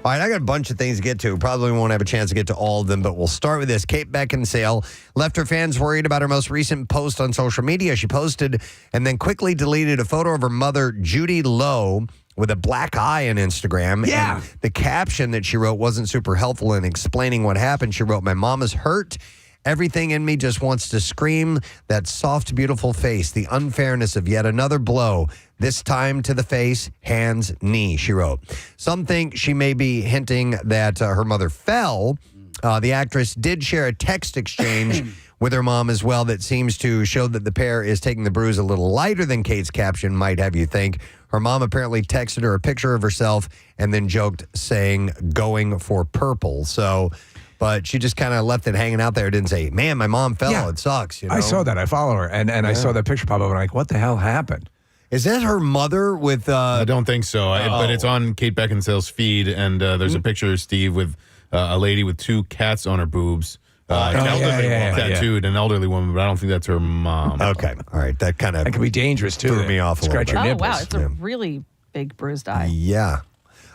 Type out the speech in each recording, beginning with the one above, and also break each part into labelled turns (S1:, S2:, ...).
S1: All right, I got a bunch of things to get to. Probably won't have a chance to get to all of them, but we'll start with this. Kate Beckinsale left her fans worried about her most recent post on social media. She posted and then quickly deleted a photo of her mother, Judy Lowe, with a black eye on Instagram.
S2: Yeah.
S1: And the caption that she wrote wasn't super helpful in explaining what happened. She wrote, "My mom is hurt. Everything in me just wants to scream. That soft, beautiful face. The unfairness of yet another blow. This time to the face, hands, knee," she wrote. Some think she may be hinting that her mother fell. The actress did share a text exchange with her mom as well that seems to show that the pair is taking the bruise a little lighter than Kate's caption might have you think. Her mom apparently texted her a picture of herself and then joked saying, "Going for purple." So... But she just kind of left it hanging out there. Didn't say, "Man, my mom fell.
S2: Yeah.
S1: It sucks." You know?
S2: I saw that. I follow her. And I saw that picture pop up. And I'm like, what the hell happened?
S1: Is that her mother with...
S3: I don't think so. But it's on Kate Beckinsale's feed. And there's a picture of Steve with a lady with two cats on her boobs. An elderly woman. Tattooed, an elderly woman. But I don't think that's her mom.
S1: Okay. All right. That kind of...
S2: That can be dangerous, too.
S1: Threw me off a little
S2: Scratch
S1: bit.
S2: your
S4: Oh,
S2: nipples.
S4: wow. It's a really big bruised eye.
S1: Yeah.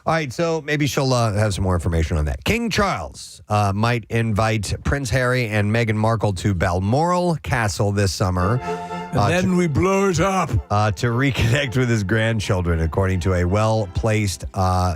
S1: All right, so maybe she'll have some more information on that. King Charles might invite Prince Harry and Meghan Markle to Balmoral Castle this summer.
S2: And then we blow it up.
S1: To reconnect with his grandchildren, according to a well-placed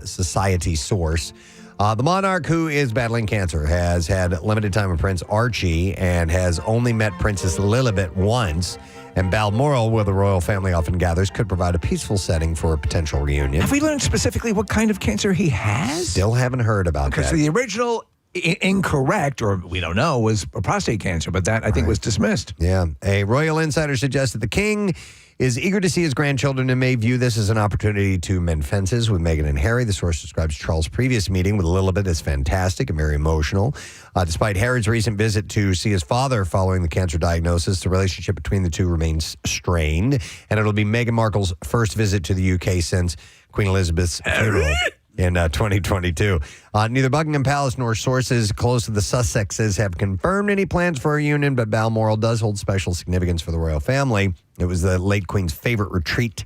S1: society source. The monarch, who is battling cancer, has had limited time with Prince Archie and has only met Princess Lilibet once. And Balmoral, where the royal family often gathers, could provide a peaceful setting for a potential reunion.
S2: Have we learned specifically what kind of cancer he has?
S1: Still haven't heard about that.
S2: Because the original incorrect, or we don't know, was prostate cancer, but that I think was dismissed.
S1: Yeah. A royal insider suggests that the king is eager to see his grandchildren and may view this as an opportunity to mend fences with Meghan and Harry. The source describes Charles' previous meeting with Lilibet as fantastic and very emotional. Despite Harry's recent visit to see his father following the cancer diagnosis, the relationship between the two remains strained, and it'll be Meghan Markle's first visit to the UK since Queen Elizabeth's funeral in 2022. Neither Buckingham Palace nor sources close to the Sussexes have confirmed any plans for a reunion, but Balmoral does hold special significance for the royal family. It was the late Queen's favorite retreat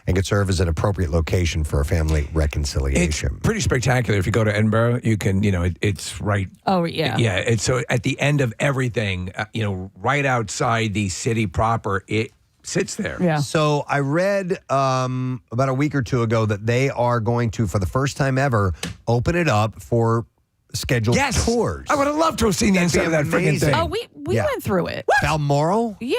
S1: and could serve as an appropriate location for a family reconciliation.
S2: It's pretty spectacular. If you go to Edinburgh, you can, it's right.
S4: Oh, yeah.
S2: Yeah. It's so at the end of everything, right outside the city proper, it sits there.
S4: Yeah.
S1: So I read about a week or two ago that they are going to, for the first time ever, open it up for scheduled tours.
S2: I would have loved to have seen the inside of that freaking
S1: amazing.
S2: thing.
S4: Oh, we went through it.
S1: Balmoral?
S4: Yeah.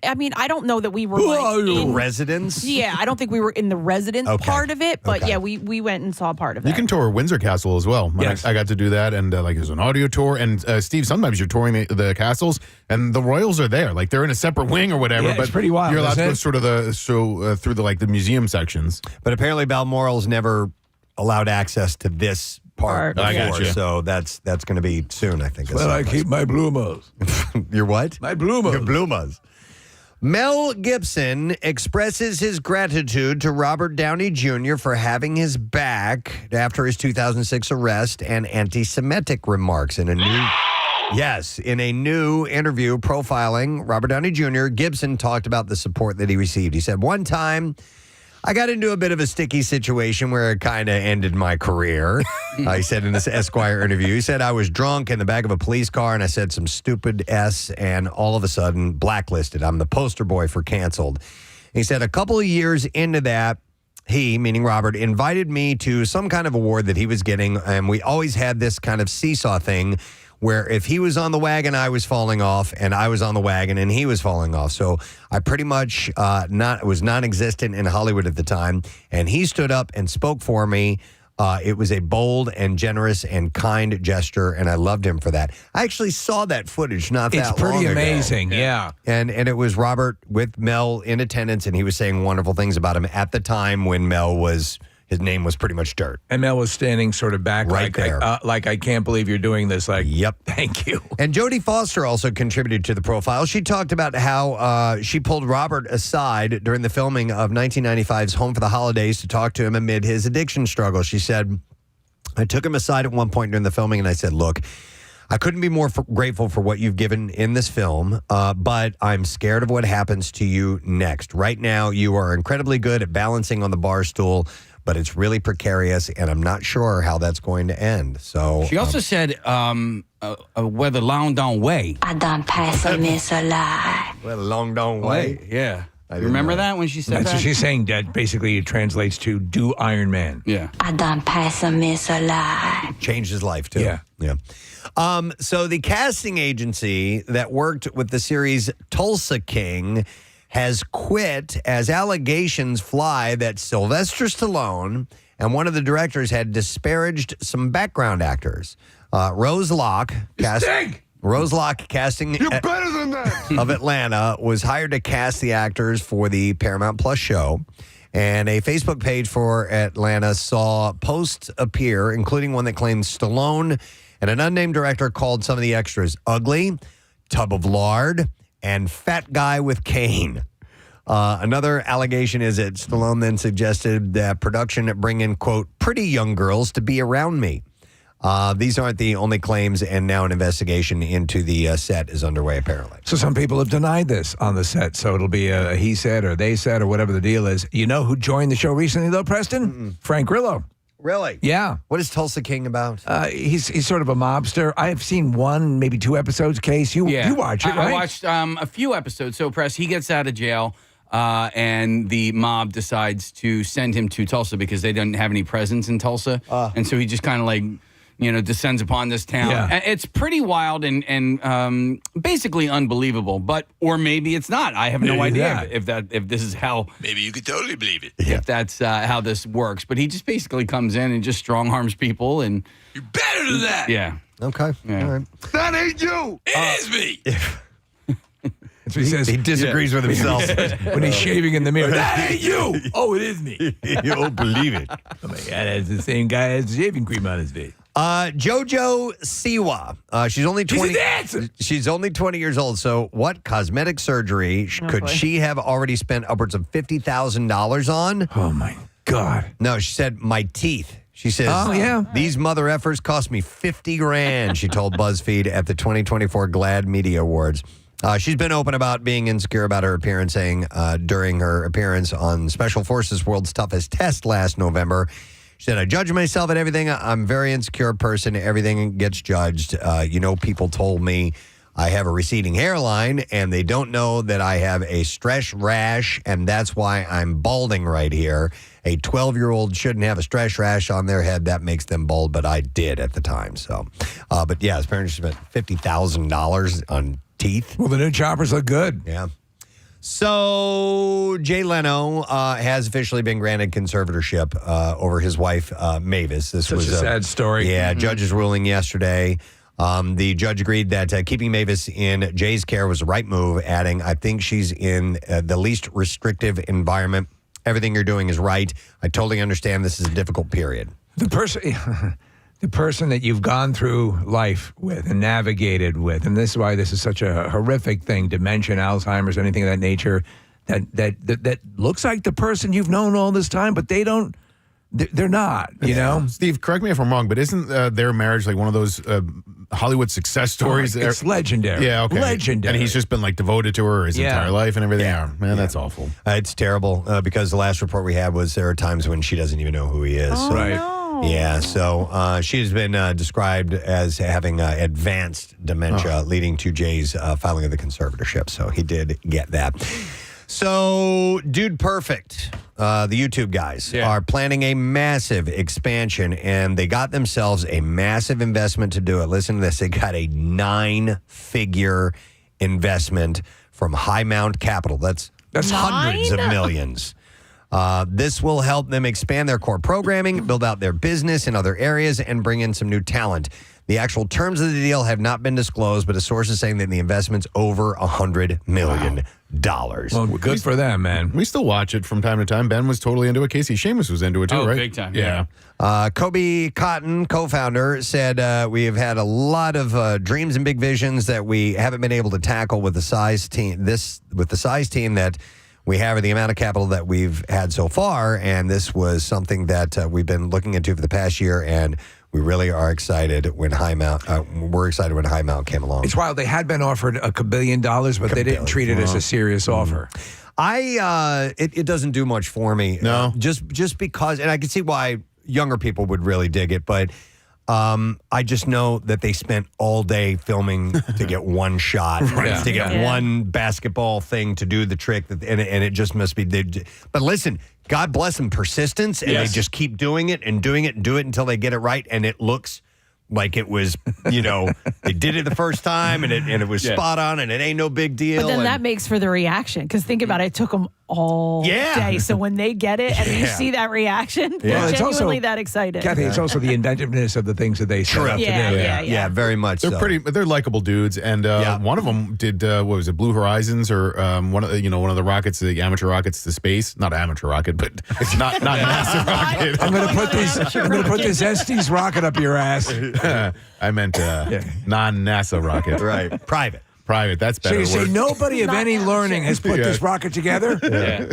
S4: I mean, I don't know that we were in
S1: Residence?
S4: Yeah, I don't think we were in the residence part of it, but yeah, we went and saw part of it.
S3: You can tour Windsor Castle as well.
S2: Yes.
S3: I got to do that, and there's an audio tour. And Steve, sometimes you're touring the castles, and the royals are there, like they're in a separate wing or whatever.
S2: Yeah,
S3: but
S2: it's pretty wild,
S3: You're allowed to
S2: isn't
S3: go
S2: it?
S3: sort of through the museum sections.
S1: But apparently Balmoral's never allowed access to this part
S3: I
S1: before,
S3: got you.
S1: so that's going to be soon, I think.
S2: Well, I keep my bloomers.
S1: Your what?
S2: My bloomers.
S1: Your bloomers. Mel Gibson expresses his gratitude to Robert Downey Jr. for having his back after his 2006 arrest and anti-Semitic remarks in a new interview profiling Robert Downey Jr. Gibson talked about the support that he received. He said, "One time, I got into a bit of a sticky situation where it kind of ended my career." He said in this Esquire interview, he said, "I was drunk in the back of a police car and I said some stupid S and all of a sudden blacklisted. I'm the poster boy for canceled." He said a couple of years into that, he, meaning Robert, invited me to some kind of award that he was getting. And we always had this kind of seesaw thing where if he was on the wagon, I was falling off, and I was on the wagon, and he was falling off. So I pretty much was non-existent in Hollywood at the time, and he stood up and spoke for me. It was a bold and generous and kind gesture, and I loved him for that. I actually saw that footage not that long ago.
S2: It's pretty amazing, yeah.
S1: And it was Robert with Mel in attendance, and he was saying wonderful things about him at the time when his name was pretty much dirt.
S2: And Mel was standing sort of back
S1: right there.
S2: like, I can't believe you're doing this. Like,
S1: yep.
S2: Thank you.
S1: And Jodie Foster also contributed to the profile. She talked about how she pulled Robert aside during the filming of 1995's Home for the Holidays to talk to him amid his addiction struggle. She said, "I took him aside at one point during the filming and I said, look, I couldn't be more grateful for what you've given in this film, but I'm scared of what happens to you next. Right now, you are incredibly good at balancing on the bar stool, but it's really precarious, and I'm not sure how that's going to end. So
S5: She also said whether long don't wait.
S6: I done pass a miss a lie.
S1: well, long don't wait.
S5: Yeah.
S1: I
S5: You
S1: didn't
S5: remember
S1: know
S5: that when she said
S2: That's
S5: that?
S2: what she's saying. That basically translates to do Iron Man.
S5: Yeah.
S6: I done pass a miss a lie.
S1: Changed his life too.
S2: Yeah.
S1: So the casting agency that worked with the series Tulsa King has quit as allegations fly that Sylvester Stallone and one of the directors had disparaged some background actors. Rose Locke casting
S7: You're better than that.
S1: of Atlanta was hired to cast the actors for the Paramount Plus show. And a Facebook page for Atlanta saw posts appear, including one that claimed Stallone and an unnamed director called some of the extras ugly, tub of lard, and fat guy with cane. Another allegation is that Stallone then suggested that production bring in, quote, pretty young girls to be around me. These aren't the only claims, and now an investigation into the set is underway, apparently.
S2: So some people have denied this on the set. So it'll be a he said or they said or whatever the deal is. You know who joined the show recently, though, Preston? Frank Grillo.
S1: Really?
S2: Yeah.
S1: What is Tulsa King about?
S2: He's sort of a mobster. I have seen one, maybe two episodes. Case you watch it, right?
S5: I watched a few episodes. So, Press, he gets out of jail, and the mob decides to send him to Tulsa because they didn't have any presence in Tulsa. And so he just kind of like, descends upon this town.
S2: Yeah.
S5: And it's pretty wild and basically unbelievable. Or maybe it's not. I have no idea if this is how.
S7: Maybe you could totally believe it.
S5: If that's how this works. But he just basically comes in and just strong arms people. And
S7: You're better than that.
S5: yeah.
S1: Okay.
S5: Yeah.
S1: All right.
S7: That ain't you. It is me.
S2: That's what he says.
S1: He disagrees with himself.
S2: When he's shaving in the mirror. That ain't you. Oh, it is me.
S1: You won't believe it.
S2: Oh my God, that's the same guy as shaving cream on his face.
S1: JoJo Siwa. She's only 20.
S2: She's a dancer.
S1: She's only 20 years old. So, what cosmetic surgery could
S4: boy.
S1: she have already spent upwards of $50,000 on?
S2: Oh my God.
S1: No, she said my teeth. She says,
S2: Oh, yeah.
S1: These mother effers cost me $50,000. She told BuzzFeed at the 2024 GLAAD Media Awards. She's been open about being insecure about her appearance, saying during her appearance on Special Forces World's Toughest Test last November, she said, I judge myself at everything. I'm a very insecure person. Everything gets judged. People told me I have a receding hairline, and they don't know that I have a stress rash, and that's why I'm balding right here. A 12-year-old shouldn't have a stress rash on their head. That makes them bald, but I did at the time. So, but yeah, apparently she spent $50,000 on teeth.
S2: Well, the new choppers look good.
S1: Yeah. So Jay Leno has officially been granted conservatorship over his wife, Mavis. This
S2: Such
S1: was
S2: a sad story.
S1: Yeah, judge's ruling yesterday. The judge agreed that keeping Mavis in Jay's care was the right move, adding, I think she's in the least restrictive environment. Everything you're doing is right. I totally understand this is a difficult period.
S2: The person that you've gone through life with and navigated with, and this is why this is such a horrific thing, dementia, Alzheimer's, anything of that nature, that looks like the person you've known all this time, but they're not, you know?
S3: Steve, correct me if I'm wrong, but isn't their marriage like one of those Hollywood success stories?
S2: It's legendary.
S3: Yeah, okay.
S2: Legendary.
S3: And he's just been like devoted to her his entire life and everything.
S1: Yeah.
S3: Man, that's awful.
S1: It's terrible because the last report we had was there are times when she doesn't even know who he is.
S4: Oh,
S1: So-
S2: Right.
S4: no.
S1: Yeah, so she's been described as having advanced dementia, leading to Jay's filing of the conservatorship. So he did get that. So, Dude Perfect, the YouTube guys, are planning a massive expansion, and they got themselves a massive investment to do it. Listen to this. They got a 9-figure investment from High Mount Capital. That's hundreds of millions. This will help them expand their core programming, build out their business in other areas, and bring in some new talent. The actual terms of the deal have not been disclosed, but a source is saying that the investment's over $100 million.
S2: Well, good for them, man.
S3: We still watch it from time to time. Ben was totally into it. Casey Seamus was into it too,
S5: Oh,
S3: right?
S5: big time,
S3: Yeah.
S1: Kobe Cotton, co-founder, said we have had a lot of dreams and big visions that we haven't been able to tackle with the size team. With the size team that we have, or the amount of capital that we've had so far, and this was something that we've been looking into for the past year, and we really are excited when High Mount. We're excited when High Mount came along.
S2: It's wild. They had been offered $1 billion, but they didn't treat it as a serious offer.
S1: It doesn't do much for me.
S3: No?
S1: Just because, and I can see why younger people would really dig it, but I just know that they spent all day filming to get one shot, to get one basketball thing to do the trick, and it just must be. But listen, God bless them, persistence, and they just keep doing it and doing it and do it until they get it right, and it looks like it was, they did it the first time and it was spot on and it ain't no big deal.
S4: But then that makes for the reaction, because think about it, it took them all day. So when they get it and you see that reaction, they're genuinely that excited.
S2: Kathy, it's also the inventiveness of the things that they set up to do.
S1: Yeah, very much
S3: They're
S1: so.
S3: they're likable dudes, and one of them did what was it, Blue Horizons, or one of the rockets, the amateur rockets to space. Not amateur rocket, but it's not NASA rocket.
S2: I'm going to put this Estes rocket up your ass.
S3: I meant non-NASA rocket.
S1: Right. Private. That's better.
S2: So you say nobody of any learning has put this rocket together?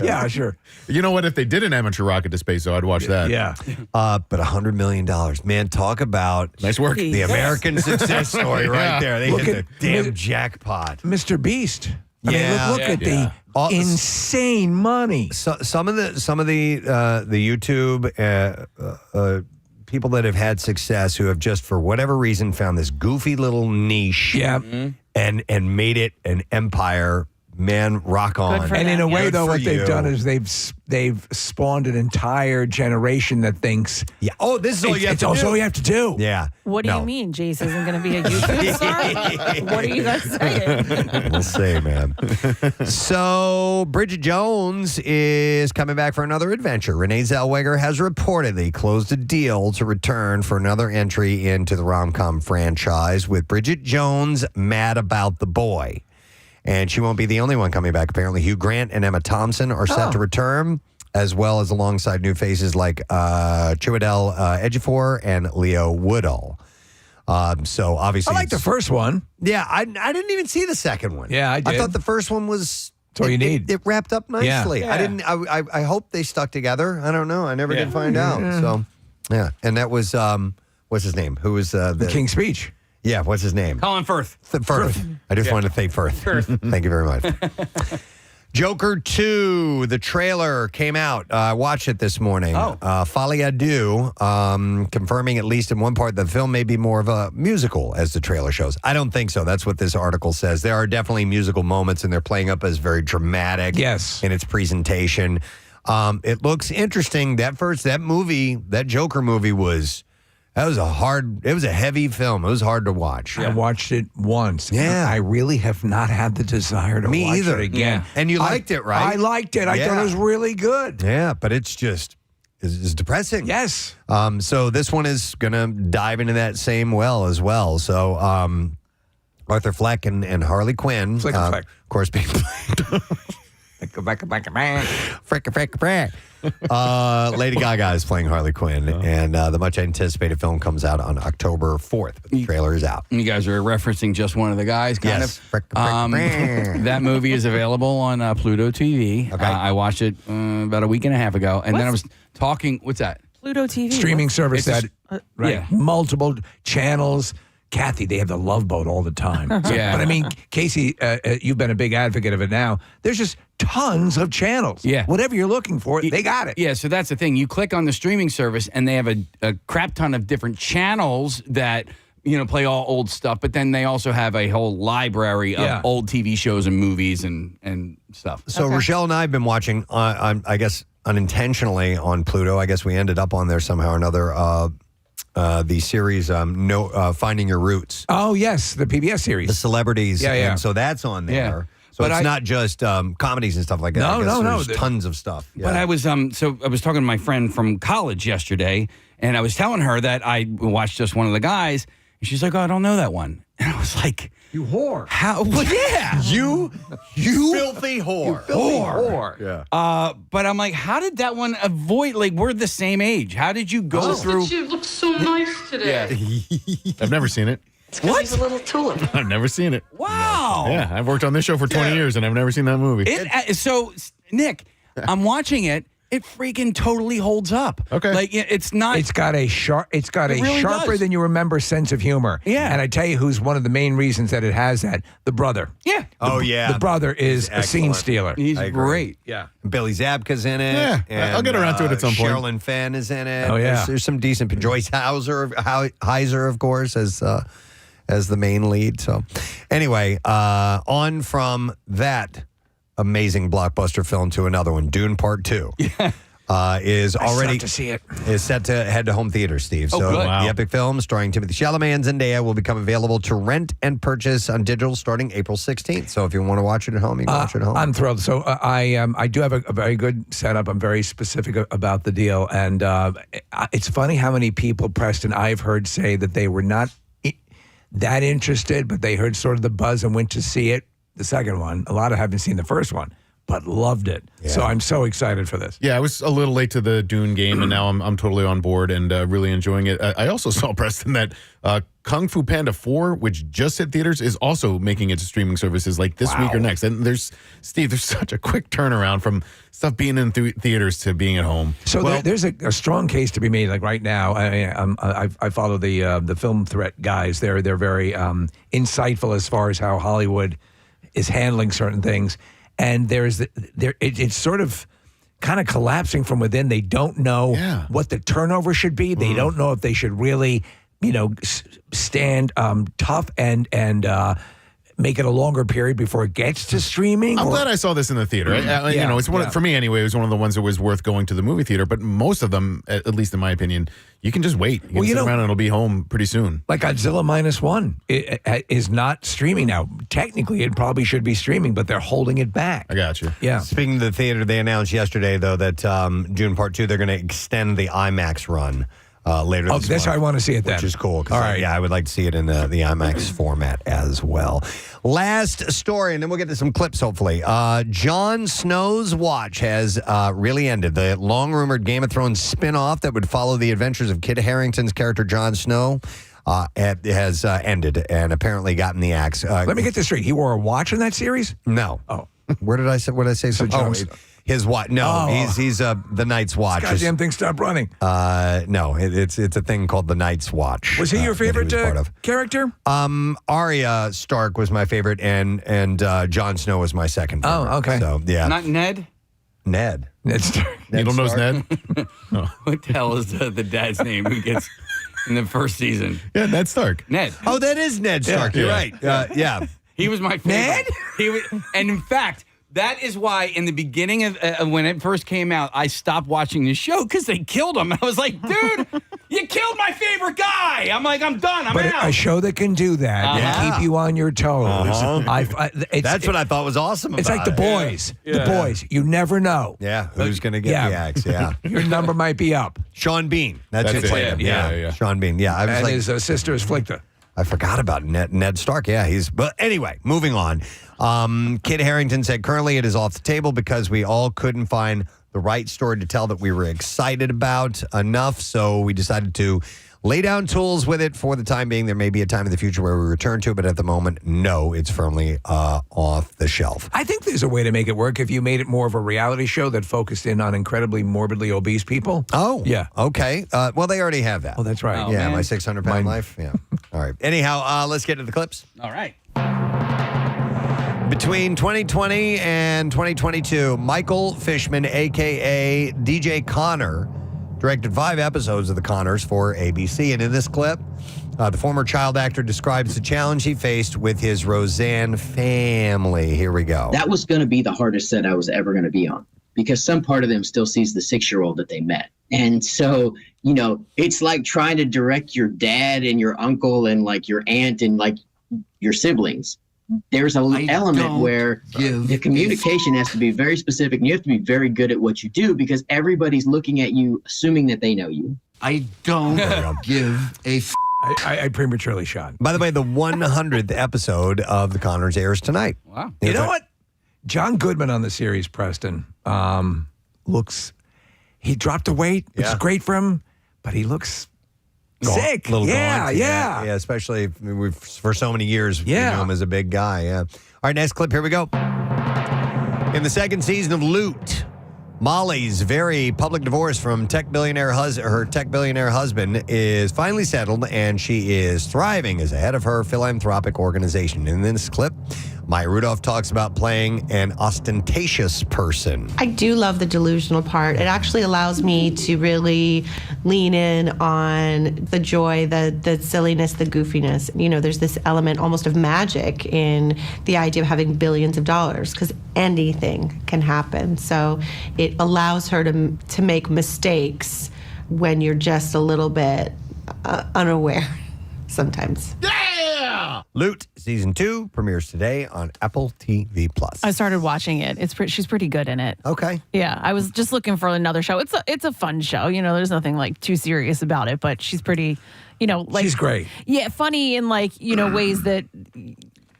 S2: Yeah, sure.
S3: You know what? If they did an amateur rocket to space, though, I'd watch that.
S2: Yeah.
S1: But $100 million. Man, talk about
S3: Nice work.
S1: the American success story right there. They
S2: Look
S1: hit the
S2: at
S1: damn jackpot.
S2: Mr. Beast. I mean, look at the insane money.
S1: So, some of the YouTube people that have had success who have just for whatever reason found this goofy little niche and made it an empire. Man, rock on.
S2: And in a way, though, what they've
S1: you.
S2: done is they've spawned an entire generation that thinks,
S1: this is all you have to do.
S2: all you have to do.
S1: Yeah.
S4: What do you mean Jace isn't going to be a YouTube star? What are you guys saying?
S1: We'll see, man. So, Bridget Jones is coming back for another adventure. Renee Zellweger has reportedly closed a deal to return for another entry into the rom-com franchise with Bridget Jones Mad About the Boy. And she won't be the only one coming back. Apparently, Hugh Grant and Emma Thompson are set to return, as well as alongside new faces like Chiwetel Ejiofor and Leo Woodall. So obviously,
S2: I like the first one.
S1: Yeah, I didn't even see the second one.
S2: Yeah, I did.
S1: I thought the first one was.
S2: That's all you need.
S1: It wrapped up nicely.
S2: Yeah.
S1: I didn't. I hope they stuck together. I don't know. I never did find out. So, yeah, and that was what's his name? Who was the
S2: King's Speech.
S1: Yeah, what's his name?
S5: Colin Firth.
S1: Firth. I just wanted to say Firth. Thank you very much. Joker 2, the trailer came out. I watched it this morning. Folie à Deux, confirming at least in one part that the film may be more of a musical, as the trailer shows. I don't think so. That's what this article says. There are definitely musical moments, and they're playing up as very dramatic in its presentation. It looks interesting. That Joker movie was... it was a heavy film. It was hard to watch.
S2: I watched it once.
S1: Yeah.
S2: I really have not had the desire to watch
S1: either.
S2: it again.
S1: Yeah. And you liked it, right?
S2: I liked it. I thought it was really good.
S1: Yeah, but it's just it's depressing.
S2: Yes.
S1: So this one is going to dive into that same well as well. So Arthur Fleck and Harley Quinn,
S2: Fleck.
S1: of course, being played. Lady Gaga is playing Harley Quinn, and the much anticipated film comes out on October 4th. But the trailer is out.
S5: You guys are referencing Just One of the Guys, kind of. That movie is available on Pluto TV.
S1: Okay.
S5: I watched it about a week and a half ago, and then I was talking. What's that?
S4: Pluto TV.
S2: Streaming service
S5: It's
S2: that multiple channels. Kathy, they have the Love Boat all the time. But I mean, Casey, you've been a big advocate of it now. There's just tons of channels.
S5: Yeah.
S2: Whatever you're looking for, they got it.
S5: Yeah, so that's the thing. You click on the streaming service, and they have a crap ton of different channels that play all old stuff, but then they also have a whole library of old TV shows and movies and stuff.
S1: So Rochelle and I have been watching, I guess, unintentionally on Pluto. I guess we ended up on there somehow or another. The series Finding Your Roots.
S2: Oh, yes, the PBS series.
S1: The celebrities.
S2: Yeah.
S1: And so that's on there.
S5: Yeah.
S1: So
S2: But
S1: it's
S2: I-
S1: not just comedies and stuff like that.
S2: No,
S1: I guess
S2: no.
S1: There's tons of stuff. Yeah.
S5: But I was I was talking to my friend from college yesterday, and I was telling her that I watched Just One of the Guys, and she's like, "Oh, I don't know that one." And I was like,
S2: You whore.
S5: "How? Well, yeah,
S1: you filthy whore.
S5: whore."
S1: Yeah.
S5: But I'm like, how did that one avoid? Like, we're the same age. How did you go through?
S8: You look so nice today.
S3: I've never seen it.
S8: What? He's a little tulip.
S3: I've never seen it.
S5: Wow.
S3: Yeah, I've worked on this show for 20 years, and I've never seen that movie.
S5: So, Nick, I'm watching it. it freaking totally holds up.
S3: Okay.
S5: Like it's not.
S2: It's got a
S5: really
S2: sharper
S5: does.
S2: than you remember sense of humor.
S5: Yeah.
S2: And I tell you who's one of the main reasons that it has that. The brother.
S5: Yeah.
S2: The brother is a scene
S1: excellent.
S2: stealer.
S5: He's
S1: I agree.
S5: great.
S2: Yeah.
S1: Billy Zabka's in it.
S3: Yeah,
S1: and,
S3: I'll get around to it at some point.
S1: Sherilyn Fenn is in it.
S2: Oh, yeah.
S1: There's some decent. Joyce Heiser, of course, as the main lead. So, anyway, on from that amazing blockbuster film to another one, Dune Part 2. Is already
S2: to see it.
S1: Is set to head to home theater, Steve. So
S5: good.
S3: Wow.
S1: the epic film starring Timothée Chalamet and Zendaya will become available to rent and purchase on digital starting April 16th. So if you want to watch it at home, you can watch it at home.
S2: I'm thrilled. So I do have a very good setup. I'm very specific about the deal, and it's funny how many people, Preston, I've heard say that they were not that interested, but they heard sort of the buzz and went to see it. The second one. A lot of haven't seen the first one, but loved it. So I'm so excited for this.
S3: Yeah, I was a little late to the Dune game, and now I'm totally on board and really enjoying it. I also saw, Preston, that Kung Fu Panda 4, which just hit theaters, is also making it to streaming services like this week or next. And there's such a quick turnaround from stuff being in theaters to being at home.
S2: So there's a strong case to be made. Like right now, I follow the Film Threat guys. They're very insightful as far as how Hollywood is handling certain things. And it's sort of kind of collapsing from within. They don't know what the turnover should be. They don't know if they should really, stand tough and make it a longer period before it gets to streaming.
S3: I'm glad I saw this in the theater. It's one for me anyway. It was one of the ones that was worth going to the movie theater. But most of them, at least in my opinion, you can just wait. You can sit around and it'll be home pretty soon.
S2: Like Godzilla -1 is not streaming now. Technically, it probably should be streaming, but they're holding it back.
S3: I got you.
S2: Yeah.
S1: Speaking of the theater, they announced yesterday, though, that Dune Part 2, they're going to extend the IMAX run later this month.
S2: That's how I want to see it then.
S1: Which is cool.
S2: All right.
S1: I would like to see it in the IMAX format as well. Last story, and then we'll get to some clips, hopefully. Jon Snow's watch has really ended. The long-rumored Game of Thrones spin-off that would follow the adventures of Kit Harington's character, Jon Snow, has ended and apparently gotten the axe.
S2: Let me get this straight. He wore a watch in that series?
S1: No.
S2: Oh.
S1: Where did I say? What did I say? His watch. No,
S2: Oh.
S1: he's the Night's Watch.
S2: Goddamn thing stopped running.
S1: No, it's a thing called the Night's Watch.
S2: Was he your favorite
S1: that he was part of.
S2: character?
S1: Arya Stark was my favorite, and Jon Snow was my second favorite.
S2: Oh, okay.
S1: So yeah,
S5: Not Ned.
S1: Ned.
S2: Ned Stark.
S3: Needle-Nose Ned?
S5: What the hell is the dad's name who gets in the first season?
S3: Yeah, Ned Stark.
S5: Ned.
S1: Oh, that is Ned Stark. You're right. Yeah.
S5: He was my favorite. He was, and in fact, that is why in the beginning of when it first came out, I stopped watching the show because they killed him. I was like, dude, you killed my favorite guy. I'm like, I'm done. I'm out.
S2: A show that can do that and keep you on your toes.
S1: That's what I thought was awesome.
S2: It's
S1: about
S2: like The
S1: it.
S2: Boys. The Boys. You never know.
S1: Yeah, who's going to get the axe? Yeah,
S2: Your number might be up.
S1: Sean Bean. That's who
S3: it.
S1: played him.
S3: Yeah.
S1: Sean Bean. Yeah, I was
S2: And
S1: like,
S2: his sister is Flicta.
S1: I forgot about Ned Stark. Yeah, but anyway, moving on. Kit Harington said currently it is off the table because we all couldn't find the right story to tell that we were excited about enough. So we decided to lay down tools with it for the time being. There may be a time in the future where we return to it, but at the moment, no, it's firmly off the shelf.
S2: I think there's a way to make it work if you made it more of a reality show that focused in on incredibly morbidly obese people.
S1: Oh,
S2: yeah.
S1: Okay. Well, they already have that.
S2: Oh, that's right.
S1: Yeah,
S5: man.
S1: my 600-pound life. Yeah. All right. Anyhow, let's get to the clips.
S5: All right.
S1: Between 2020 and 2022, Michael Fishman, a.k.a. DJ Connor, directed 5 episodes of The Connors for ABC. And in this clip, the former child actor describes the challenge he faced with his Roseanne family. Here we go.
S9: That was going to be the hardest set I was ever going to be on because some part of them still sees the 6-year-old that they met. And so, it's like trying to direct your dad and your uncle and like your aunt and like your siblings. There's an element where the communication has to be very specific and you have to be very good at what you do because everybody's looking at you assuming that they know you.
S7: I don't give a
S2: I prematurely shot.
S1: By the way, the 100th episode of The Connors airs tonight.
S5: Wow.
S2: You know what? John Goodman on the series, Preston, he dropped the weight, which is great for him, but he looks sick.
S1: Little
S2: yeah,
S1: gaunt.
S2: yeah.
S1: Yeah, especially for so many years, we knew him as a big guy. Yeah. All right, next clip. Here we go. In the second season of Loot, Molly's very public divorce from her tech billionaire husband is finally settled, and she is thriving as the head of her philanthropic organization. In this clip, Maya Rudolph talks about playing an ostentatious person.
S10: I do love the delusional part. It actually allows me to really lean in on the joy, the silliness, the goofiness. You know, there's this element almost of magic in the idea of having billions of dollars, because anything can happen. So it allows her to make mistakes when you're just a little bit unaware sometimes.
S1: Loot Season 2 premieres today on Apple TV+.
S4: I started watching it. She's pretty good in it.
S1: Okay.
S4: Yeah, I was just looking for another show. It's a fun show. You know, there's nothing like too serious about it, but she's pretty, you know, like
S2: she's great.
S4: Yeah, funny in like, you know, ways that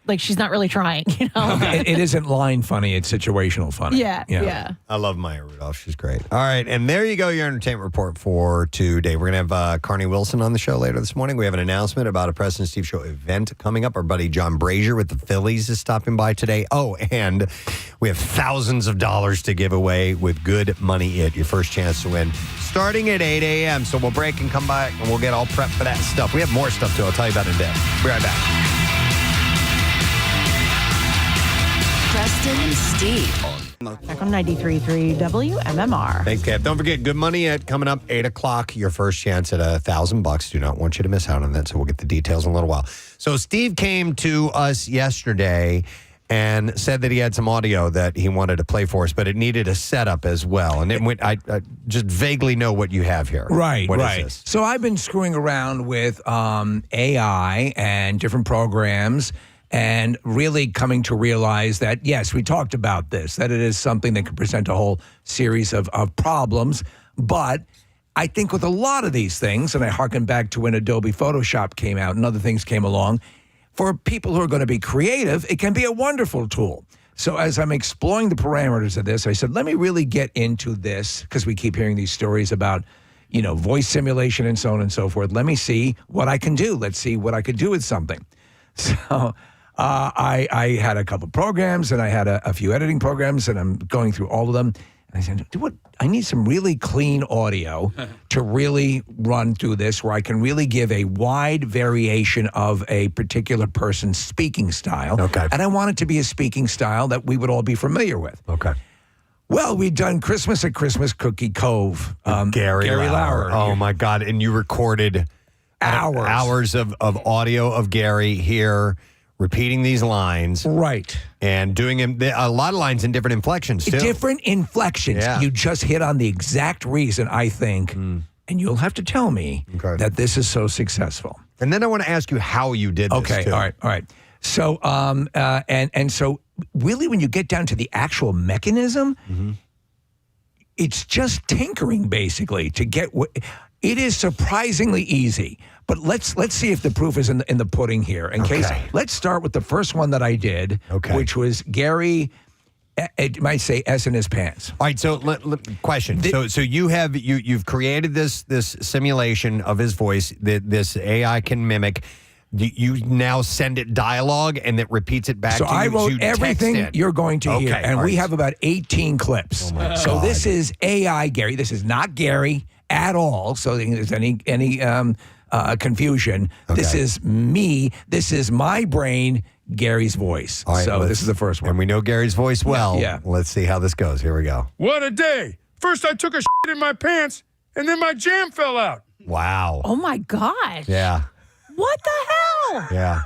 S4: like she's not really trying, you know.
S2: It isn't line funny, it's situational funny.
S4: Yeah.
S1: I love Maya Rudolph. She's great. All right, and there you go, your entertainment report for today. We're going to have Carney Wilson on the show later this morning. We have an announcement about a Preston and Steve Show event coming up. Our buddy John Brazier with the Phillies is stopping by today. Oh, and we have thousands of dollars to give away with Good Money It, your first chance to win, starting at 8 a.m. So we'll break and come back, and we'll get all prepped for that stuff. We have more stuff, too. I'll tell you about it in a bit. Be right back.
S11: Preston and Steve.
S4: Back on 93.3 WMMR.
S1: Thanks, Cap. Don't forget, Good Money at coming up 8 o'clock. Your first chance at $1,000. Do not want you to miss out on that. So we'll get the details in a little while. So Steve came to us yesterday and said that he had some audio that he wanted to play for us, but it needed a setup as well. And I just vaguely know what you have here.
S2: Right,
S1: What
S2: right.
S1: is this?
S2: So I've been screwing around with AI and different programs, and really coming to realize that, yes, we talked about this, that it is something that could present a whole series of problems. But I think with a lot of these things, and I harken back to when Adobe Photoshop came out and other things came along, for people who are going to be creative, it can be a wonderful tool. So as I'm exploring the parameters of this, I said, let me really get into this, because we keep hearing these stories about, you know, voice simulation and so on and so forth. Let me see what I can do. Let's see what I could do with something. So I had a couple programs, and I had a few editing programs, and I'm going through all of them. And I said, I need some really clean audio to really run through this, where I can really give a wide variation of a particular person's speaking style.
S1: Okay.
S2: And I want it to be a speaking style that we would all be familiar with.
S1: Okay.
S2: Well, we'd done Christmas at Christmas Cookie Cove.
S1: Gary Lauer. Oh, my God. And you recorded hours of audio of Gary here repeating these lines.
S2: Right.
S1: And doing a lot of lines in different inflections, too.
S2: Different inflections.
S1: Yeah.
S2: You just hit on the exact reason, I think, and you'll have to tell me that this is so successful.
S1: And then I want to ask you how you did this, too.
S2: All right. So, and so really when you get down to the actual mechanism, it's just tinkering, basically, to get it is surprisingly easy. But let's see if the proof is in the pudding here. Let's start with the first one that I did, which was Gary. It might say S in his pants.
S1: All right. So, question. So you've created this simulation of his voice that this AI can mimic. You now send it dialogue, and it repeats it back to you.
S2: So I wrote everything you're going to hear, and we have about 18 clips.
S1: Oh
S2: so this is AI Gary. This is not Gary at all. So if there's any confusion, this is me. This is my brain, Gary's voice.
S1: All right,
S2: so this is the first one.
S1: And we know Gary's voice well.
S2: Yeah.
S1: Let's see how this goes. Here we go.
S12: What a day. First I took a shit in my pants, and then my jam fell out.
S1: Wow.
S4: Oh, my gosh.
S1: Yeah.
S4: What the hell?
S1: Yeah.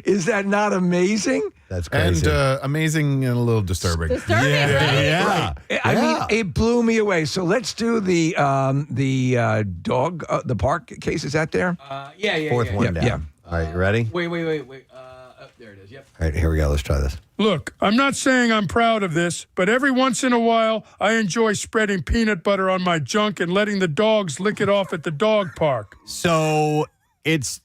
S2: Is that not amazing?
S1: That's crazy.
S3: And amazing and a little disturbing.
S4: Disturbing, right?
S1: Yeah.
S2: I mean, it blew me away. So let's do the dog, the park case. Is that there?
S1: Fourth one down.
S2: Yeah.
S1: All right, you ready?
S5: Wait. There it is. Yep.
S1: All right, here we go. Let's try this.
S12: Look, I'm not saying I'm proud of this, but every once in a while, I enjoy spreading peanut butter on my junk and letting the dogs lick it off at the dog park.
S1: So it's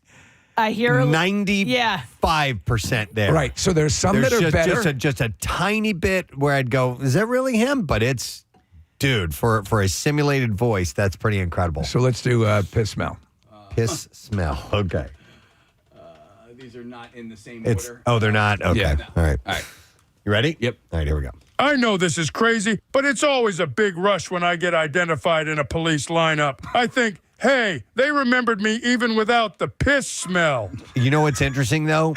S4: I hear
S1: 95% there.
S2: Right. So there's some that are better.
S1: Just a tiny bit where I'd go, is that really him? But it's, dude, for a simulated voice, that's pretty incredible.
S2: So let's do piss smell.
S1: Piss smell. Okay.
S5: These are not in the same
S1: It's
S5: order.
S1: Oh, they're not? Okay.
S2: Yeah.
S1: All right.
S5: All right.
S1: You ready?
S5: Yep.
S1: All right, here we go.
S12: I know this is crazy, but it's always a big rush when I get identified in a police lineup. I think, hey, they remembered me even without the piss smell.
S1: You know what's interesting, though?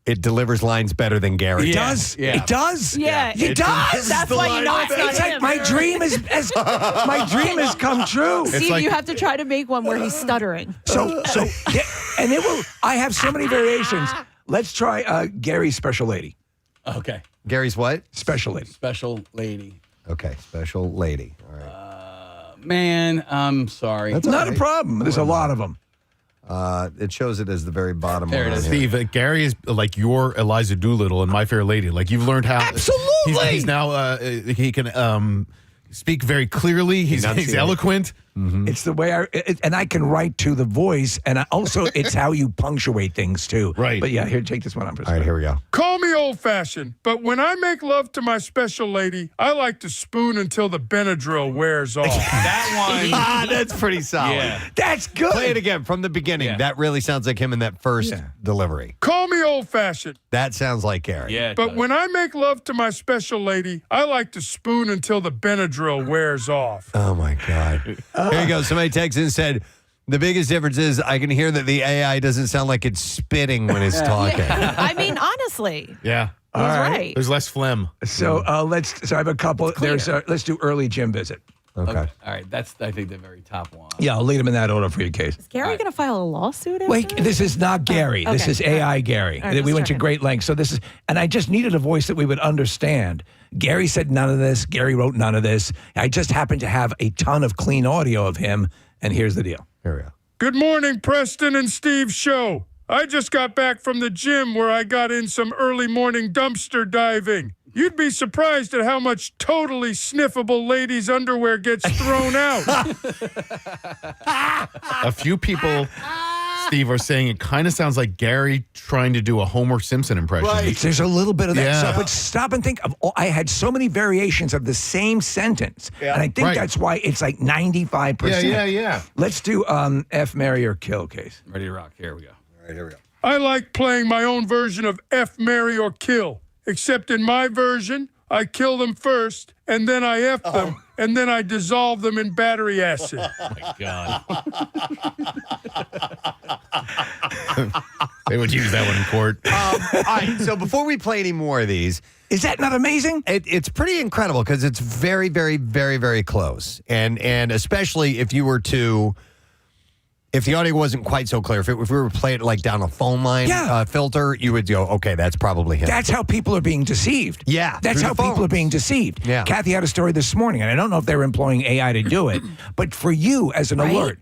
S1: It delivers lines better than Gary.
S2: It does.
S5: Yeah.
S2: It does.
S4: Yeah,
S2: it does.
S4: That's why you know it's not
S2: It's like
S4: him.
S2: my dream my dream has come true.
S4: Steve,
S3: like-
S4: you have to try to make one where he's stuttering.
S2: So, and it will. I have so many variations. Let's try Gary's special lady.
S5: Okay.
S1: Gary's what?
S2: Special lady.
S5: Special lady.
S1: Okay, special lady. All right.
S5: Man, I'm sorry.
S1: That's
S2: Not
S1: all
S2: a problem. There's a lot of them.
S1: It shows it as the very bottom
S5: There
S1: one.
S5: it is.
S1: on here.
S3: Steve, Gary is like your Eliza Doolittle in My Fair Lady. Like you've learned how.
S2: Absolutely.
S3: He's now he can speak very clearly. He's eloquent.
S2: It's the way and I can write to the voice, and also it's how you punctuate things too.
S3: Right.
S2: But yeah, here, take this one on.
S1: All right, here we go.
S12: Call me old-fashioned, but when I make love to my special lady, I like to spoon until the Benadryl wears off.
S5: That one.
S1: That's pretty solid.
S5: Yeah.
S2: That's good.
S1: Play it again from the beginning.
S5: Yeah.
S1: That really sounds like him in that first delivery.
S12: Call me old-fashioned,
S1: That sounds like Gary.
S5: Yeah. it
S12: but
S5: does.
S12: when I make love to my special lady, I like to spoon until the Benadryl wears off.
S1: Oh, my God. Here you go. Somebody texted and said, the biggest difference is I can hear that the AI doesn't sound like it's spitting when it's talking.
S4: I mean, honestly,
S3: Yeah.
S4: he's right.
S3: There's less phlegm.
S2: So So I have a couple. There's let's do early gym visit.
S1: Okay.
S5: All right. That's, I think, the very top one.
S2: Yeah, I'll lead them in that order for your case.
S4: Is Gary going to file a lawsuit? after
S2: Wait, this is not Gary. This
S4: okay.
S2: is AI Gary.
S4: All right,
S2: we
S4: just
S2: went to
S4: checking.
S2: great lengths. So this is, and I just needed a voice that we would understand. Gary said none of this. Gary wrote none of this. I just happened to have a ton of clean audio of him. And here's the deal.
S1: Here we go.
S12: Good morning, Preston and Steve show. I just got back from the gym where I got in some early morning dumpster diving. You'd be surprised at how much totally sniffable ladies' underwear gets thrown out.
S3: A few people, Steve, are saying it kind of sounds like Gary trying to do a Homer Simpson impression.
S2: There's a little bit of that.
S3: Yeah.
S2: So, but stop and think of I had so many variations of the same sentence. And I think
S3: Right.
S2: that's why it's like 95%.
S3: Yeah.
S2: Let's do F, marry, or kill case.
S5: Ready to rock. Here we go.
S1: All right, here we go.
S12: I like playing my own version of F, marry, or kill. Except in my version, I kill them first, and then I F them, and then I dissolve them in battery acid.
S5: Oh, my God.
S3: They would use that one in court.
S1: All right, so before we play any more of these,
S2: Is that not amazing?
S1: it's pretty incredible because it's very, very, very, very close. And especially if you were to, if the audio wasn't quite so clear, if we were to play it like down a phone line filter, you would go, okay, that's probably him.
S2: That's how people are being deceived.
S1: Yeah,
S2: That's
S1: through
S2: how
S1: the
S2: people are
S1: phones.
S2: being deceived.
S1: Yeah.
S2: Kathy had a story this morning, and I don't know if they were employing AI to do it, but for you as an alert,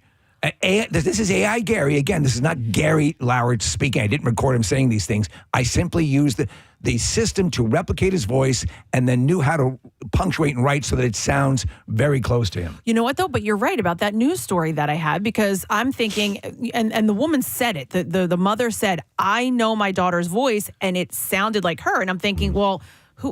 S2: this is AI Gary. Again, this is not Gary Loward speaking. I didn't record him saying these things. I simply used the system to replicate his voice and then knew how to punctuate and write so that it sounds very close to him.
S4: You know what, though? But you're right about that news story that I had because I'm thinking, and the woman said it, the mother said, I know my daughter's voice, and it sounded like her. And I'm thinking, well,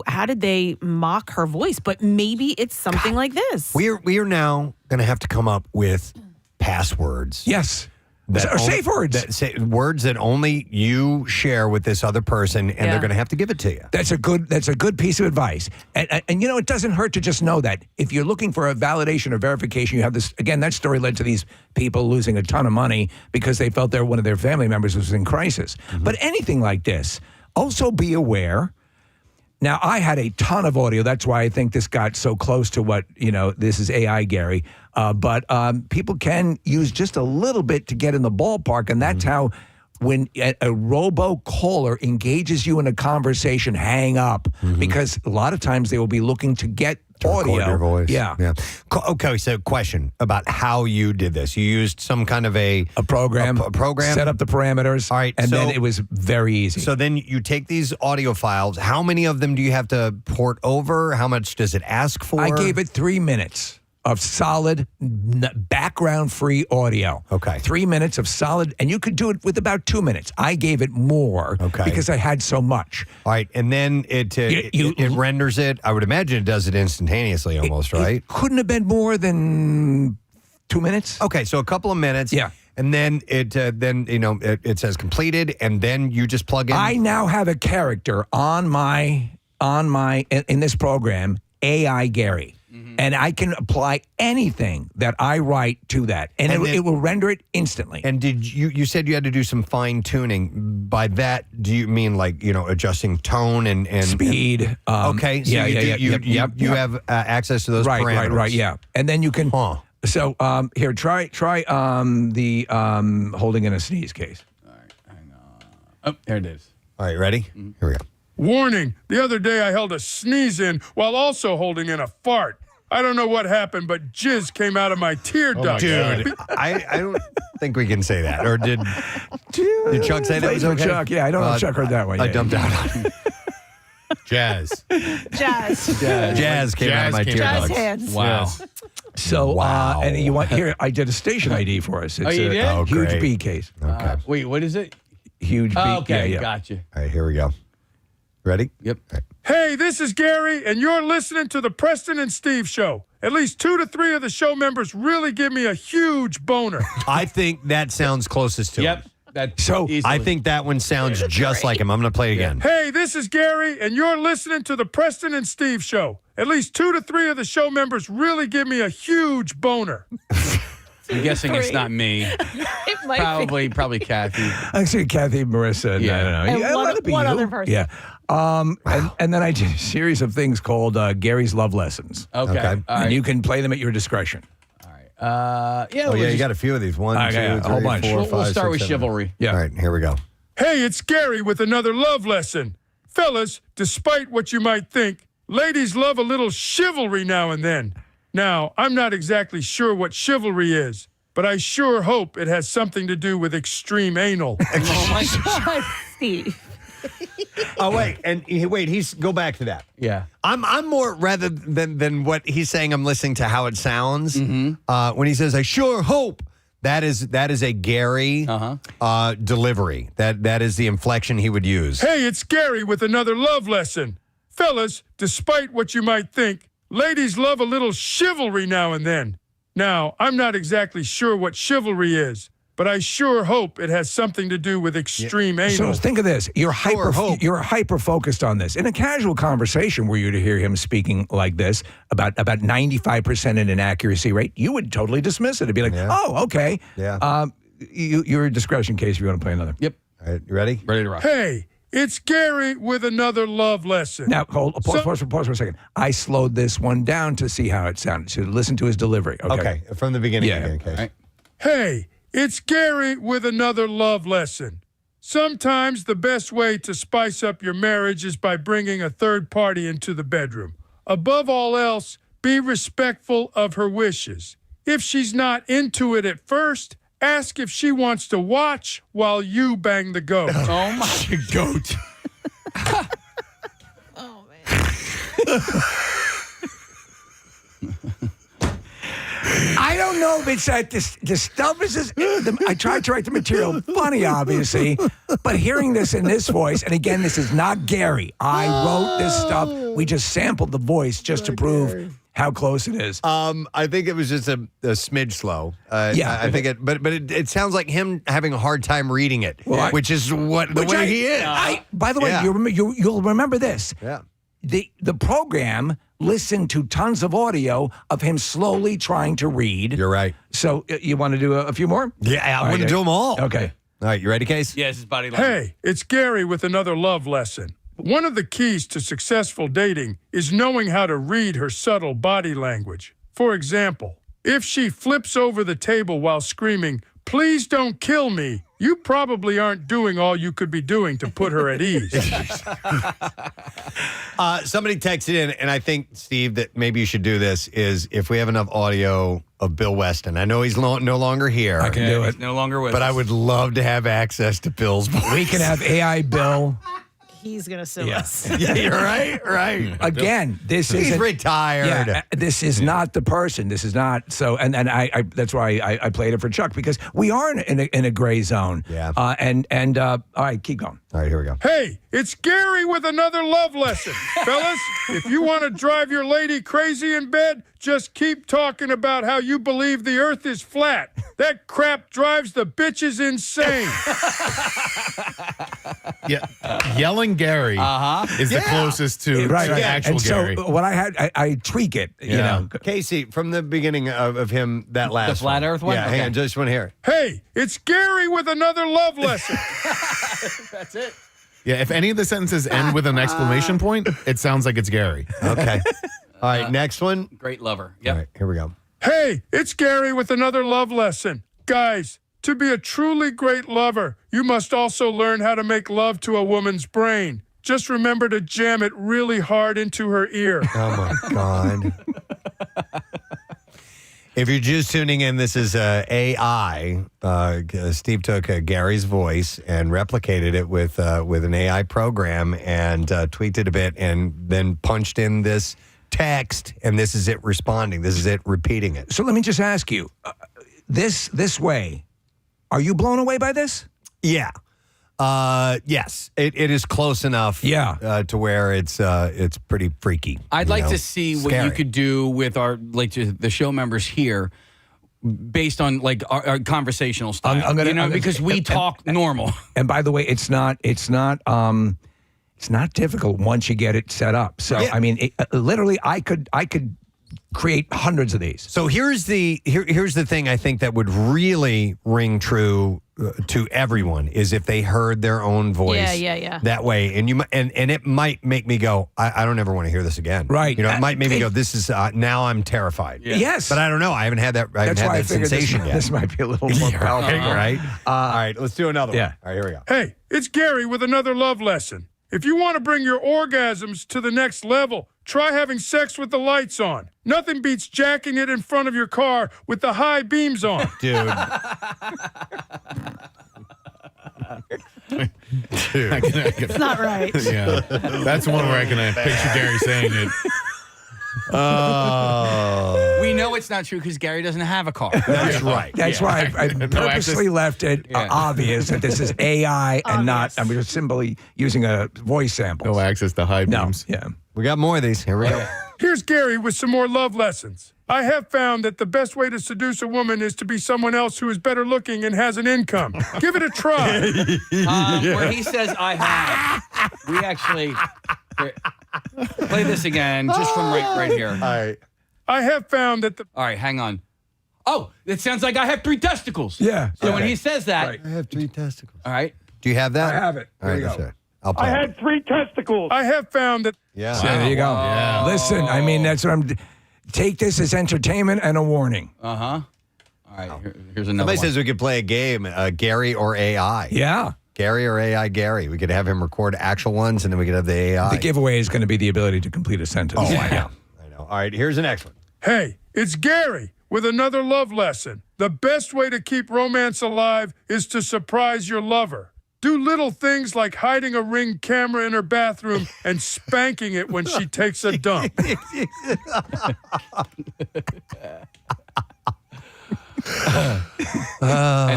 S4: how did they mock her voice? But maybe it's something like this.
S1: We are now going to have to come up with passwords.
S2: Yes. Or safe words.
S1: Words that only you share with this other person, and they're going to have to give it to you.
S2: That's a good piece of advice. And you know, it doesn't hurt to just know that. If you're looking for a validation or verification, you have this, again, that story led to these people losing a ton of money because they felt one of their family members was in crisis. But anything like this, also be aware. Now, I had a ton of audio. That's why I think this got so close to what, this is AI Gary. But people can use just a little bit to get in the ballpark. And that's how when a robo-caller engages you in a conversation, hang up. Because a lot of times they will be looking to get audio.
S1: Record your voice.
S2: Yeah.
S1: Okay, so question about how you did this. You used some kind of a
S2: program.
S1: A program?
S2: Set up the parameters.
S1: All right.
S2: And
S1: so,
S2: then it was very easy.
S1: So then you take these audio files. How many of them do you have to port over? How much does it ask for?
S2: I gave it 3 minutes of solid background-free audio.
S1: Okay.
S2: 3 minutes of solid, and you could do it with about 2 minutes. I gave it more because I had so much.
S1: All right, and then it renders it. I would imagine it does it instantaneously almost, right?
S2: It couldn't have been more than 2 minutes.
S1: Okay, so a couple of minutes.
S2: Yeah.
S1: And then it says completed, and then you just plug in.
S2: I now have a character on my on in this program AI Gary. And I can apply anything that I write to that, and it will render it instantly.
S1: And did you said you had to do some fine tuning? By that, do you mean like adjusting tone and
S2: speed?
S1: Okay, so you have access to those parameters,
S2: right, yeah. And then you can. So here, try the holding in a sneeze case.
S5: All right, hang on. Oh, there it is.
S1: All right, ready? Here we go.
S12: Warning, the other day I held a sneeze in while also holding in a fart. I don't know what happened, but jizz came out of my tear duct.
S1: Dude, I don't think we can say that. Or did Chuck say that was okay?
S2: Chuck, yeah, I don't know if Chuck heard that one.
S1: I dumped out on it.
S3: Jazz
S1: came out of my tear duct.
S4: Hands.
S5: Wow.
S3: Yes.
S2: So, and you want here? I did a station ID for us. It's
S5: you did?
S2: a huge
S1: great.
S2: B case.
S1: Okay.
S5: Wait, what is it?
S2: Huge B.
S5: Okay,
S2: yeah.
S5: gotcha.
S1: All right, here we go. Ready?
S5: Yep.
S1: Right.
S12: Hey, this is Gary, and you're listening to the Preston and Steve Show. At least 2 to 3 of the show members really give me a huge boner.
S1: I think that sounds closest to him.
S5: That's
S2: So,
S1: I think that one sounds just like him. I'm going to play it again.
S12: Hey, this is Gary, and you're listening to the Preston and Steve Show. At least 2 to 3 of the show members really give me a huge boner.
S5: I'm guessing it's not me.
S4: It might be.
S5: Probably Kathy.
S2: Actually, Kathy, Marissa, and I don't know.
S4: And
S2: Yeah,
S4: one-
S2: let it be
S4: one
S2: you.
S4: other person.
S2: Yeah. And then I did a series of things called Gary's Love Lessons.
S5: Okay.
S1: Okay.
S5: All
S2: And
S5: right.
S2: you can play them at your discretion.
S5: Yeah.
S1: Oh, yeah, you got a few of these. 1, 2,
S2: Okay, a
S1: 3,
S2: whole bunch.
S1: 4,
S5: We'll
S1: 5,
S5: start
S1: 6,
S5: with
S1: 7.
S5: chivalry.
S2: Yeah.
S1: All right, here we go.
S12: Hey, it's Gary with another love lesson. Fellas, despite what you might think, ladies love a little chivalry now and then. Now, I'm not exactly sure what chivalry is, but I sure hope it has something to do with extreme anal.
S4: Oh my God, Steve.
S1: Oh, he's go back to that.
S5: Yeah.
S1: I'm more rather than what he's saying. I'm listening to how it sounds when he says, "I sure hope." That is a Gary delivery. That is the inflection he would use.
S12: Hey, it's Gary with another love lesson. Fellas, despite what you might think, ladies love a little chivalry now and then. Now, I'm not exactly sure what chivalry is, but I sure hope it has something to do with extreme anal.
S2: So think of this. You're hyper focused on this. In a casual conversation, were you to hear him speaking like this about 95% in an accuracy rate, you would totally dismiss it. It'd be like, oh, okay.
S1: Yeah.
S2: Your discretion case if you want to play another.
S5: Yep.
S1: All right, you ready?
S5: Ready to rock.
S12: Hey, it's Gary with another love lesson.
S2: Now, pause for a second. I slowed this one down to see how it sounded. So listen to his delivery.
S1: Okay, from the beginning again. Okay.
S5: All right.
S12: Hey, it's Gary with another love lesson. Sometimes the best way to spice up your marriage is by bringing a third party into the bedroom. Above all else, be respectful of her wishes. If she's not into it at first, ask if she wants to watch while you bang the goat.
S5: Oh my goat.
S4: Oh, man.
S2: I don't know if it's that the stuff is just, I tried to write the material funny, obviously, but hearing this in this voice, and again, this is not Gary. I wrote this stuff. We just sampled the voice just to prove how close it is.
S1: I think it was just a smidge slow.
S2: Yeah.
S1: I think but it sounds like him having a hard time reading it,
S2: Well,
S1: which is what the way he is.
S2: By the way,
S1: Yeah.
S2: you'll remember this.
S1: Yeah.
S2: The program listened to tons of audio of him slowly trying to read.
S1: You're right.
S2: So you want to do a few more?
S1: Yeah, I wouldn't do them all.
S2: Okay.
S1: All right, you ready, Case?
S5: Yes, his body language.
S12: Hey, it's Gary with another love lesson. One of the keys to successful dating is knowing how to read her subtle body language. For example, if she flips over the table while screaming, "Please don't kill me," you probably aren't doing all you could be doing to put her at ease.
S1: Somebody texted in, and I think, Steve, that maybe you should do this, is if we have enough audio of Bill Weston. I know he's no longer here.
S2: I can do it.
S5: He's no longer with
S1: But
S5: us.
S1: I would love to have access to Bill's voice.
S2: We can have AI Bill.
S4: He's going to sue us.
S1: Yeah, you're right. Right.
S2: Again, this is
S1: He's retired.
S2: Yeah, this is not the person. This is not so. And I that's why I played it for Chuck, because we are in a gray zone.
S1: Yeah.
S2: All right, keep going.
S1: All right, here we go.
S12: Hey, it's Gary with another love lesson. Fellas, if you want to drive your lady crazy in bed, just keep talking about how you believe the earth is flat. That crap drives the bitches insane.
S3: Yeah, yelling Gary is the closest to actual
S2: and
S3: Gary.
S2: So what I tweak it, you know.
S1: Casey, from the beginning of him, that last
S5: The flat Earth one?
S1: Yeah,
S5: Okay.
S1: hang on, just want to hear it.
S12: Hey, it's Gary with another love lesson.
S5: That's it.
S3: Yeah, if any of the sentences end with an exclamation point, it sounds like it's Gary.
S1: Okay. All right, next one.
S5: Great lover. Yep.
S1: All right, here we go.
S12: Hey, it's Gary with another love lesson. Guys, to be a truly great lover, you must also learn how to make love to a woman's brain. Just remember to jam it really hard into her ear.
S1: Oh, my God. If you're just tuning in, this is AI. Steve took Gary's voice and replicated it with an AI program and tweaked it a bit and then punched in this text, and this is it responding. This is it repeating it.
S2: So let me just ask you, this way, are you blown away by this?
S1: Yeah. Yes, it is close enough.
S2: Yeah.
S1: To where it's pretty freaky.
S5: I'd like to see what you could do with our the show members here, based on like our conversational style. Because we talk normal.
S2: And by the way, it's not difficult once you get it set up. So I mean, literally, I could create hundreds of these.
S1: So here's the thing I think that would really ring true to everyone is if they heard their own voice that way, and it might make me go, I don't ever want to hear this again.
S2: Right.
S1: You know, it might make me go, this is now I'm terrified.
S2: Yeah. Yes.
S1: But I don't know. I haven't had that. I haven't had that sensation yet.
S2: This might be a little more powerful.
S1: Right. All right. Let's do another one. All right. Here we go.
S12: Hey, it's Gary with another love lesson. If you want to bring your orgasms to the next level, try having sex with the lights on. Nothing beats jacking it in front of your car with the high beams on.
S1: Dude.
S4: It's not right.
S3: Yeah, that's one where I can picture Gary saying it.
S5: We know it's not true because Gary doesn't have a car.
S1: That's right.
S2: That's why I purposely left it obvious that this is AI and not, I mean, we're simply using a voice sample.
S3: No access to high beams.
S2: Yeah.
S1: We got more of these. Here we go.
S12: Here's Gary with some more love lessons. I have found that the best way to seduce a woman is to be someone else who is better looking and has an income. Give it a try.
S5: Where he says I have, we actually play this again, just from right here.
S1: All right.
S12: I have found that
S5: All right, hang on. Oh, it sounds like I have 3 testicles.
S2: Yeah.
S5: So when he says that,
S2: Right.
S1: I have 3 testicles.
S5: all right.
S1: Do you have that?
S2: I have it.
S1: All right.
S2: Here we
S1: That's
S2: go.
S1: it. I'll play it.
S12: 3 testicles. I have found that
S1: Yeah.
S2: So there you go.
S3: Yeah.
S2: Listen, I mean, that's what take this as entertainment and a warning.
S5: All right, here's another
S1: Somebody
S5: one.
S1: says we could play a game, Gary or AI.
S2: Yeah.
S1: Gary or AI Gary. We could have him record actual ones, and then we could have the AI.
S2: The giveaway is going to be the ability to complete a sentence.
S1: Oh, I know. All right, here's the next one.
S12: Hey, it's Gary with another love lesson. The best way to keep romance alive is to surprise your lover. Do little things like hiding a Ring camera in her bathroom and spanking it when she takes a dump.
S5: And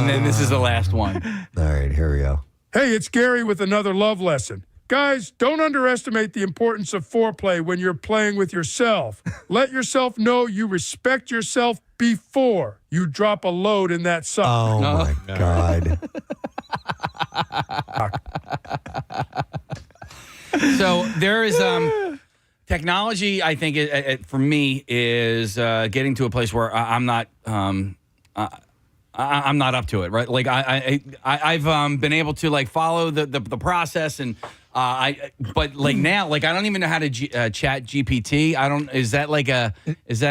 S5: then this is the last one.
S1: All right, here we go.
S12: Hey, it's Gary with another love lesson. Guys, don't underestimate the importance of foreplay when you're playing with yourself. Let yourself know you respect yourself before you drop a load in that sock.
S1: Oh, my God.
S5: So there is technology. I think for me is getting to a place where I'm not up to it. Right, like I've been able to like follow the process and. But like now, like I don't even know how to chat GPT. Is that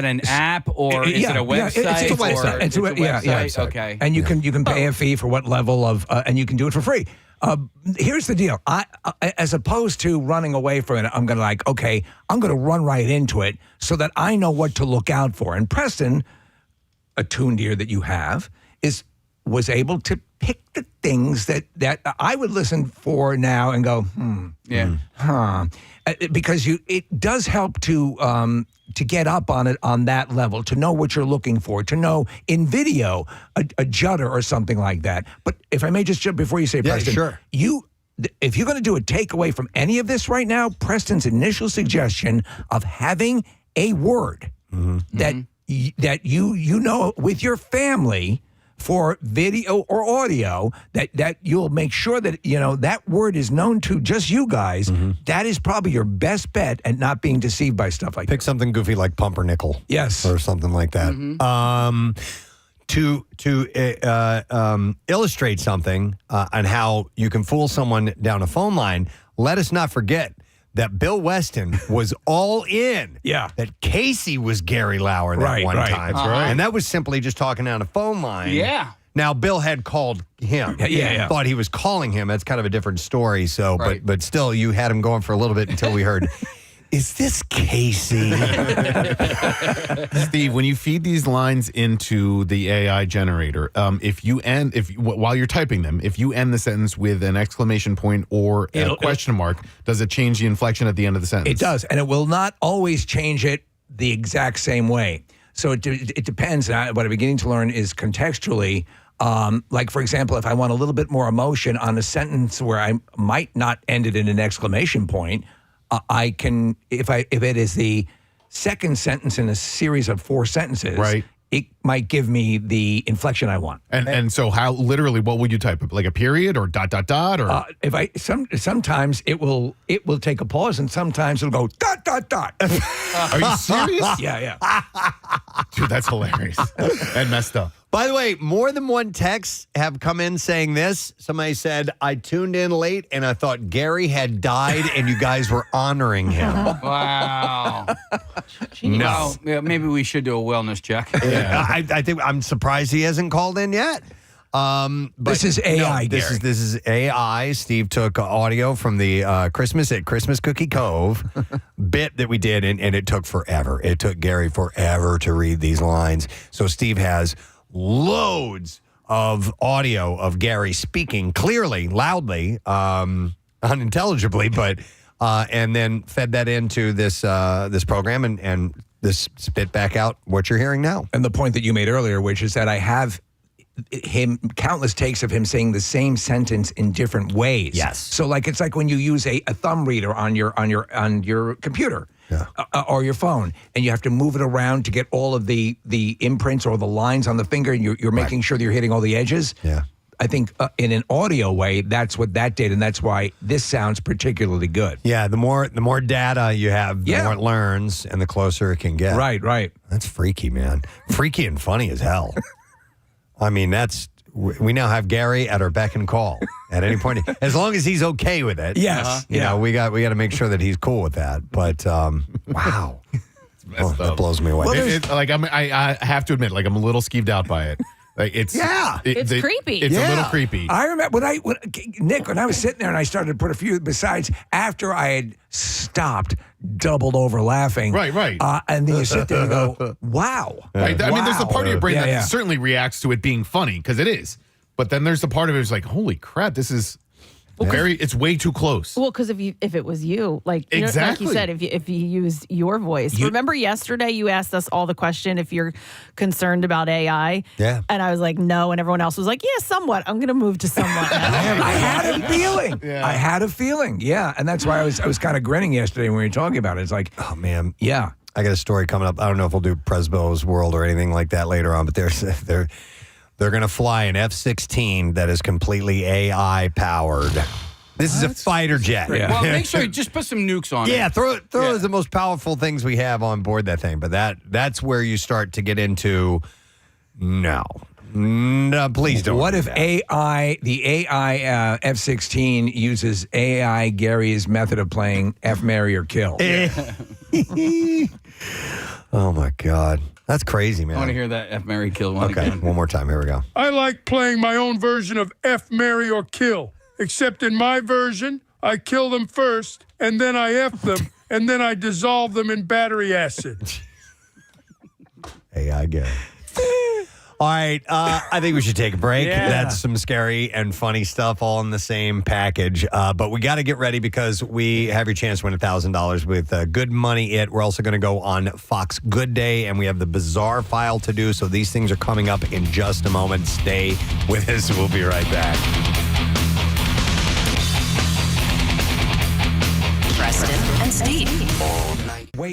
S5: an app or is it a website?
S2: It's a website. It's a website.
S5: Okay.
S2: And you can pay a fee for what level of, and you can do it for free. Here's the deal. I as opposed to running away from it, I'm going to I'm going to run right into it so that I know what to look out for. And Preston, a tuned ear that you have, was able to pick the things that I would listen for now and go, because it does help to get up on it on that level, to know what you're looking for, to know in video a judder or something like that. But if I may just jump before you say, Preston,
S1: sure.
S2: If you're going to do a takeaway from any of this right now, Preston's initial suggestion of having a word that you know with your family for video or audio that you'll make sure that, that word is known to just you guys, that is probably your best bet at not being deceived by stuff like that.
S1: Pick something goofy like pumpernickel.
S2: Yes.
S1: Or something like that. To illustrate something on how you can fool someone down a phone line, let us not forget that Bill Weston was all in.
S2: Yeah.
S1: That Casey was Gary Lauer that one time.
S3: That's right.
S1: And that was simply just talking down a phone line.
S5: Yeah.
S1: Now, Bill had called him.
S2: Yeah.
S1: Thought he was calling him. That's kind of a different story. So,
S5: Right.
S1: but still, you had him going for a little bit until we heard, is this Casey?
S3: Steve, when you feed these lines into the AI generator, while you're typing them, if you end the sentence with an exclamation point or a question mark, does it change the inflection at the end of the sentence?
S2: It does, and it will not always change it the exact same way. So it depends. What I'm beginning to learn is contextually. Like, for example, if I want a little bit more emotion on a sentence where I might not end it in an exclamation point, I can, if it is the second sentence in a series of 4 sentences,
S3: right,
S2: it might give me the inflection I want.
S3: And so what would you type? Like a period or ... or
S2: sometimes it will take a pause, and sometimes it'll go ...
S3: Are you serious?
S2: Yeah.
S3: Dude, that's hilarious and messed up.
S1: By the way, more than one text have come in saying this. Somebody said, I tuned in late and I thought Gary had died and you guys were honoring him.
S5: Wow.
S1: No.
S5: Well, yeah, maybe we should do a wellness check.
S1: Yeah. I think I'm surprised he hasn't called in yet. But
S2: this is AI,
S1: this
S2: Gary.
S1: is AI. Steve took audio from the Christmas Cookie Cove bit that we did, and it took forever. It took Gary forever to read these lines. So Steve has loads of audio of Gary speaking clearly, loudly, unintelligibly, but and then fed that into this program and this spit back out what you're hearing now.
S2: And the point that you made earlier, which is that I have countless takes of him saying the same sentence in different ways.
S1: Yes.
S2: So it's like when you use a thumb reader on your computer.
S1: Yeah.
S2: Or your phone, and you have to move it around to get all of the imprints or the lines on the finger, and you're making sure that you're hitting all the edges.
S1: Yeah.
S2: I think in an audio way, that's what that did, and that's why this sounds particularly good.
S1: Yeah, the more data you have, the more it learns, and the closer it can get.
S2: Right.
S1: That's freaky, man. Freaky and funny as hell. I mean, we now have Gary at our beck and call at any point, as long as he's okay with it.
S2: Yes.
S1: You know, we got to make sure that he's cool with that. But wow, that blows me away.
S3: I have to admit, I'm a little skeeved out by it. It's
S4: creepy.
S3: It's a little creepy.
S2: I remember when I was sitting there and I started to put a few besides after I had stopped, doubled over laughing.
S3: Right.
S2: And then you sit there and go, wow.
S3: Right. I mean, there's a part of your brain that
S2: Yeah.
S3: certainly reacts to it being funny because it is. But then there's the part of it that's like, holy crap, this is it's way too close.
S4: Well, because if it was you,
S3: Exactly.
S4: like you said, if you used your voice. Remember yesterday you asked us all the question if you're concerned about AI?
S1: Yeah.
S4: And I was like, no. And everyone else was like, yeah, somewhat. I'm going to move to somewhat now.
S2: I had a feeling.
S3: Yeah.
S2: I had a feeling. Yeah. And that's why I was kind of grinning yesterday when we were talking about it. It's like,
S1: Oh man,
S2: yeah.
S1: I got a story coming up. I don't know if we'll do Presbo's World or anything like that later on, but they're going to fly an F-16 that is completely AI powered. This is a fighter jet.
S2: Yeah.
S5: Well, make sure you just put some nukes on it.
S1: Yeah, throw the most powerful things we have on board that thing. But that's where you start to get into no, please don't.
S2: What
S1: do
S2: if
S1: that.
S2: the AI F-16 uses AI Gary's method of playing F, marry, or kill?
S1: Oh my God, that's crazy, man.
S5: I want to hear that F, Mary, kill one
S1: Okay,
S5: again.
S1: one more time. Here we go.
S12: I like playing my own version of F, marry, or kill. Except in my version, I kill them first, and then I F them, and then I dissolve them in battery acid.
S1: AI Gary. All right, I think we should take a break.
S4: Yeah.
S1: That's some scary and funny stuff all in the same package. But we got to get ready because we have your chance to win $1,000 with Good Money It. We're also going to go on Fox Good Day, and we have the bizarre file to do. So these things are coming up in just a moment. Stay with us. We'll be right back.
S11: Preston and Steve.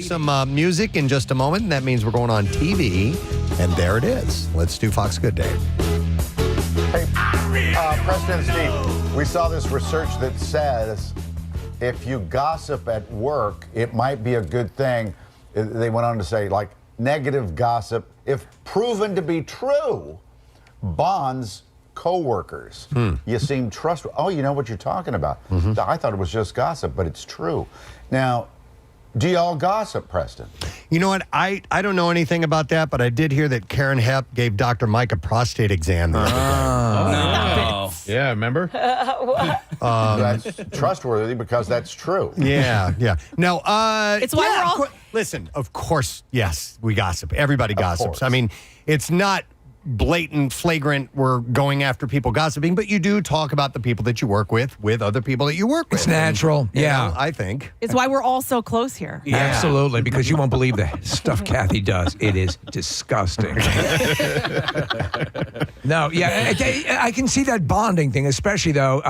S1: Some music in just a moment. That means we're going on TV. And there it is. Let's do Fox Good Day.
S13: Hey, Preston and Steve, we saw this research that says if you gossip at work, it might be a good thing. They went on to say, like, negative gossip, if proven to be true, bonds co-workers. You seem trustworthy. Oh, you know what you're talking about. I thought it was just gossip, but it's true. Now, do y'all gossip, Preston?
S1: You know what? I don't know anything about that, but I did hear that Karen Hepp gave Dr. Mike a prostate exam the other day.
S5: No.
S3: Yeah, remember?
S13: That's trustworthy because that's true.
S1: Yeah. No,
S4: It's why we're all-
S1: Listen, of course, yes, we gossip. Everybody gossips.
S13: course.
S1: I mean, it's not blatant, flagrant, we're going after people gossiping, but you do talk about the people that you work with other people that you work with.
S2: It's natural.
S1: And, you know, I think.
S4: It's why we're all so close here.
S2: Yeah. Absolutely, because you won't believe the stuff Kathy does. It is disgusting. No, yeah, I can see that bonding thing, especially though,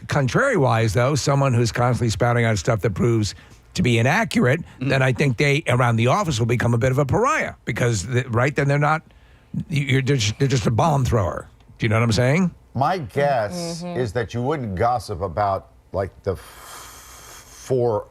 S2: contrary-wise though, someone who's constantly spouting out stuff that proves to be inaccurate, then I think they, around the office, will become a bit of a pariah because, then they're not, they're just a bomb thrower. Do you know what I'm saying?
S13: My guess is that you wouldn't gossip about, like, the four,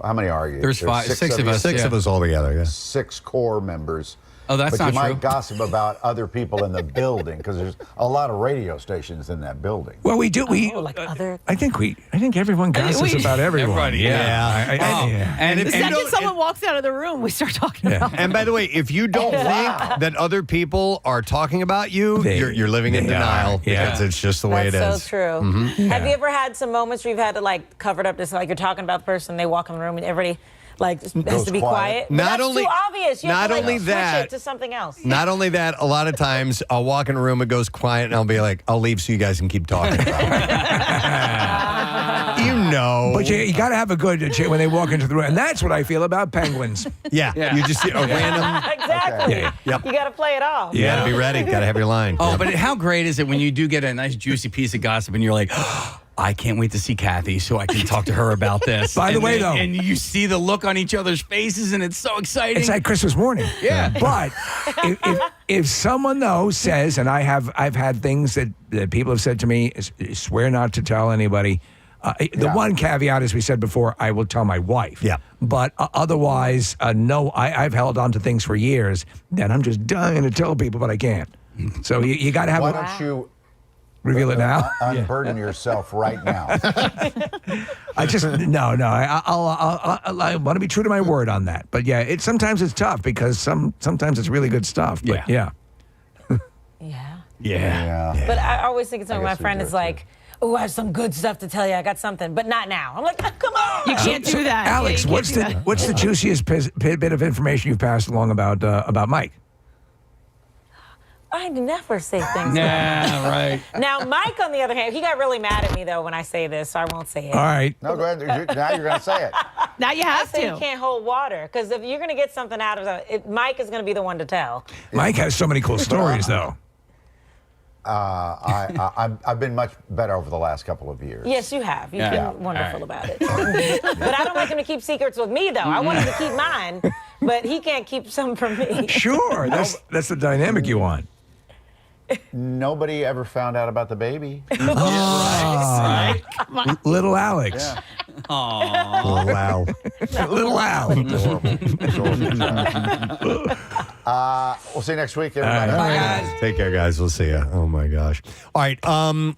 S13: how many are you?
S5: There's six of us.
S1: Six of us all together, yeah.
S13: 6 core members.
S5: Oh, that's
S13: but
S5: not
S13: you
S5: true.
S13: might gossip about other people in the building because there's a lot of radio stations in that building.
S2: Well, we do. I think everyone gossips about everyone.
S5: Everybody, yeah.
S2: And
S4: The second someone walks out of the room, we start talking about
S1: And by the way, if you don't think that other people are talking about you, you're living in denial because it's just the way it is.
S14: That's so true. Have you ever had some moments where you've had to like cover it up, just like you're talking about the person, they walk in the room and everybody like has to be quiet? But
S1: Not
S14: that's
S1: only-
S14: too obvious. You have
S1: not
S14: to,
S1: only
S14: switch
S1: that-
S14: it to something else.
S1: Not only that, a lot of times I'll walk in a room, it goes quiet, and I'll be like, I'll leave so you guys can keep talking about it. You know.
S2: But you got to have a good when they walk into the room. And that's what I feel about penguins.
S1: Yeah. You just see a random.
S14: Exactly.
S1: Okay. Yep.
S14: You got to play it off.
S1: You got to be ready. Got to have your line.
S5: Oh, but how great is it when you do get a nice juicy piece of gossip and you're like, I can't wait to see Kathy so I can talk to her about this.
S2: By the way, though.
S5: And you see the look on each other's faces and it's so exciting.
S2: It's like Christmas morning.
S5: Yeah.
S2: But if someone though says, and I've had things that people have said to me, swear not to tell anybody. The one caveat, as we said before, I will tell my wife.
S1: Yeah.
S2: But otherwise, no. I've held on to things for years that I'm just dying to tell people, but I can't. So you got to have.
S13: Why don't you
S2: reveal it now?
S13: Unburden yourself right now.
S2: I just no. I want to be true to my word on that. But yeah, sometimes it's tough because sometimes it's really good stuff. But yeah.
S14: Yeah. But I always think it's when my friend is like, oh, I have some good stuff to tell you. I got something, but not now. I'm like, come on.
S4: You can't do that.
S2: Alex,
S4: Yeah, you can't do that.
S2: what's the juiciest bit of information you've passed along about Mike?
S14: I never say things.
S5: Yeah, right.
S14: Now, Mike, on the other hand, he got really mad at me though when I say this, so I won't say it.
S2: All right.
S13: No, go ahead. Now you're going to say it.
S4: Now you
S14: I
S4: have
S14: say
S4: to.
S14: you can't hold water because if you're going to get something out of it, Mike is going to be the one to tell.
S2: Mike has so many cool stories, though.
S13: I've been much better over the last couple of years.
S14: Yes, you have. You've been wonderful about it. But I don't like him to keep secrets with me, though. I want him to keep mine, but he can't keep some from me.
S2: Sure, that's the dynamic you want.
S13: Nobody ever found out about the baby.
S2: Little Alex.
S1: Little Al.
S2: Little Al.
S13: We'll see you next week, everybody.
S2: Bye, guys.
S1: Take care, guys. We'll see you. Oh, my gosh. All right.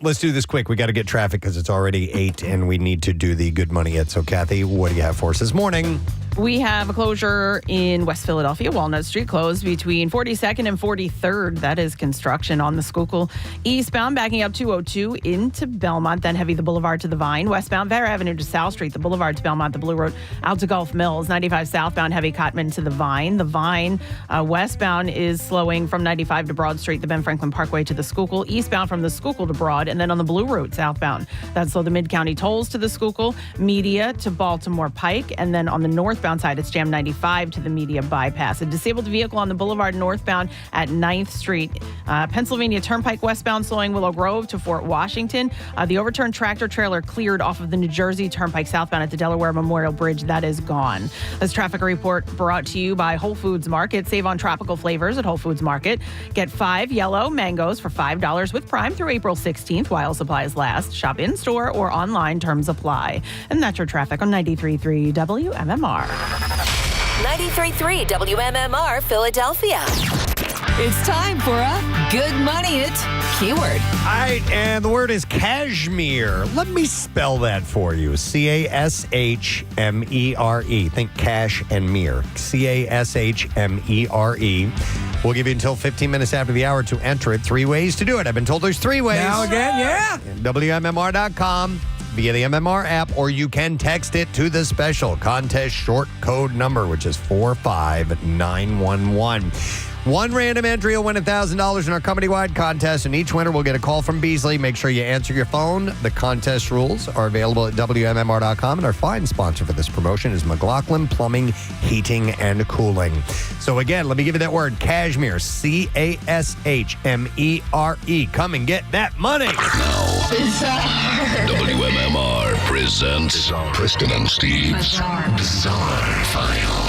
S1: Let's do this quick. We got to get traffic because it's already 8 and we need to do the good money yet. So, Kathy, what do you have for us this morning?
S4: We have a closure in West Philadelphia. Walnut Street closed between 42nd and 43rd. That is construction on the Schuylkill eastbound, backing up 202 into Belmont, then heavy the Boulevard to the Vine. Westbound Fair Avenue to South Street, the Boulevard to Belmont, the Blue Road out to Gulf Mills. 95 southbound, heavy Cotman to the Vine. The Vine westbound is slowing from 95 to Broad Street, the Ben Franklin Parkway to the Schuylkill. Eastbound from the Schuylkill to Broad, and then on the Blue Road southbound. That's slow the Mid-County tolls to the Schuylkill, Media to Baltimore Pike, and then on the north northbound side. It's jammed 95 to the Media Bypass. A disabled vehicle on the boulevard northbound at 9th Street. Pennsylvania Turnpike westbound slowing Willow Grove to Fort Washington. The overturned tractor trailer cleared off of the New Jersey Turnpike southbound at the Delaware Memorial Bridge. That is gone. This traffic report brought to you by Whole Foods Market. Save on tropical flavors at Whole Foods Market. Get 5 yellow mangoes for $5 with Prime through April 16th while supplies last. Shop in-store or online. Terms apply. And that's your traffic on 93.3 WMMR.
S11: 93.3 WMMR Philadelphia. It's time for a Good Money It keyword.
S1: All right, and the word is cashmere. Let me spell that for you. C-A-S-H-M-E-R-E. Think cash and mirror. C-A-S-H-M-E-R-E. We'll give you until 15 minutes after the hour to enter it. 3 ways to do it. I've been told there's 3 ways.
S2: Now again, yeah.
S1: WMMR.com. Via the MMR app, or you can text it to the special contest short code number, which is 45911. One random entry will win $1,000 in our company-wide contest, and each winner will get a call from Beasley. Make sure you answer your phone. The contest rules are available at WMMR.com, and our fine sponsor for this promotion is McLaughlin Plumbing, Heating, and Cooling. So again, let me give you that word, cashmere, C-A-S-H-M-E-R-E. Come and get that money.
S15: WMMR presents Preston and Steve's Bizarre File.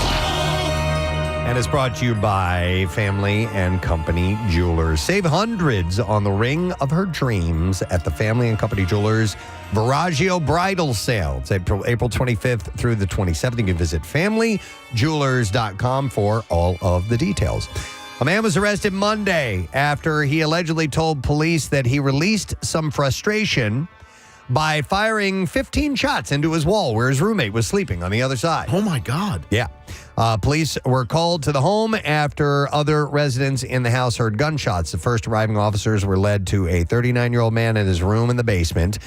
S1: And it's brought to you by Family and Company Jewelers. Save hundreds on the ring of her dreams at the Family and Company Jewelers Viraggio Bridal Sale. It's April 25th through the 27th. You can visit FamilyJewelers.com for all of the details. A man was arrested Monday after he allegedly told police that he released some frustration by firing 15 shots into his wall where his roommate was sleeping on the other side.
S3: Oh, my God.
S1: Yeah. Police were called to the home after other residents in the house heard gunshots. The first arriving officers were led to a 39-year-old man in his room in the basement.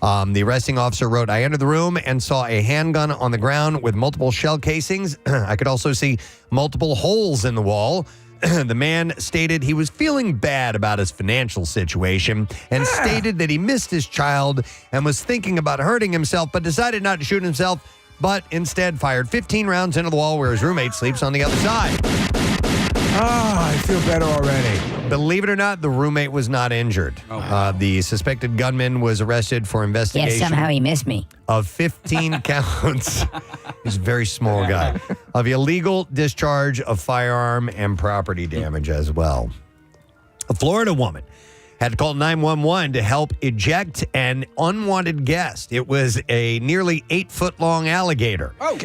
S1: The arresting officer wrote, "I entered the room and saw a handgun on the ground with multiple shell casings. I could also see multiple holes in the wall." The man stated he was feeling bad about his financial situation and stated that he missed his child and was thinking about hurting himself, but decided not to shoot himself, but instead fired 15 rounds into the wall where his roommate sleeps on the other side.
S2: I feel better already.
S1: Believe it or not, the roommate was not injured. The suspected gunman was arrested for investigation.
S16: Yeah, somehow he missed me.
S1: Of 15 counts. He's a very small guy. Of illegal discharge of firearm and property damage as well. A Florida woman had to call 911 to help eject an unwanted guest. It was a nearly 8-foot-long alligator.
S2: Oh,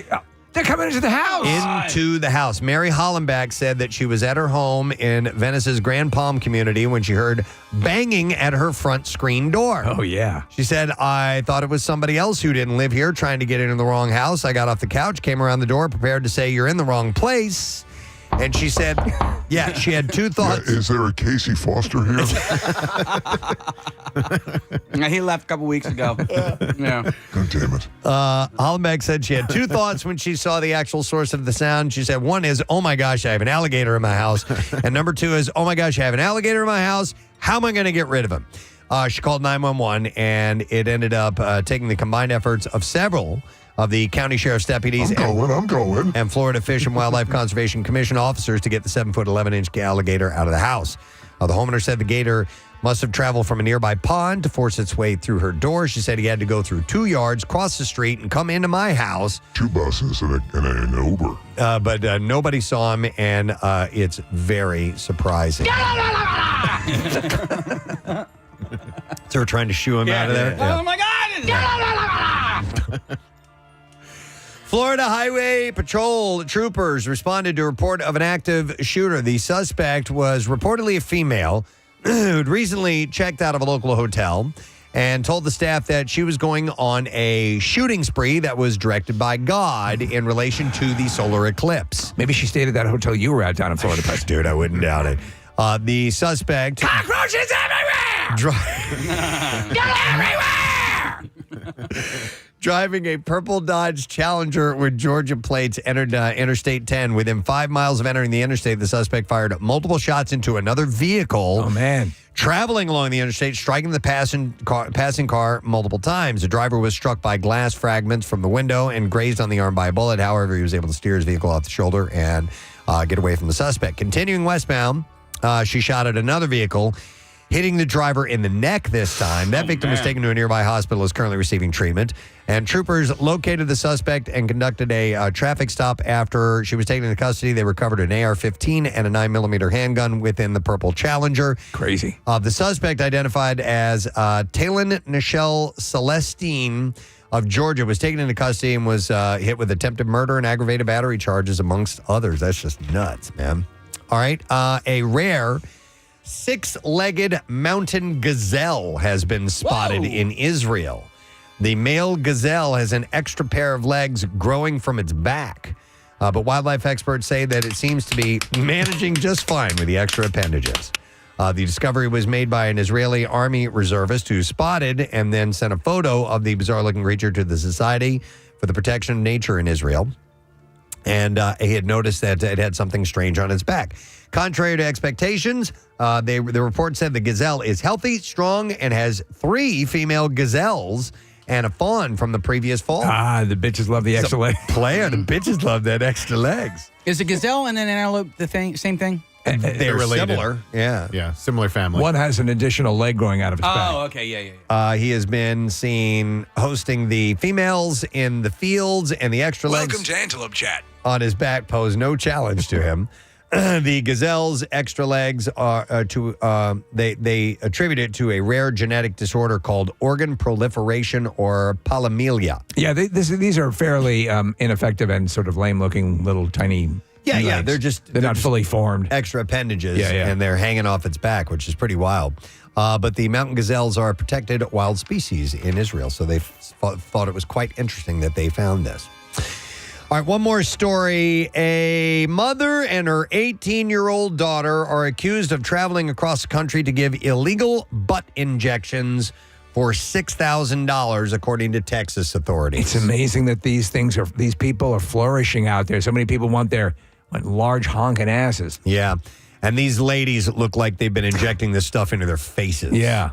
S2: they're coming into the house.
S1: Into the house. Mary Hollenbach said that she was at her home in Venice's Grand Palm community when she heard banging at her front screen door.
S2: Oh, yeah.
S1: She said, "I thought it was somebody else who didn't live here trying to get into the wrong house. I got off the couch, came around the door, prepared to say, 'You're in the wrong place.'" And she said, yeah, she had 2 thoughts.
S15: Is there a Casey Foster here?
S5: He left a couple weeks ago. Yeah.
S15: God damn it.
S1: Hollenbeck said she had 2 thoughts when she saw the actual source of the sound. She said, one is, "Oh my gosh, I have an alligator in my house." And number 2 is, "Oh my gosh, I have an alligator in my house. How am I going to get rid of him?" She called 911, and it ended up taking the combined efforts of several of the county sheriff's deputies and Florida Fish and Wildlife Conservation Commission officers to get the 7-foot, 11-inch alligator out of the house. The homeowner said the gator must have traveled from a nearby pond to force its way through her door. She said he had to go through 2 yards, cross the street, and come into my house.
S15: 2 buses and an Uber.
S1: But nobody saw him, and it's very surprising. So we're trying to shoo him out of there?
S5: Oh, my God.
S1: Florida Highway Patrol troopers responded to a report of an active shooter. The suspect was reportedly a female who'd recently checked out of a local hotel and told the staff that she was going on a shooting spree that was directed by God in relation to the solar eclipse.
S2: Maybe she stayed at that hotel you were at down in Florida.
S1: Dude, I wouldn't doubt it. The suspect...
S2: Cockroaches everywhere!
S1: Everywhere! driving a purple Dodge Challenger with Georgia plates, entered Interstate 10. Within 5 miles of entering the interstate, the suspect fired multiple shots into another vehicle.
S2: Oh, man.
S1: Traveling along the interstate, striking the passing car multiple times. The driver was struck by glass fragments from the window and grazed on the arm by a bullet. However, he was able to steer his vehicle off the shoulder and get away from the suspect. Continuing westbound, she shot at another vehicle, hitting the driver in the neck this time. That victim was taken to a nearby hospital, is currently receiving treatment. And troopers located the suspect and conducted a traffic stop. After she was taken into custody, they recovered an AR-15 and a 9mm handgun within the purple Challenger.
S2: Crazy.
S1: The suspect, identified as Talon Nichelle Celestine of Georgia, was taken into custody and was hit with attempted murder and aggravated battery charges, amongst others. That's just nuts, man. All right. A rare 6-legged mountain gazelle has been spotted in Israel. The male gazelle has an extra pair of legs growing from its back, but wildlife experts say that it seems to be managing just fine with the extra appendages. The discovery was made by an Israeli army reservist who spotted and then sent a photo of the bizarre-looking creature to the Society for the Protection of Nature in Israel. And he had noticed that it had something strange on its back. Contrary to expectations, the report said the gazelle is healthy, strong, and has 3 female gazelles and a fawn from the previous fall.
S2: The bitches love the extra leg.
S1: Player, the bitches love that extra legs.
S5: Is a gazelle and an antelope the same thing?
S1: They're
S3: related.
S1: similar.
S3: Yeah, similar family.
S2: One has an additional leg growing out of its back.
S5: Oh, okay, yeah.
S1: He has been seen hosting the females in the fields, and the extra legs
S2: Welcome to Antelope Chat.
S1: on his back pose no challenge to him. The gazelle's extra legs are they attribute it to a rare genetic disorder called organ proliferation or polymelia.
S2: Yeah, these are fairly ineffective and sort of lame-looking little tiny.
S1: Yeah,
S2: legs. They're not fully formed.
S1: Extra appendages,
S2: Yeah.
S1: and they're hanging off its back, which is pretty wild. But the mountain gazelles are a protected wild species in Israel, so they thought it was quite interesting that they found this. All right, one more story. A mother and her 18-year-old daughter are accused of traveling across the country to give illegal butt injections for $6,000, according to Texas authorities.
S2: It's amazing that these people are flourishing out there. So many people want large honking asses.
S1: Yeah, and these ladies look like they've been injecting this stuff into their faces.
S2: Yeah.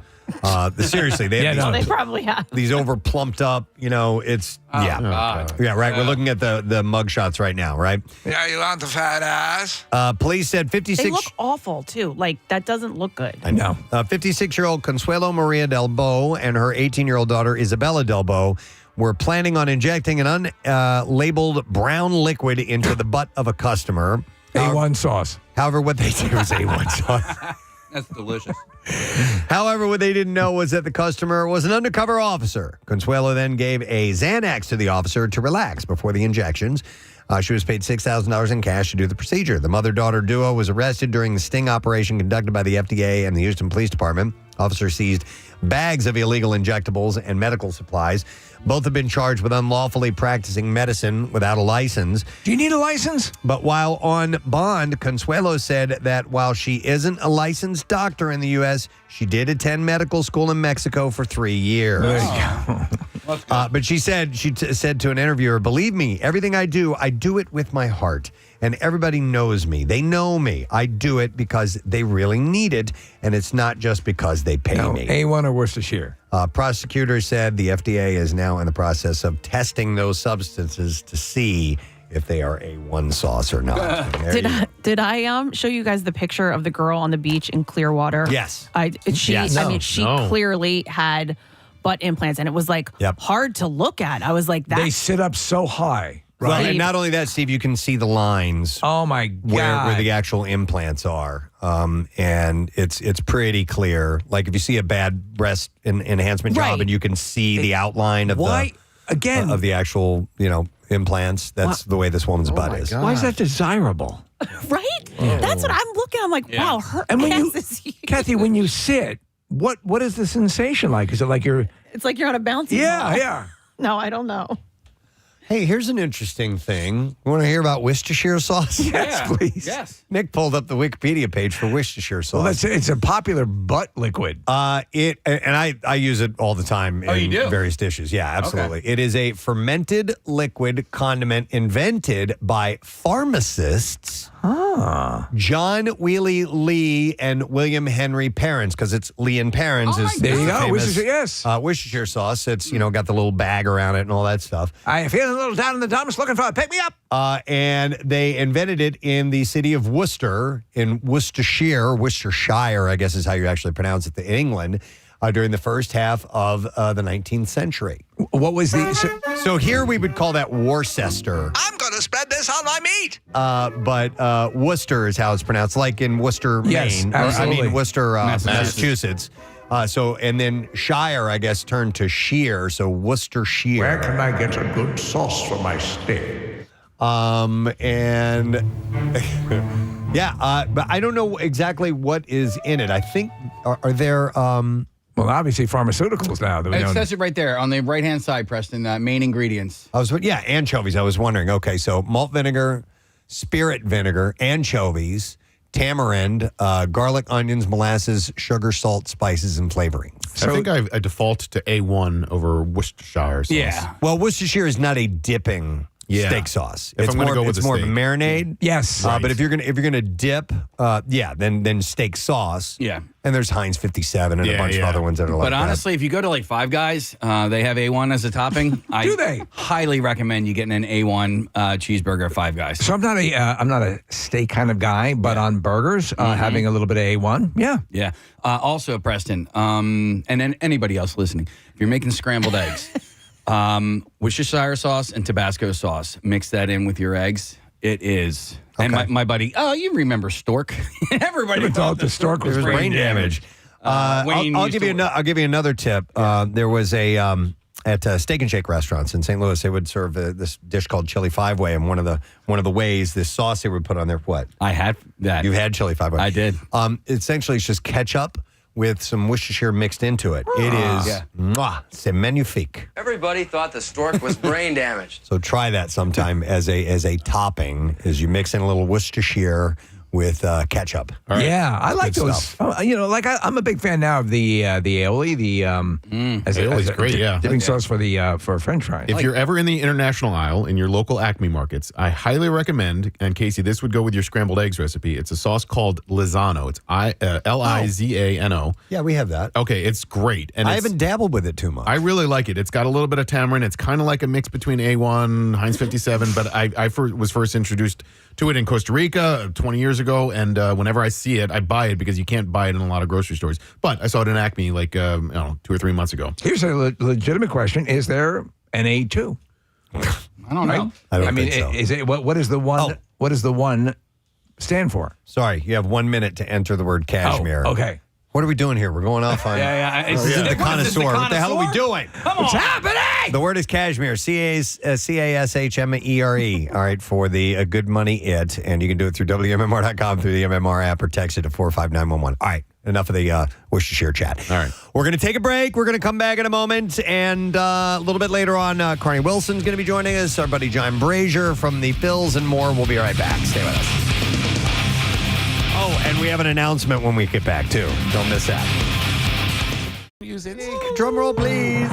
S1: Seriously, they have
S4: They probably have.
S1: these over plumped up, it's
S5: God.
S1: Yeah, right. We're looking at the mug shots right now, right?
S2: Yeah, you want the fat ass?
S1: Police said 56.
S4: They look awful too. Like that doesn't look good.
S1: I know. 56-year-old Consuelo Maria Del Bo and her 18-year-old daughter Isabella Del Bo were planning on injecting an unlabeled brown liquid into the butt of a customer.
S2: A1 sauce.
S1: However, what they did was A1 sauce.
S5: That's delicious.
S1: However, what they didn't know was that the customer was an undercover officer. Consuelo then gave a Xanax to the officer to relax before the injections. She was paid $6,000 in cash to do the procedure. The mother-daughter duo was arrested during the sting operation conducted by the FDA and the Houston Police Department. Officers seized bags of illegal injectables and medical supplies. Both have been charged with unlawfully practicing medicine without a license.
S2: Do you need a license?
S1: But while on bond, Consuelo said that while she isn't a licensed doctor in the U.S., she did attend medical school in Mexico for 3 years.
S2: There you go.
S1: But she said said to an interviewer, "Believe me, everything I do it with my heart. And everybody knows me. They know me. I do it because they really need it, and it's not just because they pay me."
S2: A1 or Worcestershire.
S1: Prosecutors said the FDA is now in the process of testing those substances to see if they are A1 sauce or not.
S4: Did I show you guys the picture of the girl on the beach in Clearwater?
S1: Yes.
S4: She clearly had butt implants, and it was hard to look at. I was like,
S2: They sit up so high.
S1: Well,
S2: Right.
S1: and not only that, Steve, you can see the lines.
S2: Oh my God!
S1: Where the actual implants are, and it's pretty clear. Like if you see a bad breast enhancement job,
S4: Right.
S1: and you can see the outline of of the actual implants. That's the way this woman's butt is.
S2: Why is that desirable?
S4: right? That's what I'm looking. I'm like, wow, her
S2: And when
S4: ass
S2: you,
S4: is huge.
S2: Kathy, when you sit, what is the sensation like? Is it like you're?
S4: It's like you're on a bouncy ball.
S2: Yeah.
S4: No, I don't know.
S1: Hey, here's an interesting thing. You want to hear about Worcestershire sauce?
S2: Yes, please.
S5: Yes.
S1: Nick pulled up the Wikipedia page for Worcestershire sauce.
S2: Well, it's a popular butt liquid.
S1: I use it all the time in
S5: you do?
S1: various dishes. Yeah, absolutely. It is a fermented liquid condiment invented by pharmacists John Wheely Lee and William Henry Perrins, because it's Lee and Perrins is
S2: There you go.
S1: famous,
S2: Worcestershire, yes.
S1: Worcestershire sauce. It's got the little bag around it and all that stuff.
S2: I feel a little down in the dumps looking for a pick me up.
S1: And they invented it in the city of Worcester, in Worcestershire, I guess is how you actually pronounce it, in England, during the first half of the 19th century.
S2: What was the...
S1: So here we would call that Worcester.
S2: I'm going to spread this on my meat.
S1: But Worcester is how it's pronounced, like in Worcester,
S2: Yes,
S1: Maine.
S2: absolutely.
S1: Worcester, Massachusetts. And then Shire, I guess, turned to shear, so Worcestershire.
S15: Where can I get a good sauce for my steak?
S1: And but I don't know exactly what is in it. I think are there
S2: Well, obviously pharmaceuticals now. That we
S5: It
S2: don't...
S5: says it right there on the right-hand side, Preston, main ingredients.
S1: anchovies. I was wondering. Okay, so malt vinegar, spirit vinegar, anchovies, tamarind, garlic, onions, molasses, sugar, salt, spices, and flavoring.
S3: I think I default to A1 over Worcestershire sauce.
S5: Yeah.
S1: Well, Worcestershire is not a dipping steak sauce.
S3: If I'm gonna go with
S1: it's
S3: the
S1: more of a
S3: steak.
S1: marinade.
S2: Yes.
S1: But if you're gonna dip, then steak sauce.
S5: Yeah.
S1: And there's Heinz 57 and a bunch of other ones that are like
S5: But honestly, if you go to like Five Guys, they have A1 as a topping.
S2: Do they?
S5: Highly recommend you getting an A1 cheeseburger at Five Guys.
S2: So I'm not a steak kind of guy, but on burgers, having a little bit of A1, yeah.
S5: Yeah. Also, Preston, and then anybody else listening, if you're making scrambled eggs, Worcestershire sauce and Tabasco sauce, mix that in with your eggs. It is. And my buddy, you remember Stork? Everybody thought the
S2: Stork
S1: was brain damage. I'll give you another tip. There was at Steak and Shake restaurants in St. Louis, they would serve this dish called chili five way, and one of the ways this sauce they would put on there. What?
S5: I had that.
S1: You've had chili five way.
S5: I did.
S1: Essentially, it's just ketchup with some Worcestershire mixed into it. It is c'est magnifique.
S16: Everybody thought the stork was brain damaged.
S1: So try that sometime as a topping, as you mix in a little Worcestershire with ketchup.
S3: Right.
S2: Yeah, I like
S1: Good
S2: those.
S1: stuff.
S2: I'm a big fan now of the aioli,
S3: Aioli's great, yeah.
S2: dipping sauce for French fries.
S3: If you're ever in the international aisle in your local Acme markets, I highly recommend, and Casey, this would go with your scrambled eggs recipe. It's a sauce called Lizano. It's Lizano.
S1: Yeah, we have that.
S3: Okay, it's great. And
S1: I haven't dabbled with it too much.
S3: I really like it. It's got a little bit of tamarind. It's kind of like a mix between A1, Heinz 57, but I was first introduced to it in Costa Rica 20 years ago, and whenever I see it, I buy it because you can't buy it in a lot of grocery stores. But I saw it in Acme like 2 or 3 months ago.
S2: Here's a legitimate question: is there an A2?
S5: I don't know.
S1: I don't think so.
S2: Is it what is the one? What does the one stand for?
S1: Sorry, you have 1 minute to enter the word cashmere.
S2: Oh, okay.
S1: What are we doing here? We're going off on
S5: This
S1: this is the connoisseur. What the hell are we doing?
S5: What's
S2: happening?
S1: The word is cashmere. CASHMERE. All right, for the Good Money It. And you can do it through WMMR.com, through the MMR app, or text it to 45911. All right, enough of the Worcestershire chat.
S3: All right.
S1: We're going to take a break. We're going to come back in a moment. And a little bit later on, Carney Wilson's going to be joining us. Our buddy John Brazier from the Phillies and more. We'll be right back. Stay with us. Oh, and we have an announcement when we get back, too. Don't miss that. Music. Drum roll, please.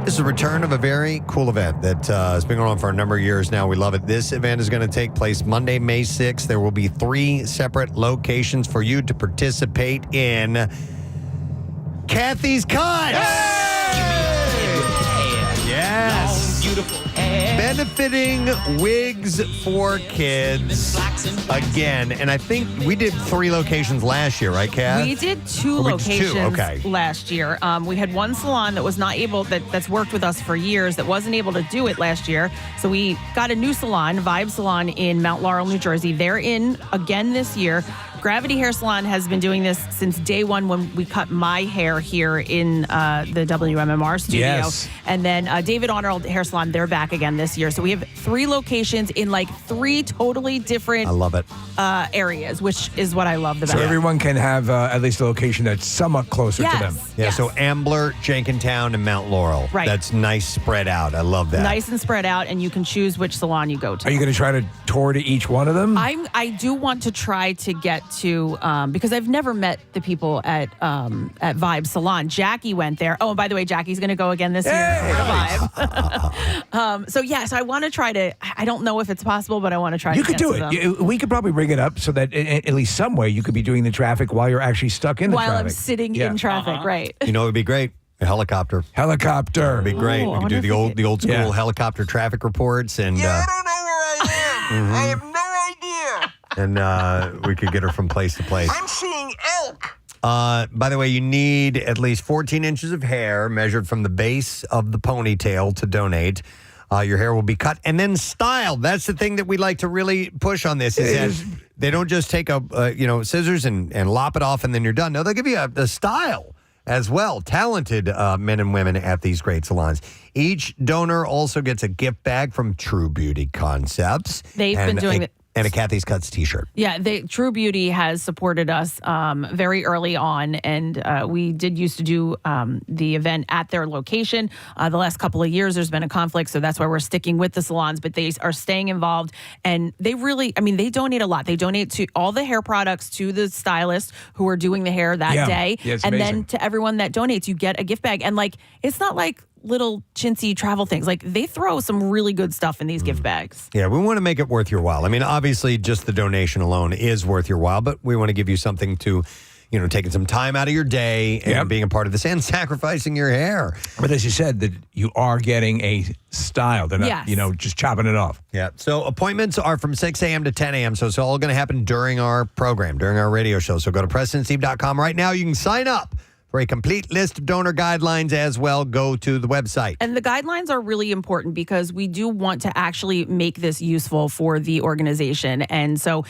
S1: This is a return of a very cool event that has been going on for a number of years now. We love it. This event is going to take place Monday, May 6th. There will be 3 separate locations for you to participate in Kathy's Cut. Yes.
S16: Beautiful.
S1: Benefiting Wigs for Kids again. And I think we did 3 locations last year, right, Kath?
S4: We did 2
S1: we did 2,
S4: locations
S1: okay.
S4: last year. We had one salon that was not able, that's worked with us for years, that wasn't able to do it last year. So we got a new salon, Vibe Salon in Mount Laurel, New Jersey. They're in again this year. Gravity Hair Salon has been doing this since day one when we cut my hair here in the WMMR studio.
S2: Yes.
S4: And then David Arnold Hair Salon, they're back again this year. So we have 3 locations in like 3 totally different
S1: I love it.
S4: Areas, which is what I love the best.
S2: So everyone can have at least a location that's somewhat closer to them.
S1: Yeah, so Ambler, Jenkintown, and Mount Laurel.
S4: Right.
S1: That's nice spread out. I love that.
S4: Nice and spread out, and you can choose which salon you go to.
S2: Are you going to try to tour to each one of them?
S4: I do want to try to get to because I've never met the people at Vibe Salon. Jackie went there. Oh, and by the way, Jackie's going to go again this year to Vibe. So I want to try to. I don't know if it's possible, but I want to try.
S2: You
S4: to
S2: could
S4: get
S2: do
S4: to
S2: it.
S4: them.
S2: We could probably ring it up so that at least some way you could be doing the traffic while you're actually stuck in the
S4: while
S2: traffic.
S4: I'm sitting in traffic, right?
S1: You know, it would be great. A helicopter.
S2: Helicopter.
S1: It'd be great.
S4: Ooh,
S1: We
S4: I
S1: could do
S4: wonder
S1: the old school
S2: Yeah.
S1: helicopter traffic reports and.
S17: I don't know where I am. I have no idea.
S1: And we could get her from place to place.
S17: I'm seeing elk.
S1: By the way, you need at least 14 inches of hair measured from the base of the ponytail to donate. Your hair will be cut and then styled. That's the thing that we like to really push on this. Is that they don't just take scissors and lop it off and then you're done. No, they'll give you a style as well. Talented men and women at these great salons. Each donor also gets a gift bag from True Beauty Concepts.
S4: They've been doing it.
S1: And a Kathy's Cuts t-shirt.
S4: Yeah, True Beauty has supported us very early on, and we did used to do the event at their location. The last couple of years, there's been a conflict, so that's why we're sticking with the salons, but they are staying involved, and they really, they donate a lot. They donate to all the hair products to the stylists who are doing the hair that day,
S2: Yeah, it's
S4: and
S2: amazing.
S4: then to everyone that donates, you get a gift bag, and it's not like little chintzy travel things. They throw some really good stuff in these gift bags.
S1: Yeah, we want to make it worth your while. Obviously, just the donation alone is worth your while, but we want to give you something to, taking some time out of your day and being a part of this and sacrificing your hair.
S2: But as you said, that you are getting a style. They're not, just chopping it off.
S1: Yeah. So appointments are from 6 a.m. to 10 a.m. So it's all going to happen during our program, during our radio show. So go to PrestonandSteve.com right now. You can sign up for a complete list of donor guidelines as well. Go to the website.
S4: And the guidelines are really important because we do want to actually make this useful for the organization. And so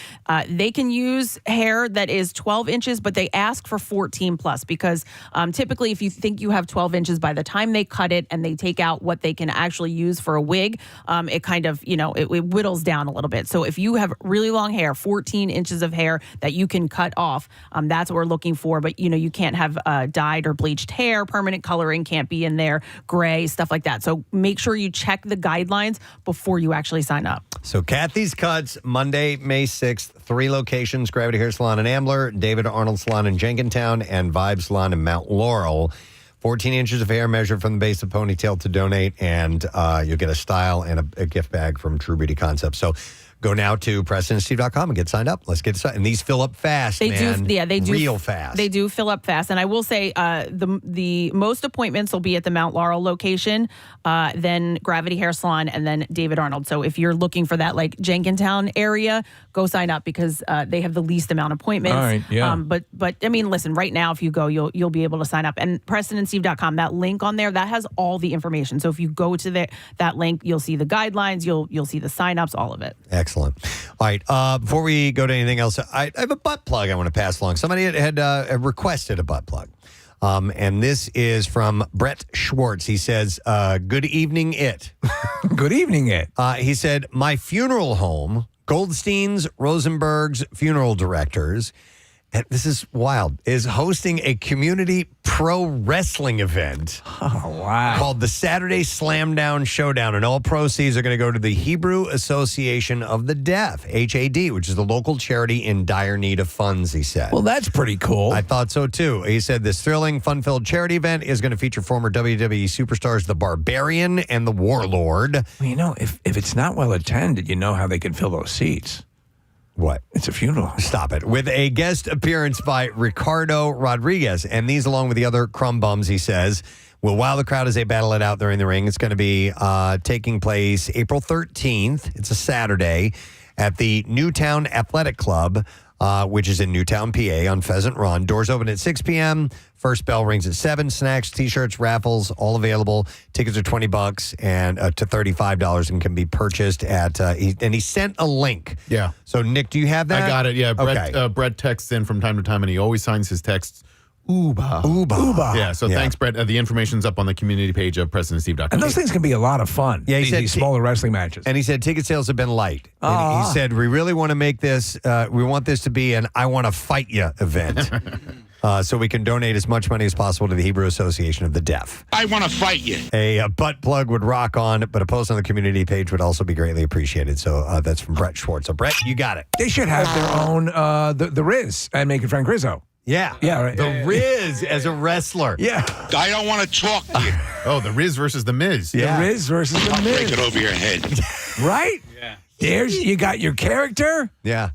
S4: they can use hair that is 12 inches, but they ask for 14 plus because typically if you think you have 12 inches, by the time they cut it and they take out what they can actually use for a wig, it kind of, it whittles down a little bit. So if you have really long hair, 14 inches of hair that you can cut off, that's what we're looking for. But, you can't have dyed or bleached hair, permanent coloring can't be in there, gray, stuff like that. So make sure you check the guidelines before you actually sign up.
S1: So Kathy's Cuts, Monday, May 6th, 3 locations, Gravity Hair Salon in Ambler, David Arnold Salon in Jenkintown, and Vibe Salon in Mount Laurel. 14 inches of hair measured from the base of ponytail to donate, and you'll get a style and a gift bag from True Beauty Concepts. So go now to PrestonandSteve.com and get signed up. Let's get started. And these fill up fast,
S4: They
S1: man.
S4: do
S1: Real fast.
S4: They do fill up fast. And I will say the most appointments will be at the Mount Laurel location, then Gravity Hair Salon, and then David Arnold. So if you're looking for that Jenkintown area, go sign up because they have the least amount of appointments.
S2: All right, yeah.
S4: But listen, right now if you go, you'll be able to sign up. And PrestonandSteve.com, that link on there, that has all the information. So if you go to that link, you'll see the guidelines, you'll see the sign-ups, all of it.
S1: Excellent. All right. Before we go to anything else, I have a butt plug I want to pass along. Somebody had requested a butt plug. And this is from Brett Schwartz. He says, good evening, it.
S2: Good evening, it.
S1: He said, my funeral home, Goldstein's Rosenberg's Funeral Directors, and this is wild, is hosting a community pro wrestling event.
S2: Oh, wow.
S1: Called the Saturday Slam Down Showdown, and all proceeds are going to go to the Hebrew Association of the Deaf, HAD, which is the local charity in dire need of funds, he said.
S2: Well, that's pretty cool.
S1: I thought so, too. He said this thrilling, fun-filled charity event is going to feature former WWE superstars The Barbarian and The Warlord.
S2: Well, if it's not well attended, you know how they can fill those seats.
S1: What?
S2: It's a funeral.
S1: Stop it. With a guest appearance by Ricardo Rodriguez. And these, along with the other crumb bums, he says, will wow the crowd as they battle it out during the ring. It's going to be taking place April 13th. It's a Saturday at the Newtown Athletic Club. which is in Newtown, PA, on Pheasant Run. Doors open at 6 p.m. First bell rings at 7. Snacks, T-shirts, raffles, all available. Tickets are $20 and to $35 and can be purchased at. And he sent a link.
S3: Yeah.
S1: So Nick, do you have that?
S3: I got it. Yeah. Brett,
S1: Okay.
S3: Brett texts in from time to time, and he always signs his texts. Uba. Yeah, so thanks, Brett. The information's up on the community page of PrestonandSteve.com.
S2: And those things can be a lot of fun.
S1: Yeah, he said
S2: these smaller wrestling matches.
S1: And he said ticket sales have been light. And he said, we really want to make this, we want this to be an I want to fight you event. So we can donate as much money as possible to the Hebrew Association of the Deaf.
S15: I want to fight you.
S1: A butt plug would rock on, but a post on the community page would also be greatly appreciated. So that's from Brett Schwartz. So Brett, you got it.
S2: They should have their own, the Riz and Making Frank Rizzo.
S1: Yeah.
S2: Yeah, right.
S1: The Riz as a wrestler.
S2: Yeah.
S15: I don't want to talk to you.
S3: Oh, the Riz versus the Miz.
S2: The Riz versus the
S15: I'll
S2: Miz.
S15: break it over your head.
S2: Right? Yeah. You got your character.
S1: Yeah.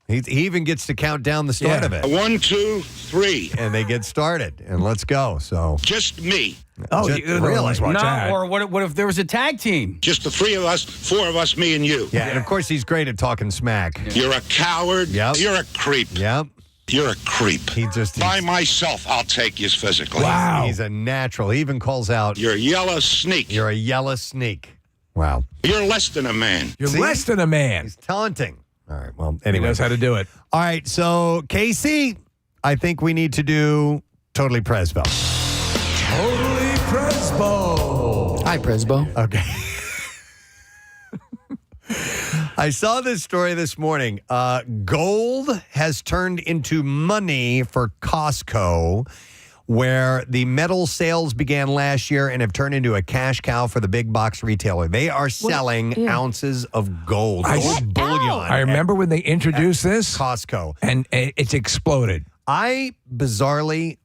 S1: He even gets to count down the start of it.
S15: 1, 2, 3.
S1: And they get started. And let's go. So
S15: Just me.
S2: Oh,
S1: Just-
S2: you
S1: really?
S2: always watch
S5: No,
S2: that.
S5: or what if there was a tag team?
S15: Just the 3 of us, 4 of us, me and you.
S1: Yeah, and of course he's great at talking smack.
S15: You're a coward.
S1: Yep.
S15: You're a creep.
S1: Yep.
S15: You're a creep.
S1: He just
S15: By myself, I'll take you physically.
S2: Wow.
S1: He's a natural. He even calls out,
S15: You're a yellow sneak.
S1: "You're a yellow sneak." Wow.
S15: You're less than a man.
S2: You're
S1: See?
S2: less than a man.
S1: He's taunting. All right. Well,
S2: He
S1: anyway.
S2: knows how to do it.
S1: All right. So, Casey, I think we need to do Totally Presbo.
S2: Totally Presbo.
S5: Hi, Presbo.
S1: Okay. I saw this story this morning. Gold has turned into money for Costco, where the metal sales began last year and have turned into a cash cow for the big box retailer. They are selling ounces of gold, gold bullion.
S2: I remember when they introduced this.
S1: Costco.
S2: And it's exploded.
S1: I bizarrely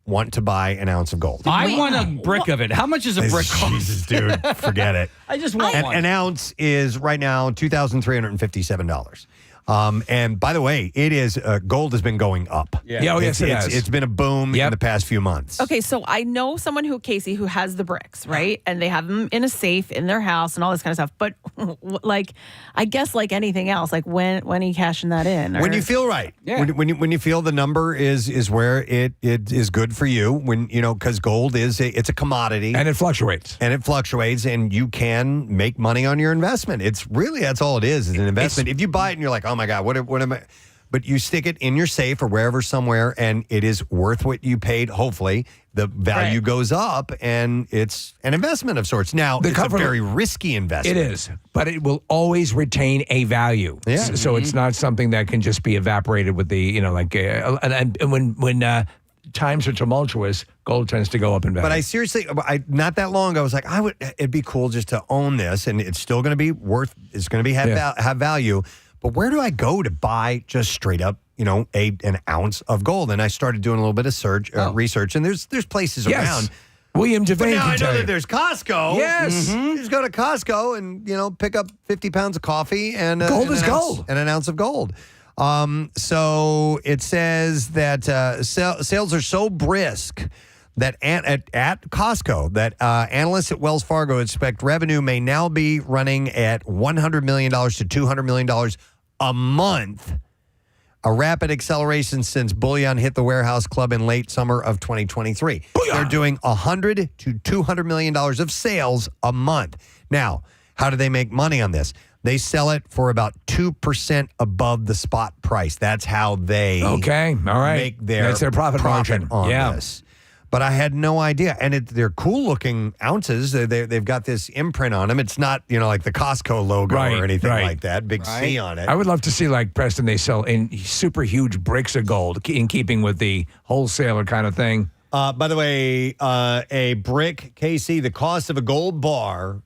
S1: want to buy an ounce of gold.
S5: I want a brick of it. How much is a brick cost?
S1: Jesus, dude, forget it.
S5: I just want one.
S1: An ounce is right now $2,357. And by the way, it is gold has been going up.
S2: Yeah, oh, yes, it has.
S1: It's been a boom in the past few months.
S4: Okay, so I know someone Casey, who has the bricks, right? And they have them in a safe in their house and all this kind of stuff. But like, I guess like anything else, like when are you cashing that in? Or?
S1: When you feel right, when you feel the number is where it is good for you, when because gold is it's a commodity
S2: and it fluctuates,
S1: and you can make money on your investment. It's really that's all it is an investment. If you buy it and you're like, oh my God, what am I? But you stick it in your safe or wherever somewhere, and it is worth what you paid. Hopefully, the value goes up, and it's an investment of sorts. Now, it's a very risky investment.
S2: It is, but it will always retain a value.
S1: Yeah.
S2: So it's not something that can just be evaporated with the, and when times are tumultuous, gold tends to go up in value.
S1: But I seriously, not that long ago, I was like, it'd be cool just to own this, and it's still going to be it's going to be have value. But where do I go to buy just straight up, an ounce of gold? And I started doing a little bit of research, and there's places around.
S2: William Devane.
S1: But now I
S2: can
S1: know
S2: tell
S1: that
S2: you.
S1: there's Costco.
S2: Yes.
S1: You just go to Costco and pick up 50 pounds of coffee and
S2: Gold is
S1: an
S2: gold.
S1: ounce, and an ounce of gold. So it says that sales are so brisk that at Costco that analysts at Wells Fargo expect revenue may now be running at $100 million to $200 million a month, a rapid acceleration since bullion hit the warehouse club in late summer of 2023. They're doing $100 to $200 million of sales a month. Now, how do they make money on this? They sell it for about 2% above the spot price. That's how they make
S2: That's their profit margin
S1: on this. But I had no idea. And they're cool-looking ounces. They've got this imprint on them. It's not, like the Costco logo or anything like that. Big C on it.
S2: I would love to see, like, Preston, they sell in super huge bricks of gold in keeping with the wholesaler kind of thing.
S1: By the way, a brick, Casey, the cost of a gold bar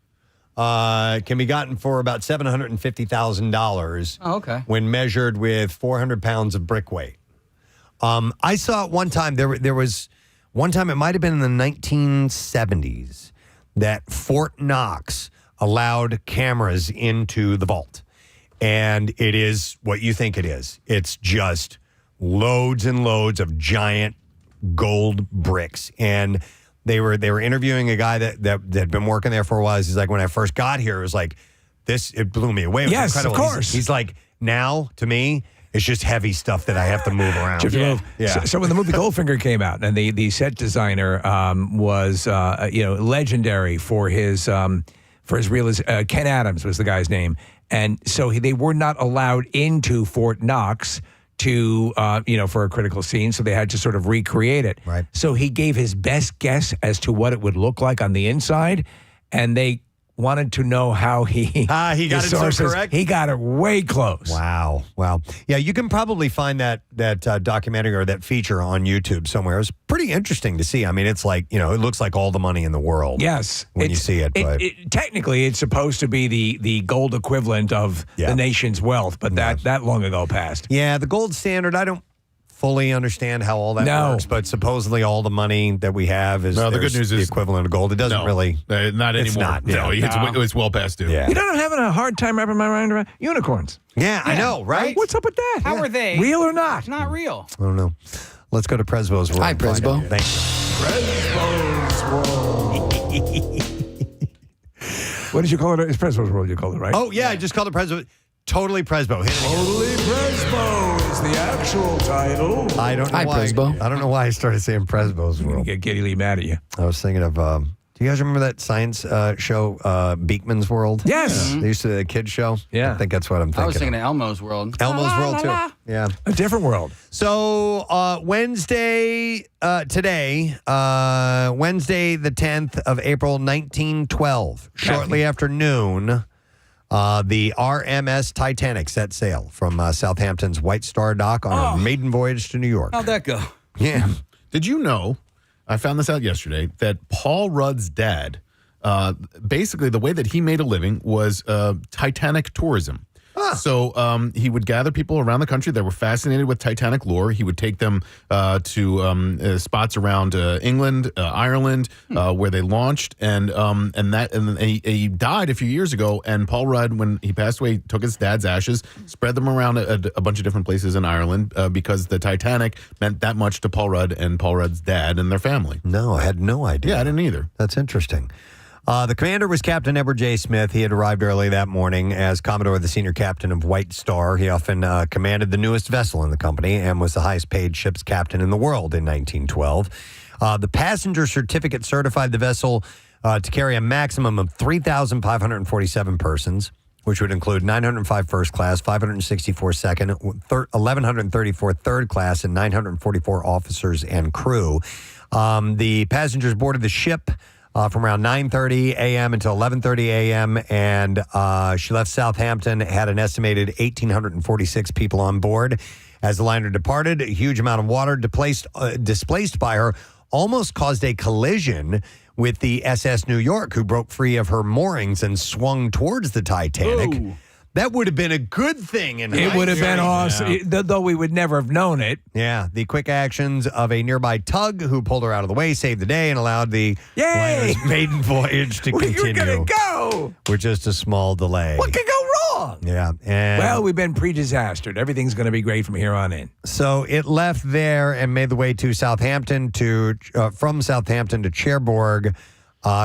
S1: can be gotten for about $750,000 when measured with 400 pounds of brick weight. I saw it one time. There was... One time, it might have been in the 1970s, that Fort Knox allowed cameras into the vault. And it is what you think it is. It's just loads and loads of giant gold bricks. And they were interviewing a guy that had been working there for a while. He's like, when I first got here, it was like, it blew me away. It was
S2: yes,
S1: incredible.
S2: of course.
S1: He's like, now, to me, It's just heavy stuff that I have to move around.
S2: So when the movie Goldfinger came out, and the set designer was legendary for his realism. Ken Adams was the guy's name, and so they were not allowed into Fort Knox to for a critical scene, so they had to sort of recreate it.
S1: Right.
S2: So he gave his best guess as to what it would look like on the inside, and they wanted to know how he
S1: got it so correct?
S2: He got it way close.
S1: Wow. Yeah, you can probably find that documentary or that feature on YouTube somewhere. It's pretty interesting to see. I mean, it's like, it looks like all the money in the world.
S2: Yes.
S1: When you see it. But
S2: technically, it's supposed to be the gold equivalent of the nation's wealth, but that long ago passed.
S1: Yeah, the gold standard, I don't fully understand how all that works, but supposedly all the money that we have is
S3: the good news
S1: the
S3: is
S1: equivalent of gold. It doesn't really.
S3: Not anymore.
S1: It's not.
S3: No, it's well past due.
S1: Yeah.
S2: You know, I'm having a hard time wrapping my mind around unicorns.
S1: Yeah, I know, right?
S2: What's up with that?
S5: How are they?
S2: Real or not?
S5: Not real.
S1: I don't know. Let's go to Presbo's world.
S7: Hi, Presbo.
S1: Thank you.
S2: What did you call it? It's Presbo's world you called it, right?
S1: Oh, yeah, I just called it Presbo. Totally Presbo. Hit it again.
S2: Totally Presbo is the actual title.
S1: I don't know
S7: Hi,
S1: why.
S7: Presbo.
S1: I don't know why I started saying Presbo's
S2: I'm going
S1: world.
S2: to get Geddy Lee mad at you.
S1: I was thinking of, do you guys remember that science show, Beekman's World?
S2: Yes.
S1: They used to the kids show?
S2: Yeah.
S1: I think that's what I'm thinking
S5: I was thinking of Elmo's World.
S1: Elmo's World, too. Yeah.
S2: A different world.
S1: So Wednesday, today, Wednesday the 10th of April, 1912, shortly after noon, the RMS Titanic set sail from Southampton's White Star Dock on a maiden voyage to New York.
S5: How'd that go?
S1: Yeah.
S3: Did you know, I found this out yesterday, that Paul Rudd's dad, basically the way that he made a living was Titanic tourism. So he would gather people around the country that were fascinated with Titanic lore. He would take them to spots around England, Ireland, where they launched, and he died a few years ago. And Paul Rudd, when he passed away, took his dad's ashes, spread them around a bunch of different places in Ireland because the Titanic meant that much to Paul Rudd and Paul Rudd's dad and their family.
S1: No, I had no idea.
S3: Yeah, I didn't either.
S1: That's interesting. The commander was Captain Edward J. Smith. He had arrived early that morning as Commodore, the senior captain of White Star. He often commanded the newest vessel in the company and was the highest paid ship's captain in the world in 1912. The passenger certificate certified the vessel to carry a maximum of 3,547 persons, which would include 905 first class, 564 second, 1,134 third class, and 944 officers and crew. The passengers boarded the ship from around 9:30 a.m. until 11:30 a.m., and she left Southampton, had an estimated 1,846 people on board. As the liner departed, a huge amount of water displaced by her almost caused a collision with the SS New York, who broke free of her moorings and swung towards the Titanic.
S5: Ooh.
S1: That would have been a good thing.
S2: It would have been awesome, though we would never have known it.
S1: Yeah, the quick actions of a nearby tug who pulled her out of the way saved the day and allowed the liner's maiden voyage to continue.
S2: Where you going to go?
S1: With just a small delay.
S2: What could go wrong?
S1: Yeah. And
S2: well, we've been pre-disastered. Everything's going to be great from here on in.
S1: So it left there and made the way to Southampton from Southampton to Cherbourg.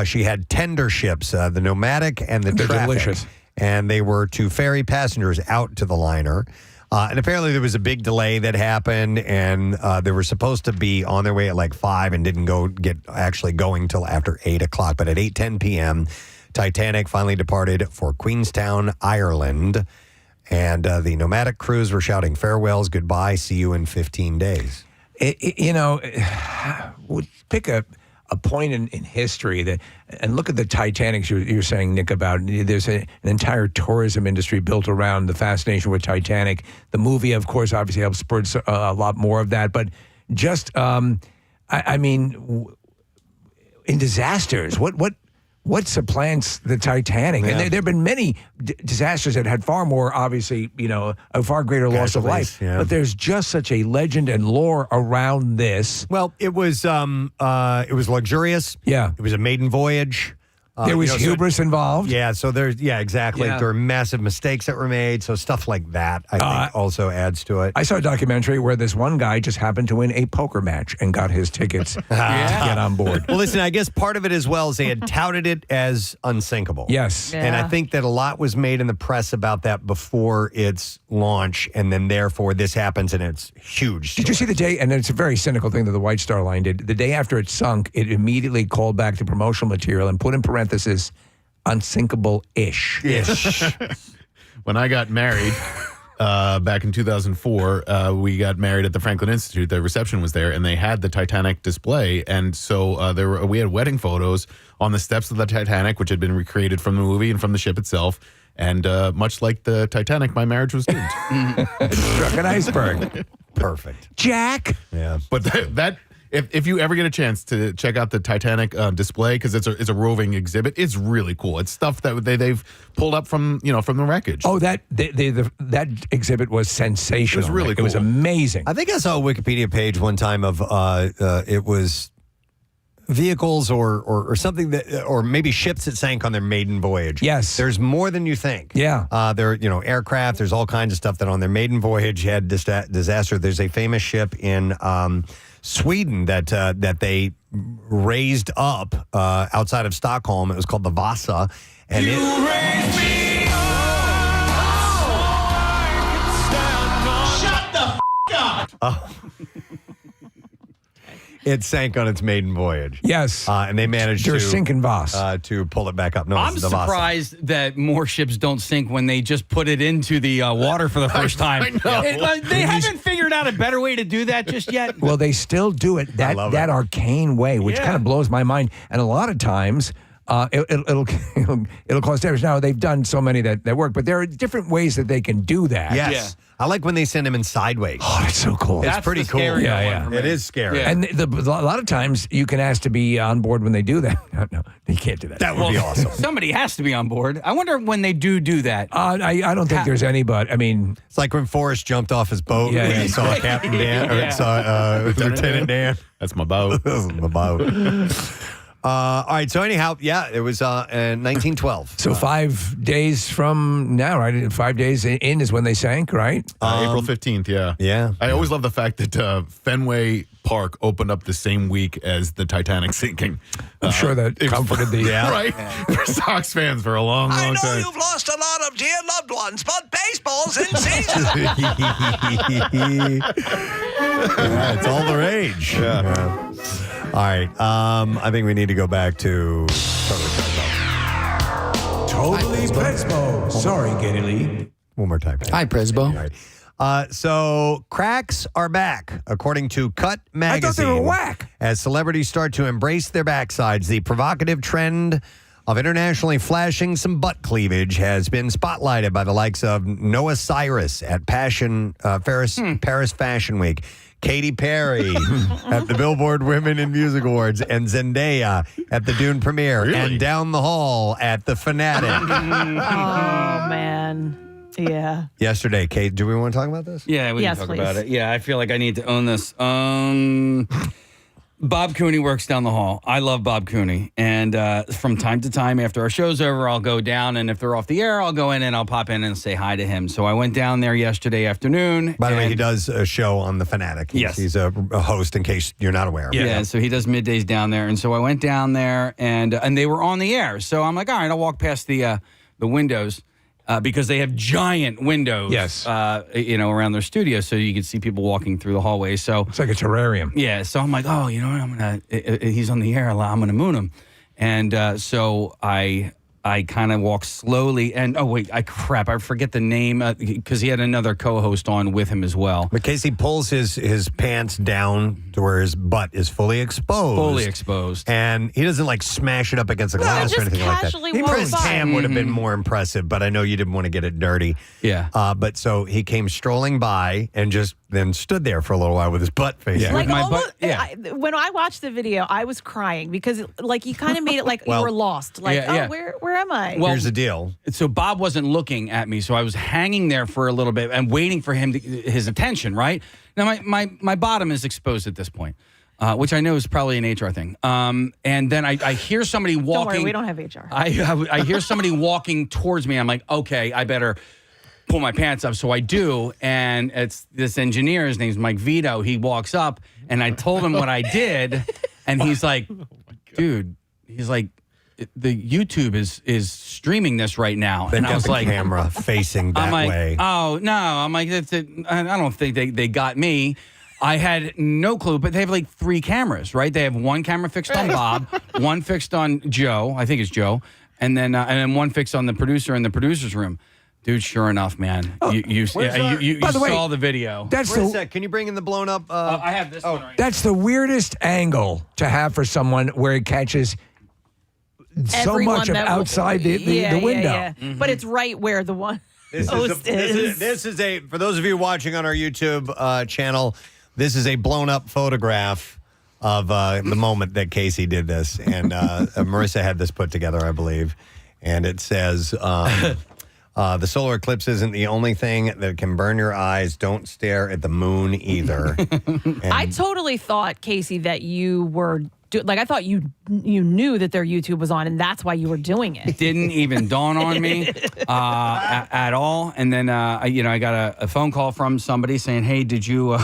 S1: She had tender ships, the Nomadic and the
S2: They're
S1: Traffic.
S2: delicious.
S1: And they were to ferry passengers out to the liner. And apparently there was a big delay that happened, and they were supposed to be on their way at like 5 and didn't get actually going till after 8 o'clock. But at 8:10 p.m., Titanic finally departed for Queenstown, Ireland. And the Nomadic crews were shouting farewells, goodbye, see you in 15 days.
S2: Pick a point in history and look at the Titanic you're saying, Nick, about. There's an entire tourism industry built around the fascination with Titanic. The movie, of course, obviously helped spur a lot more of that. But just, in disasters, what supplants the Titanic?
S1: Yeah.
S2: And there have been many disasters that had far more, obviously, a far greater loss of life.
S1: Yeah.
S2: But there's just such a legend and lore around this.
S1: Well, it was luxurious.
S2: Yeah.
S1: It was a maiden voyage.
S2: There was hubris involved.
S1: Yeah, so exactly.
S5: Yeah.
S1: There were massive mistakes that were made. So stuff like that, I think, also adds to it.
S2: I saw a documentary where this one guy just happened to win a poker match and got his tickets to get on board.
S1: Well, listen, I guess part of it as well is they had touted it as unsinkable.
S2: Yes.
S1: And I think that a lot was made in the press about that before its launch, and then therefore this happens and it's huge.
S2: Did you see the day, and it's a very cynical thing that the White Star Line did, the day after it sunk, it immediately called back the promotional material and put in parentheses, unsinkable-ish.
S3: When I got married back in 2004, we got married at the Franklin Institute. The reception was there, and they had the Titanic display. And so we had wedding photos on the steps of the Titanic, which had been recreated from the movie and from the ship itself. And much like the Titanic, my marriage was doomed.
S2: It struck an iceberg.
S1: Perfect.
S2: Jack.
S1: Yeah.
S3: But that if you ever get a chance to check out the Titanic display, because it's a roving exhibit, it's really cool. It's stuff that they've pulled up from the wreckage.
S2: Oh, that exhibit was sensational.
S3: It was really cool.
S2: It was amazing.
S1: I think I saw a Wikipedia page one time of it was vehicles or something that, or maybe ships that sank on their maiden voyage.
S2: Yes.
S1: There's more than you think.
S2: Yeah.
S1: There, aircraft, there's all kinds of stuff that on their maiden voyage had disaster. There's a famous ship in Sweden that they raised up outside of Stockholm. It was called the Vasa. And
S17: Shut the f*** up!
S1: It sank on its maiden voyage.
S2: Yes.
S1: And they managed
S2: They're sinking Voss.
S1: to pull it back up. No,
S5: I'm
S1: it's the Vasa.
S5: surprised that more ships don't sink when they just put it into the water for the first time. They haven't figured out a better way to do that just yet.
S2: Well, they still do it that arcane way, which kind of blows my mind. And a lot of times, it'll cause damage. Now they've done so many that work, but there are different ways that they can do that.
S1: Yes.
S5: Yeah.
S1: I like when they send him in sideways.
S2: Oh, that's so cool.
S1: It's pretty cool.
S2: Yeah.
S1: It is scary.
S5: Yeah.
S2: And a lot of times you can ask to be on board when they do that. No, you can't do that.
S1: That would be awesome.
S5: Somebody has to be on board. I wonder when they do that.
S2: I don't think there's any, but I mean,
S1: It's like when Forrest jumped off his boat when he saw Captain Dan, or saw Lieutenant Dan.
S3: That's my boat.
S1: This is my boat. All right. So anyhow, it was 1912.
S2: so 5 days from now, right? 5 days in is when they sank, right?
S3: April 15th, yeah.
S1: Yeah.
S3: I always love the fact that Fenway Park opened up the same week as the Titanic sinking.
S2: I'm sure that comforted the...
S3: Right? For Sox fans for a long,
S17: I
S3: long
S17: know
S3: time.
S17: you've lost a lot of dear loved ones, but baseball's in season.
S1: It's all the rage. Yeah. All right. I think we need to go back to
S2: Totally Presbo. Sorry, Geddy Lee.
S1: one more time.
S5: Hi, Presbo.
S1: All right. So cracks are back, according to Cut Magazine.
S2: I thought they were whack.
S1: As celebrities start to embrace their backsides, the provocative trend of internationally flashing some butt cleavage has been spotlighted by the likes of Noah Cyrus at Paris Fashion Week, Katy Perry at the Billboard Women in Music Awards, and Zendaya at the Dune premiere, and down the hall at the Fanatic.
S4: Oh, man. Yeah.
S1: Yesterday, Kate, do we want to talk about this?
S5: Yeah, we
S4: Yes,
S5: can talk
S4: please.
S5: about it. Yeah, I feel like I need to own this. Bob Cooney works down the hall. I love Bob Cooney. And from time to time, after our show's over, I'll go down. And if they're off the air, I'll go in and I'll pop in and say hi to him. So I went down there yesterday afternoon.
S1: By the way, he does a show on the Fanatic.
S5: Yes.
S1: He's a host, in case you're not aware.
S5: Yeah, so he does middays down there. And so I went down there and they were on the air. So I'm like, all right, I'll walk past the windows. Because they have giant windows,
S2: Yes.
S5: Around their studio, so you can see people walking through the hallway. So
S2: It's like a terrarium.
S5: yeah, so I'm like, oh, he's on the air, I'm gonna moon him, and so I kind of walk slowly, and I forget the name because he had another co-host on with him as well.
S1: But Casey pulls his pants down to where his butt is fully exposed. And he doesn't like smash it up against the glass or
S4: just
S1: anything like that.
S4: casually walks
S1: Chris
S4: by.
S1: Tam would have been more impressive, but I know you didn't want to get it dirty.
S5: Yeah.
S1: But so he came strolling by and just then stood there for a little while with his butt facing.
S5: Yeah.
S4: Like
S5: my
S4: almost,
S5: butt-
S4: when I watched the video, I was crying because like you kind of made it like
S1: Well,
S4: you were lost. Like,
S5: yeah.
S4: where am I?
S5: Well,
S1: Here's the deal.
S5: So Bob wasn't looking at me, so I was hanging there for a little bit and waiting for him his attention. Right now, my bottom is exposed at this point. which I know is probably an HR thing. And then I hear somebody walking.
S4: Don't worry, we don't have HR.
S5: I hear somebody walking towards me. I'm like, okay, I better pull my pants up. So I do, and it's this engineer. His name's Mike Vito. He walks up, and I told him what I did, and he's like, dude, he's like, the YouTube is streaming this right now.
S1: They've
S5: And I
S1: got
S5: was
S1: the
S5: like,
S1: camera facing that
S5: I'm like,
S1: way.
S5: oh no, I'm like, I don't think they got me. I had no clue, but they have like 3 cameras, right? They have one camera fixed on Bob, one fixed on Joe, I think it's Joe, and then one fixed on the producer in the producer's room. Dude, sure enough, man, you saw the video.
S1: Can you bring in the blown up?
S5: I have this one right
S2: That's the weirdest angle to have for someone where it catches so
S4: Everyone
S2: much of
S4: that-
S2: outside the window.
S4: Yeah. But it's right where the one host is.
S1: This is a, for those of you watching on our YouTube channel, this is a blown up photograph of the moment that Casey did this. And Marissa had this put together, I believe. And it says, the solar eclipse isn't the only thing that can burn your eyes. Don't stare at the moon either.
S4: I totally thought, Casey, that you were I thought you knew that their YouTube was on, and that's why you were doing it.
S5: It didn't even dawn on me at all. And then I got a phone call from somebody saying, "Hey, did you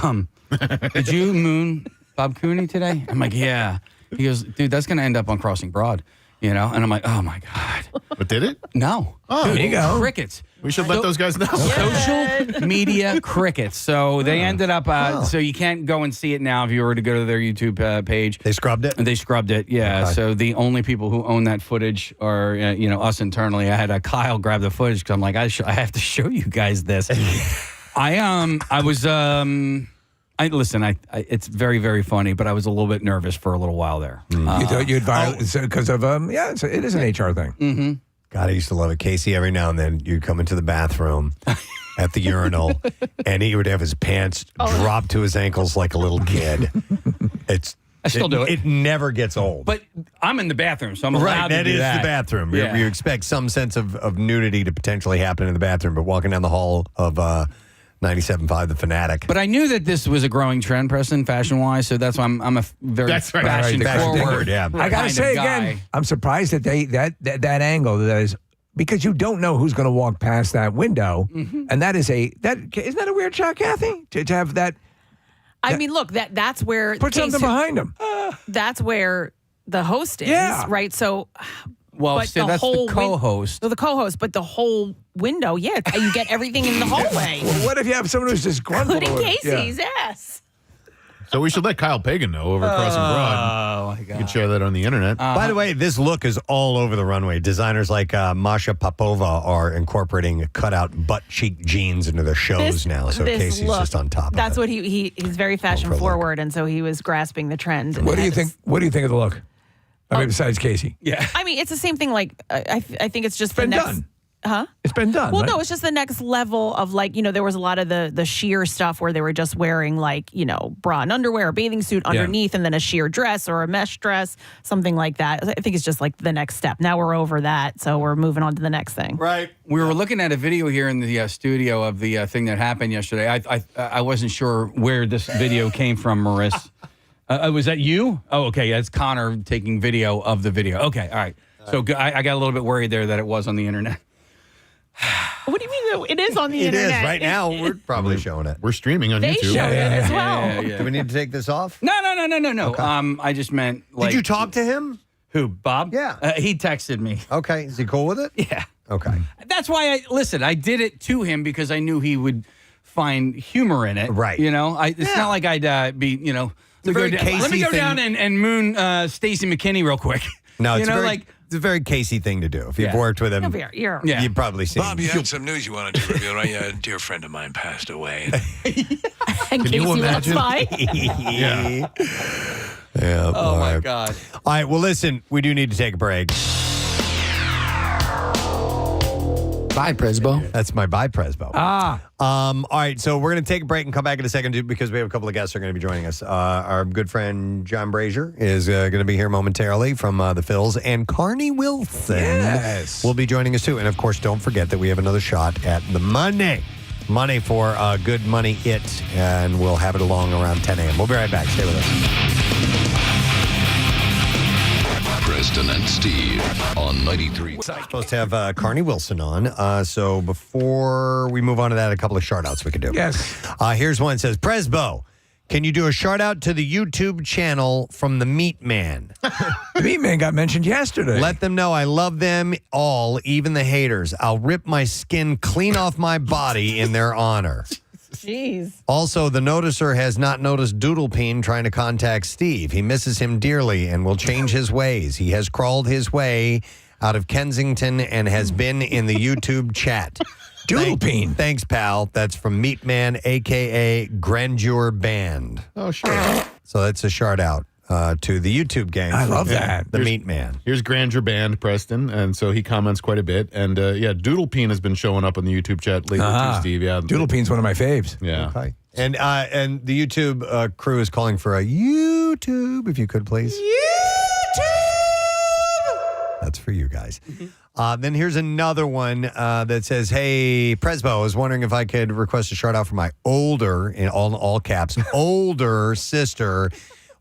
S5: moon Bob Cooney today?" I'm like, "Yeah." He goes, "Dude, that's gonna end up on Crossing Broad." And I'm like, oh my God.
S3: But did it?
S5: No.
S3: Oh,
S5: Dude,
S3: there you go.
S5: Crickets.
S3: We should let those guys know.
S5: Social media crickets. So they ended up, so you can't go and see it now if you were to go to their YouTube page.
S1: They scrubbed it?
S5: They scrubbed it, yeah. Okay. So the only people who own that footage are, us internally. I had Kyle grab the footage because I'm like, I have to show you guys this. Listen, it's very, very funny, but I was a little bit nervous for a little while there.
S2: You thought you'd violate because of it is an HR thing.
S5: Mm-hmm.
S1: God, I used to love it. Casey, every now and then you'd come into the bathroom at the urinal and he would have his pants drop to his ankles like a little kid.
S5: I still do it.
S1: It never gets old.
S5: But I'm in the bathroom, so I'm allowed to do that.
S1: That is the bathroom.
S5: Yeah.
S1: You expect some sense of nudity to potentially happen in the bathroom, but walking down the hall of 97.5 The Fanatic.
S5: But I knew that this was a growing trend, Preston, fashion-wise, so that's why I'm a very fashion-forward.
S1: Yeah.
S2: I got to say again, I'm surprised that that angle, that is, because you don't know who's going to walk past that window, and isn't that a weird shot, Kathy, to have that?
S4: I mean, look, that's where
S2: put something behind him.
S4: That's where the host is, right? So,
S5: well, so that's the co-host.
S4: The co-host, but the whole window, you get everything in the hallway.
S2: Well, what if you have someone who's disgruntled?
S4: Including Casey's ass.
S3: So we should let Kyle Pagan know over Crossing Broad.
S5: Oh, my God.
S3: You can share that on the internet.
S1: By the way, this look is all over the runway. Designers like Masha Popova are incorporating cutout butt cheek jeans into their shows now. So Casey's just on top of it.
S4: That's what he's very fashion forward, and so he was grasping the trend.
S2: What do you think? What do you think of the look? I mean, besides Casey.
S5: Yeah.
S4: I mean, it's the same thing. Like I think it's just
S2: been
S4: the next.
S2: Done.
S4: Huh?
S2: It's been done.
S4: Well,
S2: right?
S4: no, it's just the next level of there was a lot of the sheer stuff where they were just wearing bra and underwear, a bathing suit underneath, and then a sheer dress or a mesh dress, something like that. I think it's just like the next step. Now we're over that, so we're moving on to the next thing.
S1: Right.
S5: We were looking at a video here in the studio of the thing that happened yesterday. I wasn't sure where this video came from, Marissa. Was that you? Oh, okay. That's Connor taking video of the video. Okay, all right. So I got a little bit worried there that it was on the internet.
S4: What do you mean it is on the
S1: It
S4: internet?
S1: is. Right now, we're probably showing it.
S3: We're streaming on
S4: They
S3: YouTube.
S4: show it as well.
S1: Do we need to take this off?
S5: No. Okay. I just meant
S1: Did you talk to him?
S5: Who, Bob?
S1: Yeah.
S5: He texted me.
S1: Okay. Is he cool with it?
S5: Yeah.
S1: Okay.
S5: That's why I did it to him because I knew he would find humor in it.
S1: Right.
S5: It's not like I'd be, let me go down and moon Stacey McKinney real quick.
S1: No, it's it's a very Casey thing to do. If you've worked with him, you've probably seen
S18: Bob, you had some news you wanted to reveal, right? Yeah, a dear friend of mine passed away.
S4: And Casey was fine.
S1: Yeah.
S5: Oh, my God.
S1: All right. Well, listen, we do need to take a break.
S16: Bye, Presbo.
S1: That's my bye, Presbo. All right, so we're going to take a break and come back in a second because we have a couple of guests who are going to be joining us. Our good friend John Brazier is going to be here momentarily from the Phillies, and Carney Wilson will be joining us too. And of course, don't forget that we have another shot at the Money for Good Money It, and we'll have it along around 10 a.m. We'll be right back. Stay with us.
S19: Preston and Steve on 93.
S1: Supposed to have Carney Wilson on. So before we move on to that, a couple of shout-outs we can do.
S2: Yes.
S1: Here's one that says, Presbo, can you do a shout-out to the YouTube channel from the Meat Man?
S2: The Meat Man got mentioned yesterday.
S1: Let them know I love them all, even the haters. I'll rip my skin clean off my body in their honor.
S4: Jeez.
S1: Also, the noticer has not noticed Doodlepeen trying to contact Steve. He misses him dearly and will change his ways. He has crawled his way out of Kensington and has been in the YouTube chat.
S2: Doodlepeen.
S1: Thanks, pal. That's from Meatman, a.k.a. Grandeur Band.
S3: Oh, sure.
S1: So that's a shout out to the YouTube gang.
S2: I love that.
S1: The Meatman.
S3: Here's Grandeur Band, Preston, and so he comments quite a bit. And Doodlepeen has been showing up on the YouTube chat lately too, Steve. Yeah,
S2: Doodlepeen's one of my faves.
S3: Yeah.
S1: Okay. And the YouTube crew is calling for a YouTube, if you could, please. YouTube! That's for you guys. Then here's another one that says, hey, Presbo, I was wondering if I could request a shout out for my older, in all caps, older sister,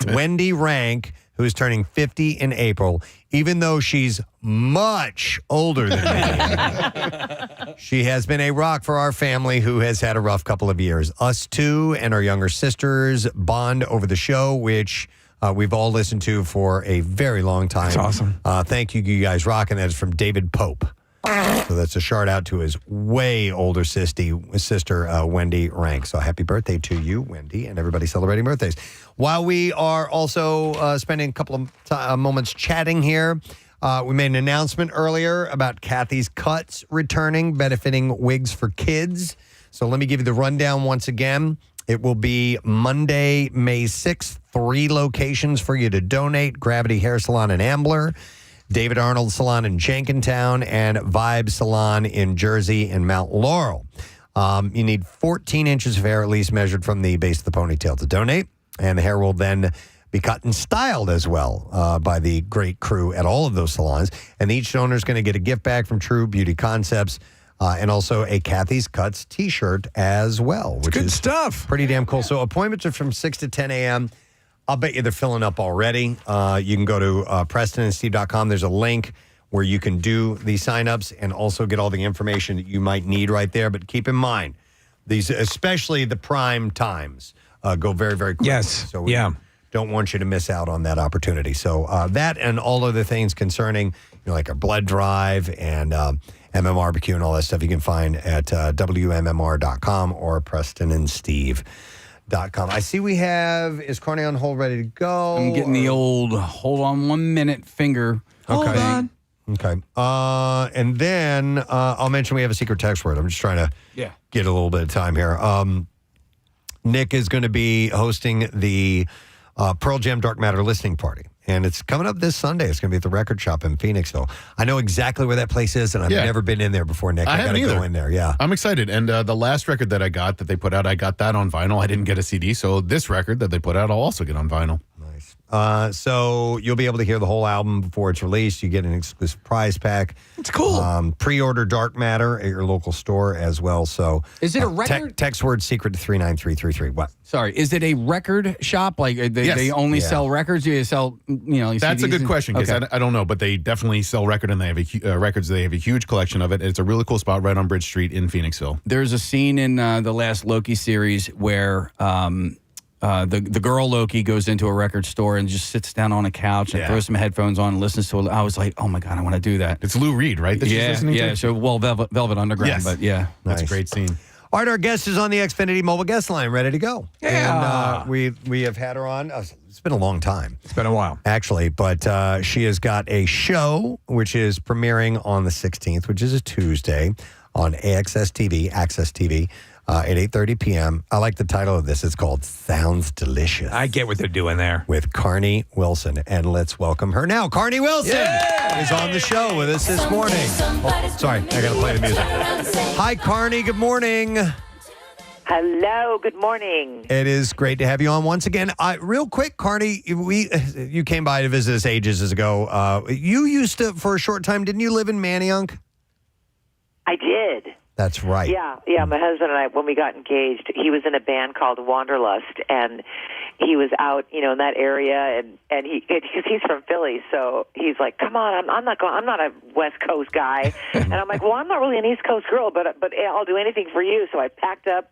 S1: Wendy Rank, who is turning 50 in April, even though she's much older than me. She has been a rock for our family who has had a rough couple of years. Us two and our younger sisters bond over the show, which we've all listened to for a very long time.
S2: That's awesome.
S1: Thank you, you guys rock. And that is from David Pope. So that's a shout out to his way older sister, Wendy Rank. So happy birthday to you, Wendy, and everybody celebrating birthdays. While we are also spending a couple of moments chatting here, we made an announcement earlier about Kathy's Cuts returning, benefiting Wigs for Kids. So let me give you the rundown once again. It will be Monday, May 6th, 3 locations for you to donate. Gravity Hair Salon in Ambler, David Arnold Salon in Jenkintown, and Vibe Salon in Jersey and Mount Laurel. You need 14 inches of hair at least measured from the base of the ponytail to donate. And the hair will then be cut and styled as well by the great crew at all of those salons. And each donor is going to get a gift bag from True Beauty Concepts and also a Kathy's Cuts t-shirt as well. Which
S2: good
S1: is
S2: stuff.
S1: Pretty damn cool. So appointments are from 6 to 10 a.m. I'll bet you they're filling up already. You can go to PrestonandSteve.com. There's a link where you can do the signups and also get all the information that you might need right there. But keep in mind, these, especially the prime times, go very, very quickly.
S2: Yes.
S1: So we don't want you to miss out on that opportunity. So that and all other things concerning, like our blood drive and MMRBQ and all that stuff you can find at WMMR.com or PrestonandSteve.com. I see we have, is Carney on hold ready to go?
S5: I'm getting the old hold on 1 minute finger.
S1: Okay.
S5: Hold on.
S1: Okay. And then I'll mention we have a secret text word. I'm just trying to get a little bit of time here. Nick is going to be hosting the Pearl Jam Dark Matter listening party. And it's coming up this Sunday. It's going to be at the Record Shop in Phoenixville. I know exactly where that place is, and I've never been in there before, Nick. I got to go in there,
S3: I'm excited. And the last record that I got that they put out, I got that on vinyl. I didn't get a CD. So this record that they put out, I'll also get on vinyl.
S1: Nice. So you'll be able to hear the whole album before it's released. You get an exclusive prize pack.
S2: It's cool.
S1: Pre-order Dark Matter at your local store as well. So
S5: is it a record?
S1: Text word secret to 39333. What?
S5: Sorry, is it a record shop? Like they only sell records? Do you sell,
S3: That's
S5: CDs
S3: a good question because
S5: Okay.
S3: I don't know, but they definitely sell record and they have records. They have a huge collection of it. It's a really cool spot right on Bridge Street in Phoenixville.
S5: There's a scene in the last Loki series where the girl Loki goes into a record store and just sits down on a couch and throws some headphones on and listens to it. I was like, oh my God, I want to do that.
S3: It's Lou Reed, right? That she's listening to?
S5: So Velvet Underground, but yeah.
S3: That's a great scene.
S1: All right, our guest is on the Xfinity mobile guest line, ready to go.
S2: Yeah.
S1: And we have had her on. It's been a long time.
S2: It's been a while.
S1: Actually, but she has got a show which is premiering on the 16th, which is a Tuesday, on Access TV, at 8:30 p.m. I like the title of this. It's called Sounds Delicious.
S2: I get what they're doing there.
S1: With Carney Wilson. And let's welcome her now. Carney Wilson is on the show with us this morning. Oh, sorry, I got to play the music. Hi, Carney. Good morning.
S20: Hello. Good morning.
S1: It is great to have you on once again. Real quick, Carney, you came by to visit us ages ago. You used to, for a short time, didn't you live in Manayunk?
S20: I did.
S1: That's right.
S20: Yeah. My husband and I, when we got engaged, he was in a band called Wanderlust, and he was out, in that area, and because he's from Philly, so he's like, "Come on, I'm not a West Coast guy," and I'm like, "Well, I'm not really an East Coast girl, but I'll do anything for you." So I packed up.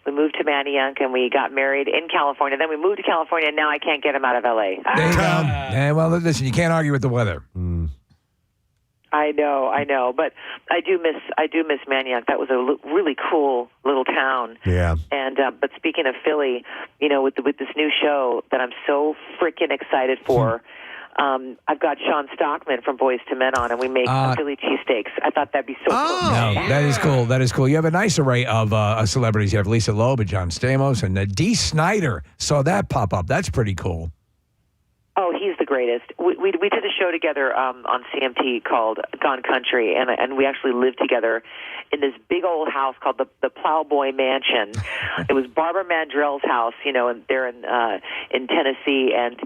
S20: We moved to Manayunk, and we got married in California. Then we moved to California, and now I can't get him out of L.A.
S2: There you go. Yeah, well, listen, you can't argue with the weather.
S20: I know, but I do miss Manayunk. That was a really cool little town.
S1: Yeah.
S20: And but speaking of Philly, with this new show that I'm so freaking excited for, I've got Sean Stockman from Boys to Men on, and we make Philly cheesesteaks. I thought that'd be so cool.
S2: No, that is cool. That is cool. You have a nice array of celebrities. You have Lisa Loeb and John Stamos, and Dee Snider. Saw that pop up. That's pretty cool.
S20: Oh, he's the greatest. We did a show together on CMT called Gone Country, and we actually lived together in this big old house called the Plowboy Mansion. It was Barbara Mandrell's house, and they're in Tennessee, and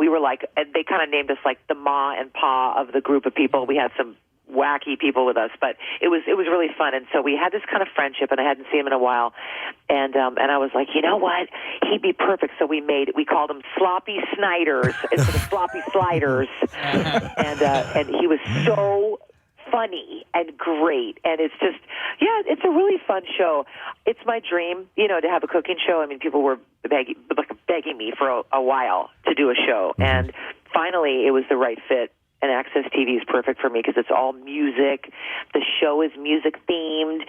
S20: we were like, and they kind of named us like the Ma and Pa of the group of people. We had some wacky people with us, but it was really fun. And so we had this kind of friendship, and I hadn't seen him in a while. And I was like, you know what? He'd be perfect. So we called him Sloppy Sniders instead of Sloppy Sliders. And he was so funny and great. And it's just, it's a really fun show. It's my dream, to have a cooking show. I mean, people were begging me for a while to do a show. And finally, it was the right fit. And Access TV is perfect for me because it's all music. The show is music themed.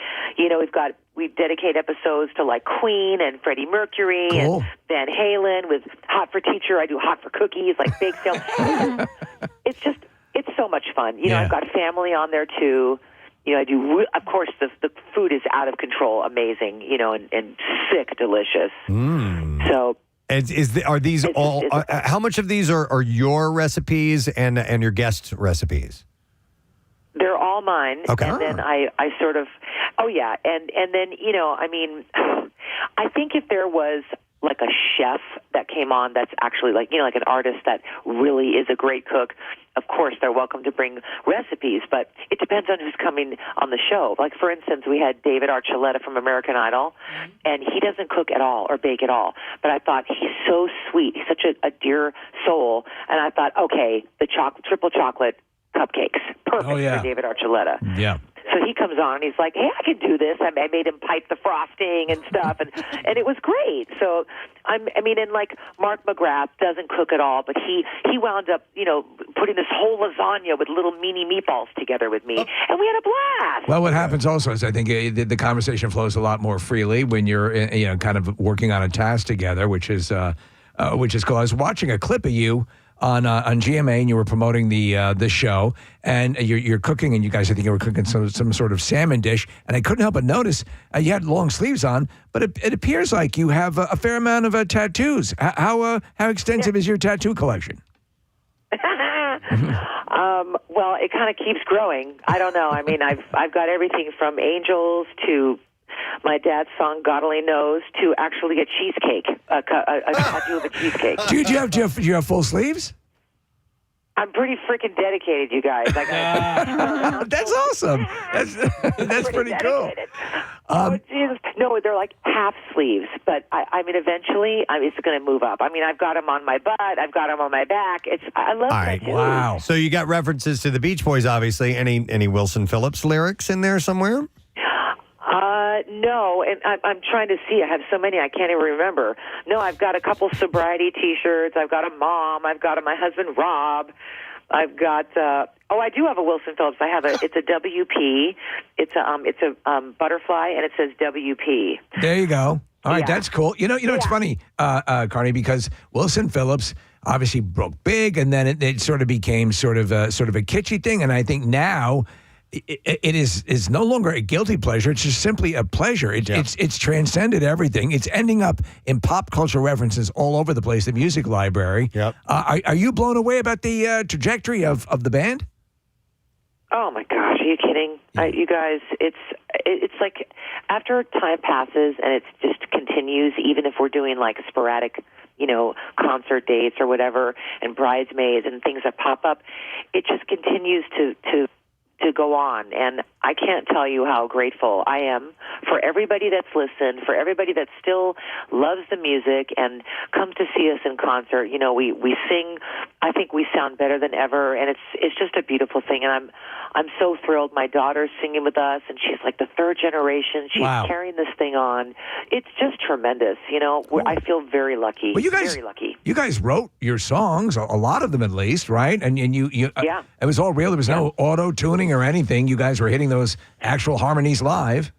S20: We dedicate episodes to like Queen and Freddie Mercury and Van Halen. With Hot for Teacher, I do Hot for Cookies, like bake sale. It's so much fun. I've got family on there too. I do. Of course, the food is out of control, amazing. And sick, delicious. So.
S1: Are these all? How much of these are your recipes and your guest recipes?
S20: They're all mine.
S1: Okay.
S20: And then I sort of, and then I think if there was like a chef that came on that's actually like an artist that really is a great cook, of course they're welcome to bring recipes, but it depends on who's coming on the show. Like, for instance, we had David Archuleta from American Idol, and he doesn't cook at all or bake at all, but I thought he's so sweet. He's such a dear soul, and I thought, okay, the triple chocolate cupcakes, perfect for David Archuleta.
S2: Yeah.
S20: So he comes on and he's like, hey, I can do this. I made him pipe the frosting and stuff, and it was great. So, and like Mark McGrath doesn't cook at all, but he wound up, putting this whole lasagna with little mini meatballs together with me, and we had a blast.
S2: Well, what happens also is I think the conversation flows a lot more freely when you're, kind of working on a task together, which is cool. I was watching a clip of you on GMA, and you were promoting the show, and you're cooking, and you guys, I think you were cooking some sort of salmon dish, and I couldn't help but notice you had long sleeves on, but it appears like you have a fair amount of tattoos. How extensive is your tattoo collection?
S20: Well, it kind of keeps growing. I don't know. I mean, I've got everything from angels to my dad's song "God Only Knows" to actually a cheesecake, a tattoo of a cheesecake.
S2: Do you have full sleeves?
S20: I'm pretty freaking dedicated, you guys.
S2: That's awesome. That's pretty cool.
S20: Jesus. No, they're like half sleeves, but eventually it's going to move up. I mean, I've got them on my butt, I've got them on my back. I love tattoos.
S1: Wow. So you got references to the Beach Boys, obviously. Any Wilson Phillips lyrics in there somewhere?
S20: No, and I'm trying to see. I have so many I can't even remember. No, I've got a couple sobriety T-shirts. I've got a mom. I've got my husband Rob. I've got. I do have a Wilson Phillips. I have it's a WP. It's a butterfly, and it says WP.
S2: There you go. All right, that's cool. It's funny, Carney, because Wilson Phillips obviously broke big, and then it sort of became sort of a kitschy thing, and I think now. It is no longer a guilty pleasure. It's just simply a pleasure. It's transcended everything. It's ending up in pop culture references all over the place. The music library. Yep. Are you blown away about the trajectory of the band?
S20: Oh my gosh, are you kidding? You guys, it's like after time passes and it just continues. Even if we're doing like sporadic, concert dates or whatever, and bridesmaids and things that pop up, it just continues to go on, and I can't tell you how grateful I am for everybody that's listened, for everybody that still loves the music and comes to see us in concert. You know, we sing. I think we sound better than ever, and it's just a beautiful thing. And I'm so thrilled. My daughter's singing with us, and she's like the third generation. She's carrying this thing on. It's just tremendous. You know, I feel very lucky.
S2: Well,
S20: very lucky.
S2: You guys wrote your songs, a lot of them at least, right? And you it was all real. There was no auto tuning or anything. You guys were hitting those actual harmonies live.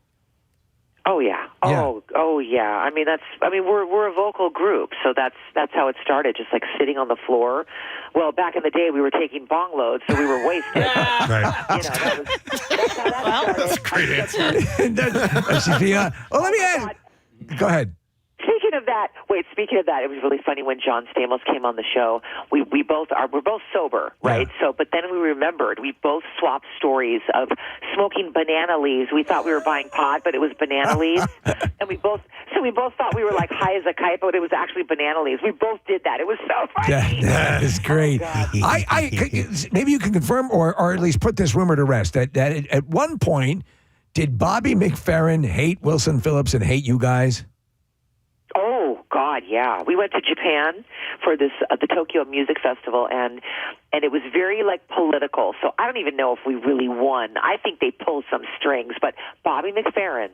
S20: Oh yeah. Oh yeah. I mean we're a vocal group, so that's how it started. Just like sitting on the floor. Well, back in the day, we were taking bong loads, so we were wasted.
S1: Right.
S20: You know, that's how that started.
S3: That's a great answer.
S2: Let me add. Go ahead.
S20: Speaking of that, it was really funny when John Stamos came on the show. We're both sober, right?
S2: Yeah.
S20: So, but then we remembered we both swapped stories of smoking banana leaves. We thought we were buying pot, but it was banana leaves, and we both thought we were like high as a kite, but it was actually banana leaves. We both did that. It was so funny.
S2: That is great. Maybe you can confirm or at least put this rumor to rest that at one point did Bobby McFerrin hate Wilson Phillips and hate you guys?
S20: Oh God, yeah. We went to Japan for this the Tokyo Music Festival, and it was very like political. So I don't even know if we really won. I think they pulled some strings, but Bobby McFerrin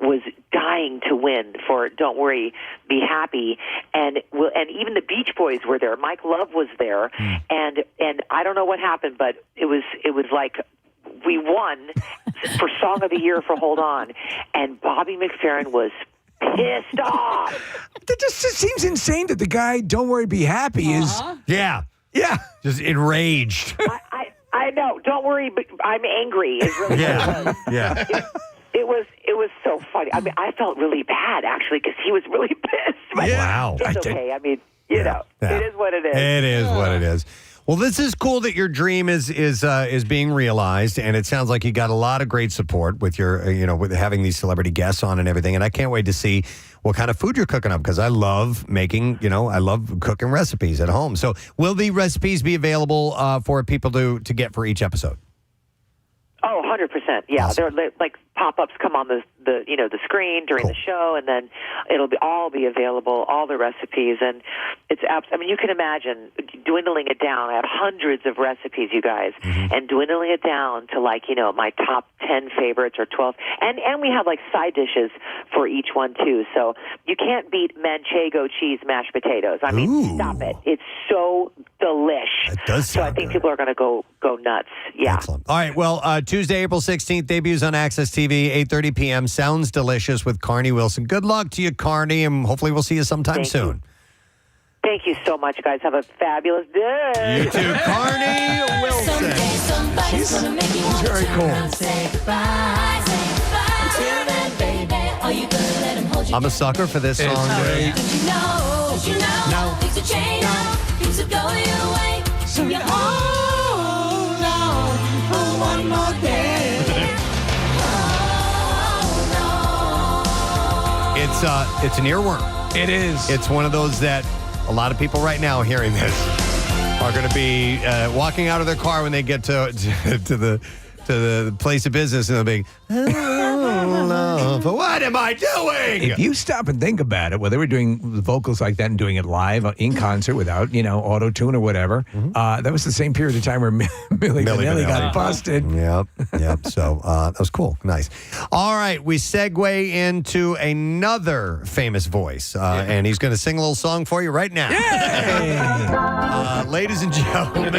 S20: was dying to win for "Don't Worry, Be Happy," and even the Beach Boys were there. Mike Love was there, and I don't know what happened, but it was like we won for Song of the Year for "Hold On," and Bobby McFerrin was pissed off.
S2: That just seems insane that the guy "Don't Worry, Be Happy" is
S1: yeah, just enraged.
S20: I know. Don't worry, but I'm angry. Is really
S1: yeah.
S20: It was so funny. I mean, I felt really bad actually because he was really pissed. But
S1: Wow.
S20: it's okay. I mean, you know, it is what it is.
S1: It is what it is. Well, this is cool that your dream is being realized, and it sounds like you got a lot of great support with your, with having these celebrity guests on and everything. And I can't wait to see what kind of food you're cooking up because I love making, I love cooking recipes at home. So, will the recipes be available for people to get for each episode?
S20: Oh, 100%. Yeah,
S1: Awesome.
S20: they're like pop-ups come on the screen during the show, and then it'll all be available, all the recipes, and it's I mean, you can imagine dwindling it down. I have hundreds of recipes, you guys, and dwindling it down to like my top 10 favorites or 12, and we have like side dishes for each one too. So you can't beat Manchego cheese mashed potatoes. I mean, stop it! It's so delish.
S1: It does sound
S20: so I think
S1: good.
S20: people are going to go nuts. Yeah.
S1: Excellent. All right. Well, Tuesday, April 16th, debuts on Access TV, 8:30 p.m. Sounds delicious with Carney Wilson. Good luck to you, Carney, and hopefully we'll see you sometime soon.
S20: Thank you so much, guys. Have a fabulous day.
S1: You too, Carney Wilson.
S2: She's very cool.
S1: I'm a sucker for this song. It's an earworm.
S2: It is.
S1: It's one of those that a lot of people right now hearing this are going to be walking out of their car when they get to the place of business and they'll be, oh, love, what am I doing?
S2: If you stop and think about it, well, they were doing vocals like that and doing it live in concert without, auto-tune or whatever. That was the same period of time where Milli Vanilli got busted.
S1: Yep. So that was cool. Nice. All right. We segue into another famous voice, and he's going to sing a little song for you right now. Ladies and gentlemen,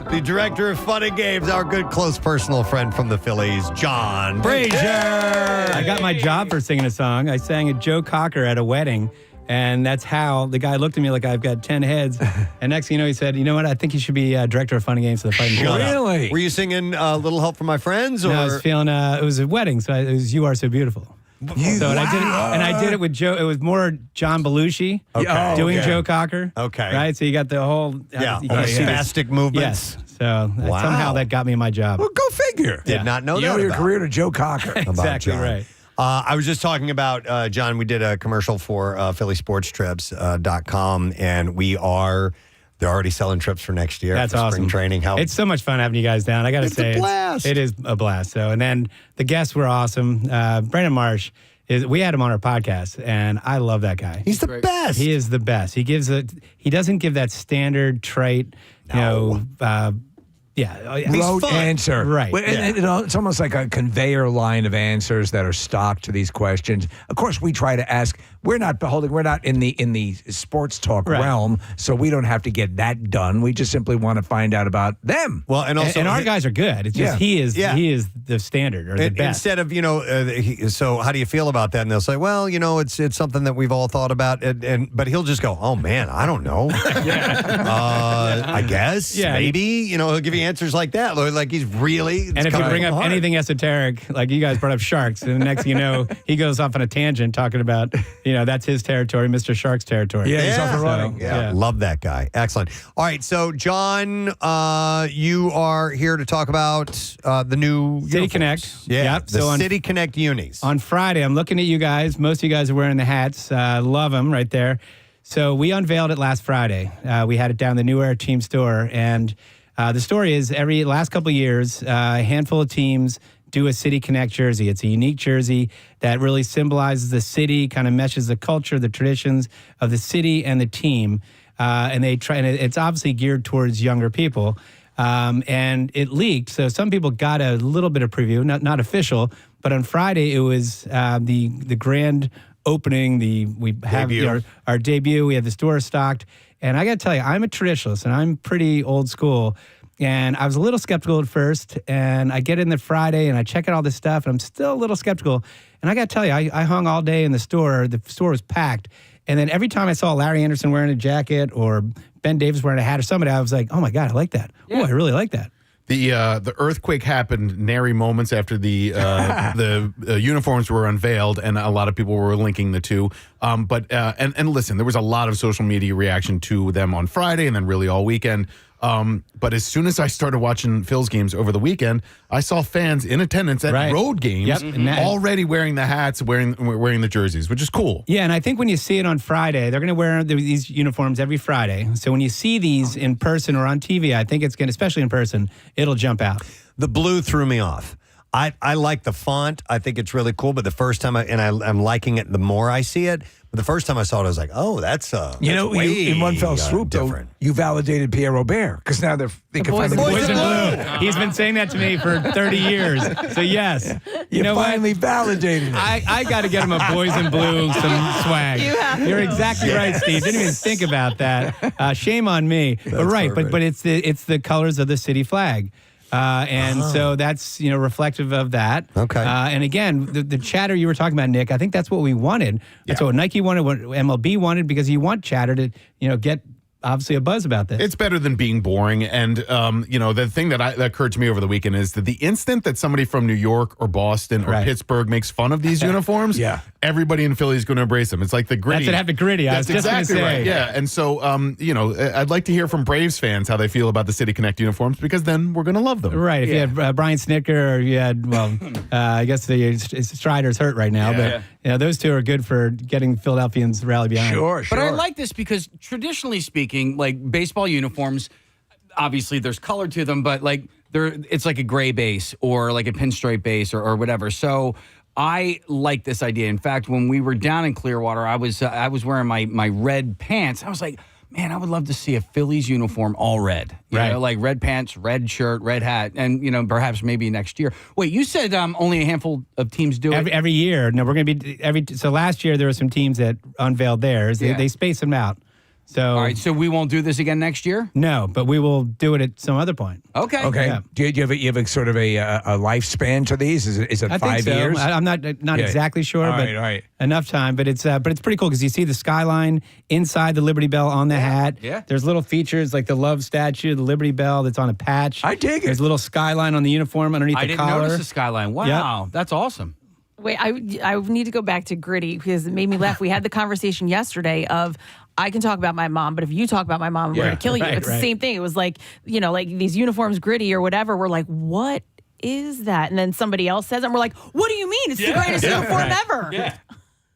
S1: the director of Fun and Games, our good close personal friend from the Phillies, John Brazier.
S21: I got my job for singing a song. I sang at Joe Cocker at a wedding, and that's how the guy looked at me like I've got 10 heads. And next thing you know, he said, "You know what? I think you should be director of Fun and Games for the Fighting Phillies."
S2: Really?
S1: Were you singing Little Help from My Friends? Or?
S21: No, I was feeling. It was a wedding, so it was "You Are So Beautiful." I did it with Joe. It was more John Belushi doing Joe Cocker.
S1: Okay.
S21: Right? So you got the whole
S1: spastic movements.
S21: Yes. So somehow that got me my job.
S2: Well, go figure.
S1: Did not know
S2: you
S1: that.
S2: owe your
S1: about
S2: career to Joe Cocker.
S21: Exactly
S1: John.
S21: right.
S1: I was just talking about, John, we did a commercial for phillysportstrips.com, and we are They're already selling trips for next year.
S21: That's
S1: for
S21: awesome.
S1: Spring training. How
S21: It's so much fun having you guys down. I got to say,
S1: a blast.
S21: It is a blast. So, and then the guests were awesome. Brandon Marsh we had him on our podcast, and I love that guy.
S1: He's the best.
S21: He is the best. He doesn't give that standard trait,
S2: rote answer.
S21: Right.
S2: And it's almost like a conveyor line of answers that are stocked to these questions. Of course, we try to ask. We're not in the sports talk realm, so we don't have to get that done. We just simply want to find out about them.
S1: Well, and also,
S21: and our guys are good. It's just he is the standard or the best.
S1: Instead of so how do you feel about that? And they'll say, well, it's something that we've all thought about, but he'll just go, oh man, I don't know. I guess maybe he'll give you answers like that, like he's really.
S21: And if you bring up anything esoteric, like you guys brought up sharks, and the next thing you know, he goes off on a tangent talking about that's his territory, Mr. Shark's territory.
S1: Yeah,
S21: he's
S1: off and
S21: running.
S1: Yeah, love that guy. Excellent. All right, so John, you are here to talk about the new
S21: City Connect.
S1: Yeah,
S21: Yep.
S1: the City Connect unis.
S21: On Friday, I'm looking at you guys. Most of you guys are wearing the hats. Love them right there. So we unveiled it last Friday. We had it down the New Era Team store, and the story is last couple of years, a handful of teams do a City Connect jersey. It's a unique jersey that really symbolizes the city, kind of meshes the culture, the traditions of the city and the team. And it's obviously geared towards younger people. And it leaked, so some people got a little bit of preview, not official, but on Friday it was the grand opening. We have our debut. We had the store stocked, and I got to tell you, I'm a traditionalist and I'm pretty old school. And I was a little skeptical at first, and I get in there Friday and I check out all this stuff, and I'm still a little skeptical. And I got to tell you, I hung all day in the store. The store was packed. And then every time I saw Larry Anderson wearing a jacket or Ben Davis wearing a hat or somebody, I was like, oh my God, I like that. Yeah. Oh, I really like that.
S3: The earthquake happened nary moments after the uniforms were unveiled, and a lot of people were linking the two. But listen, there was a lot of social media reaction to them on Friday, and then really all weekend. But as soon as I started watching Phil's games over the weekend, I saw fans in attendance at road games already wearing the hats, wearing the jerseys, which is cool.
S21: Yeah, and I think when you see it on Friday, they're going to wear these uniforms every Friday. So when you see these in person or on TV, I think it's going to, especially in person, it'll jump out.
S1: The blue threw me off. I like the font. I think it's really cool. But the first time I'm liking it the more I see it. But the first time I saw it, I was like, oh, that's way
S2: in one fell swoop,
S1: different.
S2: Though, you validated Pierre Robert because now they can find the
S21: boys in blue. He's been saying that to me for 30 years. So yes,
S2: you finally validated it.
S21: I got to get him a boys in blue some swag. You're exactly right, Steve. Didn't even think about that. Shame on me. But it's the colors of the city flag. So that's reflective of that.
S1: Okay.
S21: And again, the chatter you were talking about, Nick, I think that's what we wanted. That's what Nike wanted, what MLB wanted, because you want chatter to get obviously a buzz about this.
S3: It's better than being boring. And the thing that occurred to me over the weekend is that the instant that somebody from New York or Boston or Pittsburgh makes fun of these uniforms, everybody in Philly is going to embrace them. It's like the gritty.
S21: That's it. Have the gritty.
S3: That's exactly right. Yeah. And so I'd like to hear from Braves fans how they feel about the City Connect uniforms, because then we're going to love them.
S21: Right. If you had Brian Snitker, or you had I guess the Strider's hurt right now, but those two are good for getting Philadelphians rally behind.
S5: Sure. But I like this because traditionally speaking, like baseball uniforms, obviously there's color to them, but it's like a gray base or like a pinstripe base or whatever. So I like this idea. In fact, when we were down in Clearwater, I was wearing my red pants. I was like, man, I would love to see a Phillies uniform all red. You know, like red pants, red shirt, red hat, and perhaps maybe next year. Wait, you said only a handful of teams do it?
S21: Every year. No, we're going to be so last year there were some teams that unveiled theirs. They spaced them out. So,
S5: all right, so we won't do this again next year?
S21: No, but we will do it at some other point.
S5: Okay.
S21: Yeah.
S2: Do you have a sort of a lifespan to these? Is it 5 years?
S21: I'm not exactly sure, but enough time. But it's pretty cool because you see the skyline inside the Liberty Bell on the hat.
S5: Yeah.
S21: There's little features like the love statue, the Liberty Bell that's on a patch.
S2: I dig it.
S21: There's a little skyline on the uniform underneath the collar.
S5: I didn't notice the skyline. Wow, that's awesome.
S4: Wait, I need to go back to gritty because it made me laugh. We had the conversation yesterday of I can talk about my mom, but if you talk about my mom, we're going to kill you. It's the same thing. It was like, like these uniforms gritty or whatever. We're like, what is that? And then somebody else says it, and we're like, what do you mean? It's the greatest uniform ever.
S21: Yeah.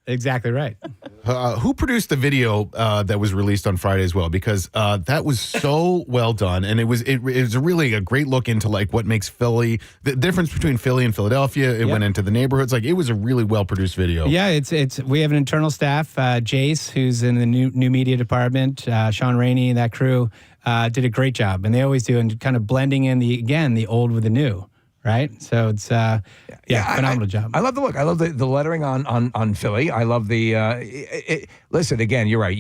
S21: Exactly right.
S3: Who produced the video that was released on Friday as well? Because that was so well done, and it was really a great look into like what makes Philly, the difference between Philly and Philadelphia. It went into the neighborhoods. Like it was a really well produced video.
S21: Yeah, it's we have an internal staff, Jace, who's in the new media department, Sean Rainey, and that crew did a great job, and they always do, and kind of blending in the old with the new. Right, so it's phenomenal job.
S2: I love the look. I love the lettering on Philly. I love the. Listen, again, you're right.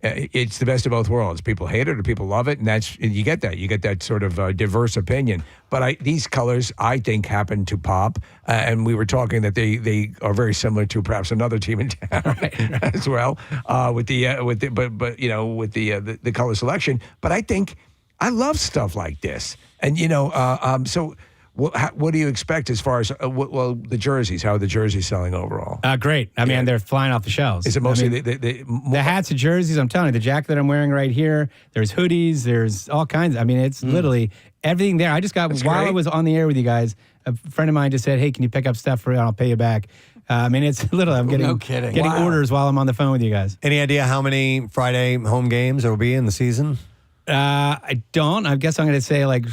S2: It's the best of both worlds. People hate it or people love it, and you get that. You get that sort of diverse opinion. But these colors, I think, happen to pop. And we were talking that they are very similar to perhaps another team in town as well. With the color selection. But I think I love stuff like this, and so. What do you expect as far as the jerseys? How are the jerseys selling overall?
S21: Great. I mean, they're flying off the shelves.
S2: Is it mostly
S21: the hats and jerseys? I'm telling you, the jacket that I'm wearing right here. There's hoodies. There's all kinds. I mean, it's literally everything there. I just got while I was on the air with you guys. A friend of mine just said, "Hey, can you pick up stuff for it? I'll pay you back." I mean, it's literally I'm getting orders while I'm on the phone with you guys.
S1: Any idea how many Friday home games there will be in the season?
S21: I don't. I guess I'm going to say like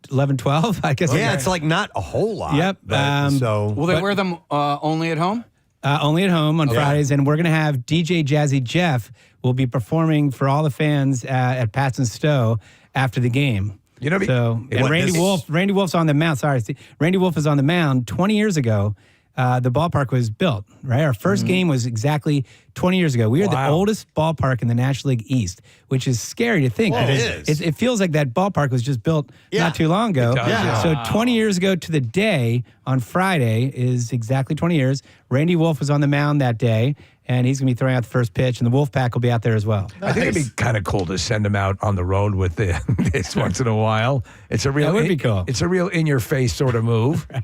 S21: 11, 12. I guess.
S1: Yeah, it's like not a whole lot.
S21: Yep.
S5: Will they wear them only at home?
S21: Only at home on Fridays, and we're going to have DJ Jazzy Jeff will be performing for all the fans at Pat's and Stowe after the game. And Randy Wolf's on the mound. Sorry, Randy Wolf is on the mound. 20 years ago, the ballpark was built. Right, our first game was exactly 20 years ago. We are the oldest ballpark in the National League East, which is scary to think. It feels like that ballpark was just built not too long ago. So 20 years ago to the day on Friday is exactly 20 years. Randy Wolf was on the mound that day, and he's going to be throwing out the first pitch, and the Wolf Pack will be out there as well.
S2: I think it'd be kind of cool to send him out on the road with this once in a while. It's a real.
S21: That would be cool.
S2: It's a real in-your-face sort of move. Right.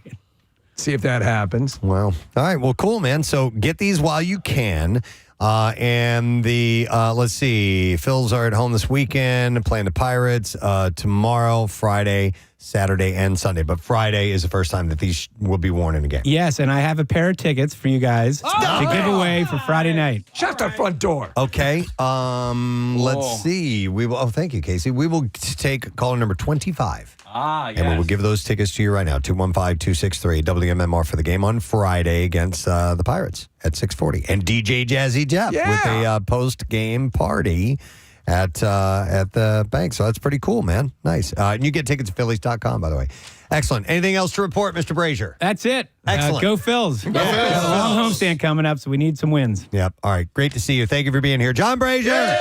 S2: See if that happens.
S1: Well, all right. Well, cool, man. So get these while you can. And let's see, Phils are at home this weekend, playing the Pirates tomorrow, Friday, Saturday, and Sunday. But Friday is the first time that these will be worn in a game.
S21: Yes, and I have a pair of tickets for you guys to give away for Friday night.
S2: Shut the front door.
S1: Okay. Let's see. Thank you, Casey. We will take caller number 25.
S5: Yes.
S1: And we will give those tickets to you right now. 215-263 WMMR for the game on Friday against the Pirates at 6:40. And DJ Jazzy Jeff with a post-game party at the bank. So that's pretty cool, man. Nice. And you get tickets at Phillies.com, by the way. Excellent. Anything else to report, Mr. Brazier?
S21: That's it.
S1: Excellent.
S21: Go Phils. Go Phils. A long homestand coming up, so we need some wins.
S1: Yep. All right. Great to see you. Thank you for being here. John Brazier.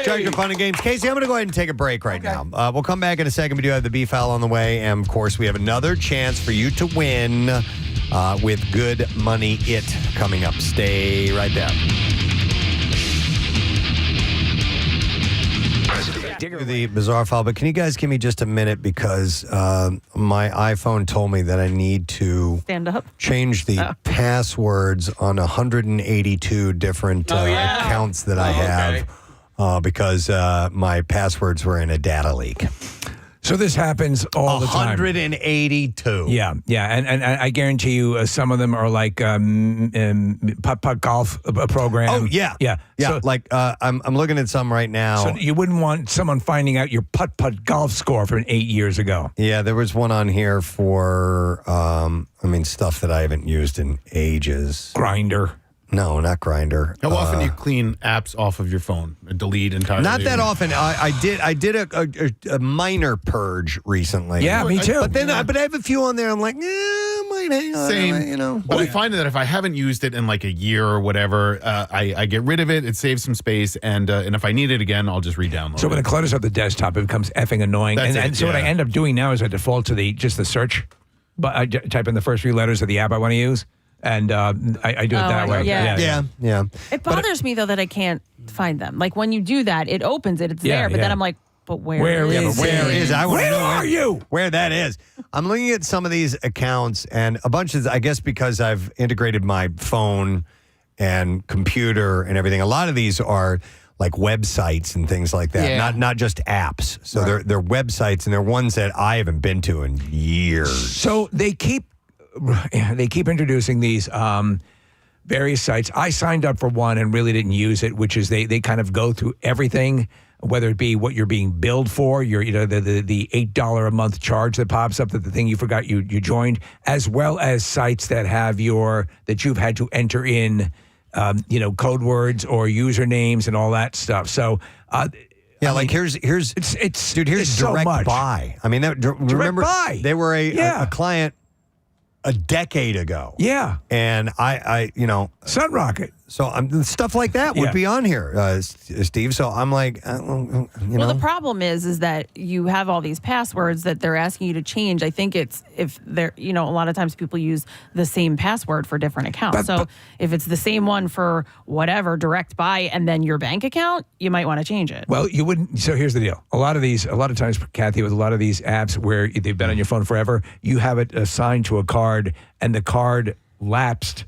S1: Charge your fun and games. Casey, I'm going to go ahead and take a break right now. We'll come back in a second. We do have the beef foul on the way. And, of course, we have another chance for you to win with Good Money It coming up. Stay right there. The bizarre file, but can you guys give me just a minute because my iPhone told me that I need to
S4: stand up,
S1: change the passwords on 182 different accounts that I have because my passwords were in a data leak.
S2: So this happens all the time.
S1: 182.
S2: Yeah. And I guarantee you some of them are like putt-putt golf program.
S1: Oh, yeah.
S2: Yeah.
S1: So, like, I'm looking at some right now.
S2: So you wouldn't want someone finding out your putt-putt golf score from 8 years ago.
S1: Yeah, there was one on here for, stuff that I haven't used in ages.
S2: Grinder.
S1: No, not Grinder.
S3: How often do you clean apps off of your phone? Delete entirely?
S1: Not that often. I did a minor purge recently.
S2: Yeah, me too.
S1: But then, but I have a few on there. I'm like, might hang on.
S3: Same. But I find that if I haven't used it in like a year or whatever, I get rid of it. It saves some space, and if I need it again, I'll just re-download.
S2: So when it clutters up the desktop, it becomes effing annoying. So what I end up doing now is I default to just the search, but I type in the first few letters of the app I want to use. And I do it that way.
S1: Yeah.
S4: It bothers me, though, that I can't find them. Like, when you do that, it opens it, it's there, but then I'm like, but where is it?
S1: I want to know
S2: where are you?
S1: Where that is. I'm looking at some of these accounts, and a bunch of, I guess because I've integrated my phone and computer and everything, a lot of these are like websites and things like that, not just apps. So they're websites, and they're ones that I haven't been to in years.
S2: So they keep introducing these various sites. I signed up for one and really didn't use it, which is they kind of go through everything, whether it be what you're being billed for, the $8 a month charge that pops up, that the thing you forgot you joined, as well as sites that have that you've had to enter in, code words or usernames and all that stuff. So.
S1: Here's
S2: it's
S1: Direct
S2: so much.
S1: Buy. I mean, remember
S2: Buy.
S1: They were a client a decade ago.
S2: Yeah,
S1: and I
S2: Sunrocket.
S1: So stuff like that would be on here, Steve. So I'm like,
S4: Well, the problem is that you have all these passwords that they're asking you to change. I think it's if they're, a lot of times people use the same password for different accounts. So if it's the same one for whatever, Direct Buy, and then your bank account, you might want to change it.
S2: Well, you wouldn't. So here's the deal. A lot of times, Kathy, with a lot of these apps where they've been on your phone forever, you have it assigned to a card, and the card lapsed.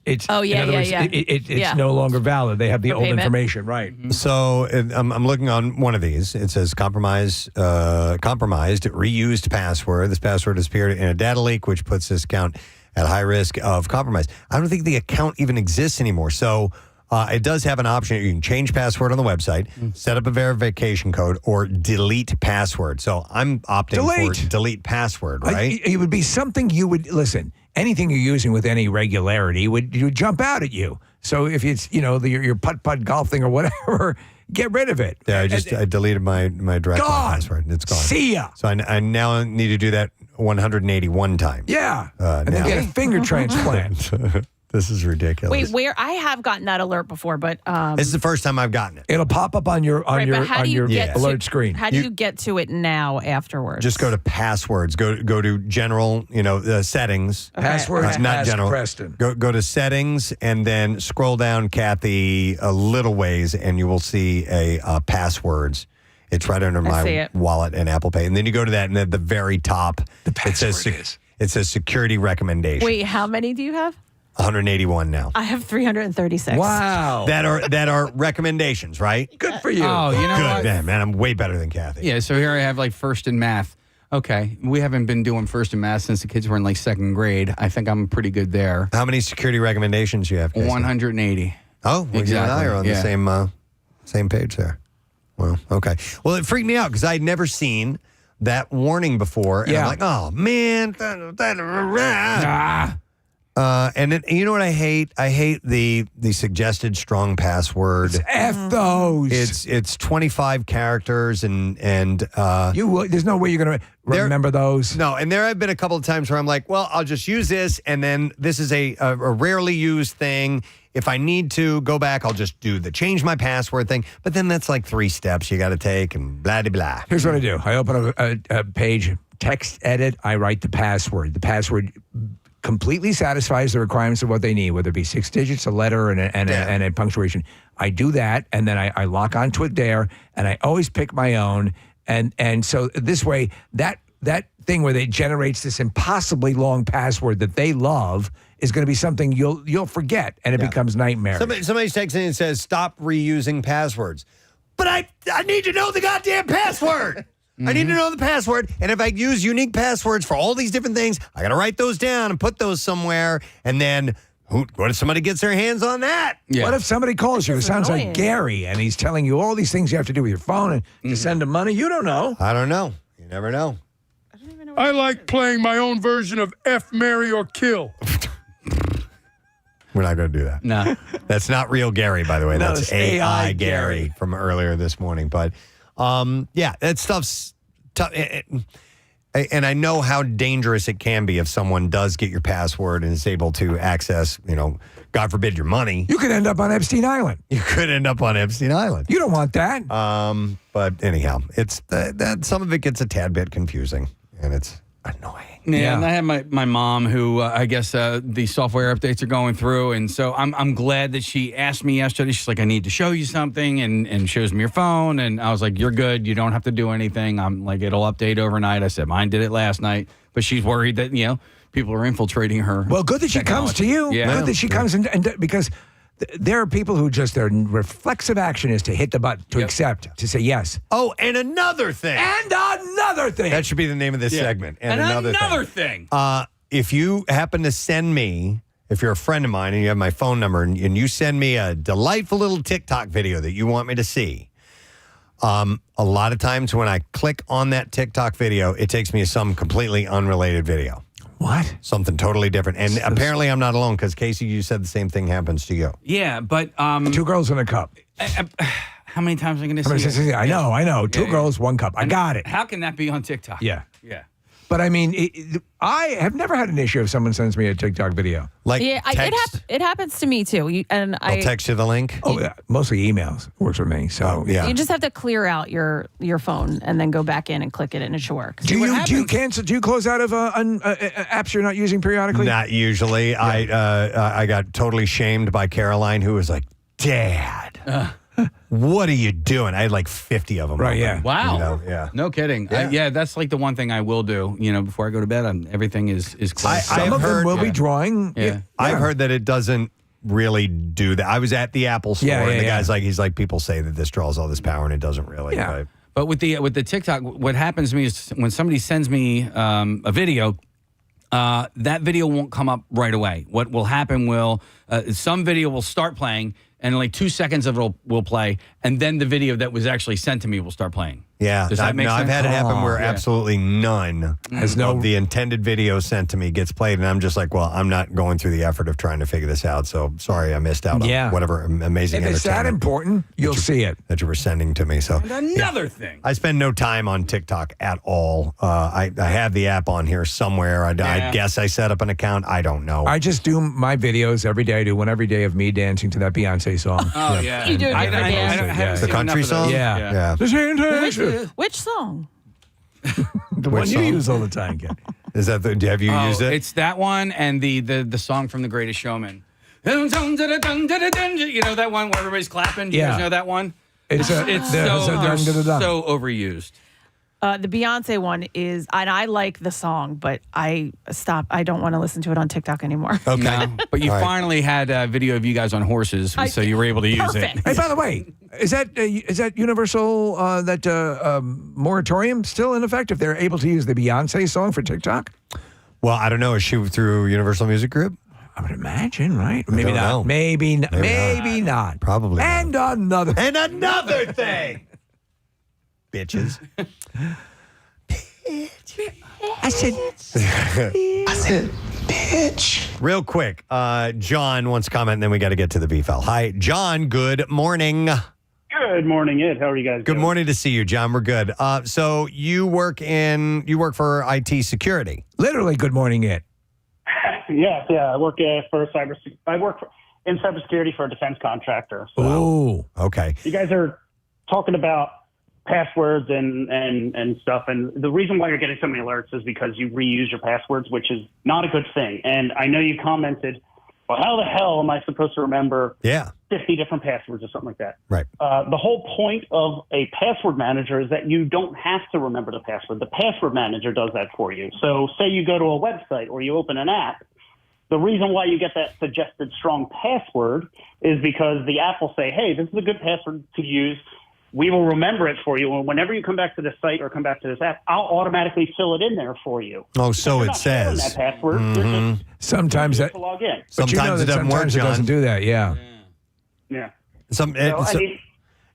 S2: It's no longer valid. They have the old information, right?
S1: So I'm looking on one of these. It says compromised, reused password. This password has appeared in a data leak, which puts this account at high risk of compromise. I don't think the account even exists anymore. So it does have an option. You can change password on the website, set up a verification code, or delete password. So I'm opting for delete password, right?
S2: It would be something you would listen. Anything you're using with any regularity would jump out at you. So if it's your putt-putt golf thing or whatever, get rid of it.
S1: Yeah, I deleted my direct password. It's gone.
S2: See ya.
S1: So I now need to do that 181 times.
S2: Yeah, and then get a finger transplant.
S1: This is ridiculous.
S4: Wait, where I have gotten that alert before, but
S1: this is the first time I've gotten it.
S2: It'll pop up on your alert screen.
S4: How do you get to it now afterwards?
S1: Just go to passwords. Go to general, settings.
S2: Okay. Passwords.
S1: Not general.
S2: Preston.
S1: Go to settings and then scroll down, Kathy, a little ways, and you will see a passwords. It's right under my wallet and Apple Pay, and then you go to that, and at the very top, it says security recommendation.
S4: Wait, how many do you have?
S1: 181 now.
S4: I have 336.
S2: Wow.
S1: That are recommendations, right?
S2: Good for you.
S5: Oh, you know what?
S1: Good, man. I'm way better than Kathy.
S5: Yeah, so here I have first in math. Okay, we haven't been doing first in math since the kids were in second grade. I think I'm pretty good there.
S1: How many security recommendations do you have, Casey?
S5: 180.
S1: Oh, well,
S5: exactly.
S1: You and I are on the same page there. Well, okay. Well, it freaked me out because I'd never seen that warning before. And I'm like, oh, man. And then, you know what I hate? I hate the suggested strong password.
S2: It's F those.
S1: It's 25 characters and
S2: there's no way you're going to remember those.
S1: No, and there have been a couple of times where I'm like, well, I'll just use this, and then this is a rarely used thing. If I need to go back, I'll just do the change my password thing. But then that's 3 steps you got to take and blah, blah, blah.
S2: Here's what I do. I open a page, text edit, I write the password. The password completely satisfies the requirements of what they need, whether it be 6 digits, a letter, and a punctuation. I do that, and then I lock onto it there, and I always pick my own. And so this way, that thing where it generates this impossibly long password that they love is going to be something you'll forget, and it becomes nightmare.
S1: Somebody's texting and says, stop reusing passwords. But I need to know the goddamn password. I need to know the password, and if I use unique passwords for all these different things, I got to write those down and put those somewhere, and then what if somebody gets their hands on that?
S2: Yeah. What if somebody calls you? It sounds like Gary, and he's telling you all these things you have to do with your phone and to send him money. You don't know.
S1: I don't know. You never know.
S12: I like playing my own version of F, Marry, or Kill.
S1: We're not going to do that.
S5: No.
S1: That's not real Gary, by the way.
S2: No,
S1: That's
S2: it's
S1: AI Gary from earlier this morning. But that stuff's tough. And I know how dangerous it can be if someone does get your password and is able to access, God forbid, your money.
S2: You could end up on Epstein Island.
S1: You could end up on Epstein Island.
S2: You don't want that.
S1: But anyhow, it's that some of it gets a tad bit confusing, and it's annoying.
S5: Yeah, and I have my mom who I guess the software updates are going through, and so I'm glad that she asked me yesterday. She's like, I need to show you something, and shows me your phone, and I was like, you're good. You don't have to do anything. I'm like, it'll update overnight. I said, mine did it last night, but she's worried that people are infiltrating her.
S2: Well, good that she comes to you.
S5: Yeah.
S2: Good that she comes and because there are people who just their reflexive action is to hit the button, to accept, to say yes.
S1: Oh, and another thing.
S2: That
S1: should be the name of this segment. And another
S5: thing.
S1: If you happen to send me if you're a friend of mine and you have my phone number and you send me a delightful little TikTok video that you want me to see, a lot of times when I click on that TikTok video, it takes me to some completely unrelated video.
S2: What?
S1: Something totally different. And apparently I'm not alone because, Casey, you said the same thing happens to you.
S5: Yeah, but...
S2: Two girls in a cup.
S5: How many times am I going to see it?
S2: I know. Two girls, one cup. I got it.
S5: How can that be on TikTok?
S2: Yeah.
S5: Yeah.
S2: But I mean, I have never had an issue if someone sends me a TikTok video.
S1: Like
S4: it happens to me too.
S1: I'll text you the link.
S2: Oh, yeah. Mostly emails works for me. So
S4: You just have to clear out your phone and then go back in and click it, and it should work.
S2: Do you cancel? Do you close out of apps you're not using periodically?
S1: Not usually. Yeah. I got totally shamed by Caroline, who was like, "Dad, what are you doing?" I had like 50 of them.
S2: Right?
S1: open,
S2: Yeah.
S5: Wow.
S1: You know, yeah.
S5: No kidding.
S1: Yeah.
S5: That's like the one thing I will do. Before I go to bed, everything is closed.
S2: Some of them will be drawing.
S5: Yeah.
S1: I've heard that it doesn't really do that. I was at the Apple store, and the guy's like, he's like, people say that this draws all this power, and it doesn't really.
S5: Yeah. But with the TikTok, what happens to me is when somebody sends me a video, that video won't come up right away. What will happen will some video will start playing, and like 2 seconds of it will play, and then the video that was actually sent to me will start playing.
S1: Yeah,
S5: Does that make sense?
S1: I've had it happen where
S5: Yeah.
S1: absolutely none of the intended video sent to me gets played, and I'm just like, well, I'm not going through the effort of trying to figure this out, so sorry I missed out on whatever amazing
S2: If it's that
S1: entertainment
S2: important, you'll see it.
S1: that you were sending to me. So
S5: And another thing.
S1: I spend no time on TikTok at all. I have the app on here somewhere. I guess I set up an account. I don't know.
S2: I just do my videos every day. I do one every day of me dancing to that Beyonce song.
S5: Oh, yeah.
S4: You do it every day.
S5: I haven't
S1: The
S5: seen
S1: country
S5: enough of those.
S1: song?
S2: Yeah.
S1: Yeah.
S4: Which song?
S2: The one
S1: Which
S2: you
S1: song?
S2: use all the time, Ken.
S1: Is that have you used it?
S5: It's that one and the song from The Greatest Showman. You know that one where everybody's clapping? Do you
S2: Yeah.
S5: guys know that one?
S2: It's
S5: so
S2: so
S5: overused.
S4: The Beyonce one is, and I like the song, but I don't want to listen to it on TikTok anymore.
S1: Okay.
S5: No, but you
S1: All right.
S5: finally had a video of you guys on horses, so you were able to use it.
S4: Perfect.
S2: Hey, by the way, is that universal moratorium still in effect if they're able to use the Beyonce song for TikTok?
S1: Well, I don't know. Is she through Universal Music Group?
S2: I would imagine, right?
S1: I don't know.
S2: Maybe not.
S1: Probably
S2: And
S1: not.
S2: another
S1: thing. Bitches.
S2: I said,
S1: bitch. Real quick, John wants to comment, and then we got to get to the B-file. Hi, John. Good morning.
S6: Good morning, Ed. How are you guys
S1: Good
S6: doing?
S1: morning to see you, John. We're good. So you work for IT security.
S2: literally, good morning, it.
S6: Yeah. I work in cybersecurity for a defense contractor. So
S2: Oh,
S1: okay.
S6: you guys are talking about passwords and stuff, and the reason why you're getting so many alerts is because you reuse your passwords, which is not a good thing. And I know you commented, well, how the hell am I supposed to remember 50 different passwords or something like that?
S1: Right.
S6: The whole point of a password manager is that you don't have to remember the password. The password manager does that for you. So say you go to a website or you open an app, the reason why you get that suggested strong password is because the app will say, hey, this is a good password to use. We will remember it for you. And whenever you come back to this site or come back to this app, I'll automatically fill it in there for you.
S1: Oh, so
S6: You're
S1: it
S6: not filling
S1: says.
S6: that password. You're just
S2: sometimes that.
S6: to log in.
S2: But you know
S1: Sometimes
S2: that
S1: it doesn't work,
S2: sometimes it doesn't
S1: John.
S2: do that. Yeah.
S6: Yeah.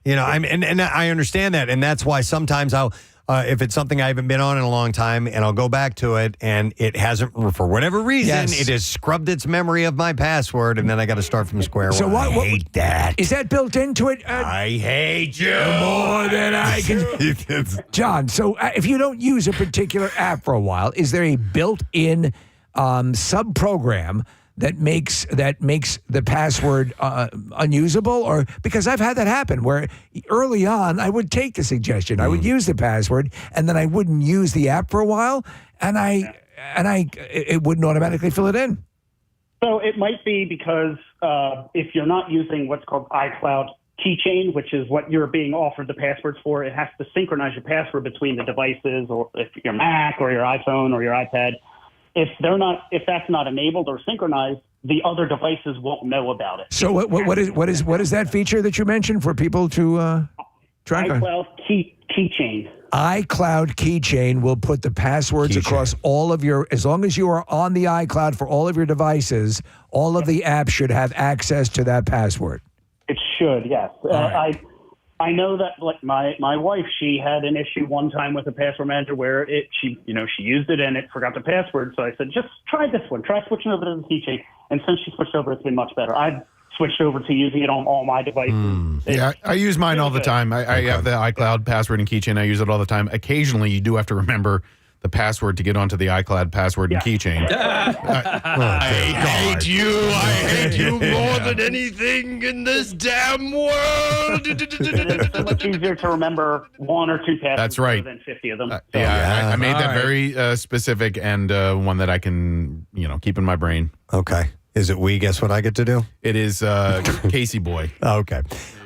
S1: And I understand that, and that's why sometimes I'll, if it's something I haven't been on in a long time, and I'll go back to it, and it hasn't, for whatever reason, it has scrubbed its memory of my password, and then I got to start from square one. I hate that.
S2: Is that built into it?
S1: I hate you
S2: more than I can. John, so if you don't use a particular app for a while, is there a built-in sub-program that makes the password unusable? Or because I've had that happen where early on I would take the suggestion, I would use the password, and then I wouldn't use the app for a while, and it wouldn't automatically fill it in.
S6: So it might be because if you're not using what's called iCloud keychain, which is what you're being offered the passwords for, it has to synchronize your password between the devices, or if your Mac or your iPhone or your iPad. If that's not enabled or synchronized, the other devices won't know about it.
S2: So what is that feature that you mentioned for people to track on?
S6: iCloud keychain.
S2: iCloud keychain will put the passwords across all of your, as long as you are on the iCloud for all of your devices, all of the apps should have access to that password.
S6: It should, yes. I know that, like my wife, she had an issue one time with a password manager where she used it and it forgot the password. So I said, just try this one. Try switching over to the keychain. And since she switched over, it's been much better. I've switched over to using it on all my devices.
S3: Yeah, I use mine all the time. I have the iCloud password and keychain. I use it all the time. Occasionally, you do have to remember the password to get onto the iCloud password and keychain.
S1: I hate you. I hate you more than anything in this damn world.
S6: It's so much easier to remember one or two passwords
S3: That's right.
S6: than 50 of them.
S3: I made that very specific and one that I can, keep in my brain.
S1: Okay. Is it we? Guess what I get to do?
S3: It is Casey Boy.
S1: Okay.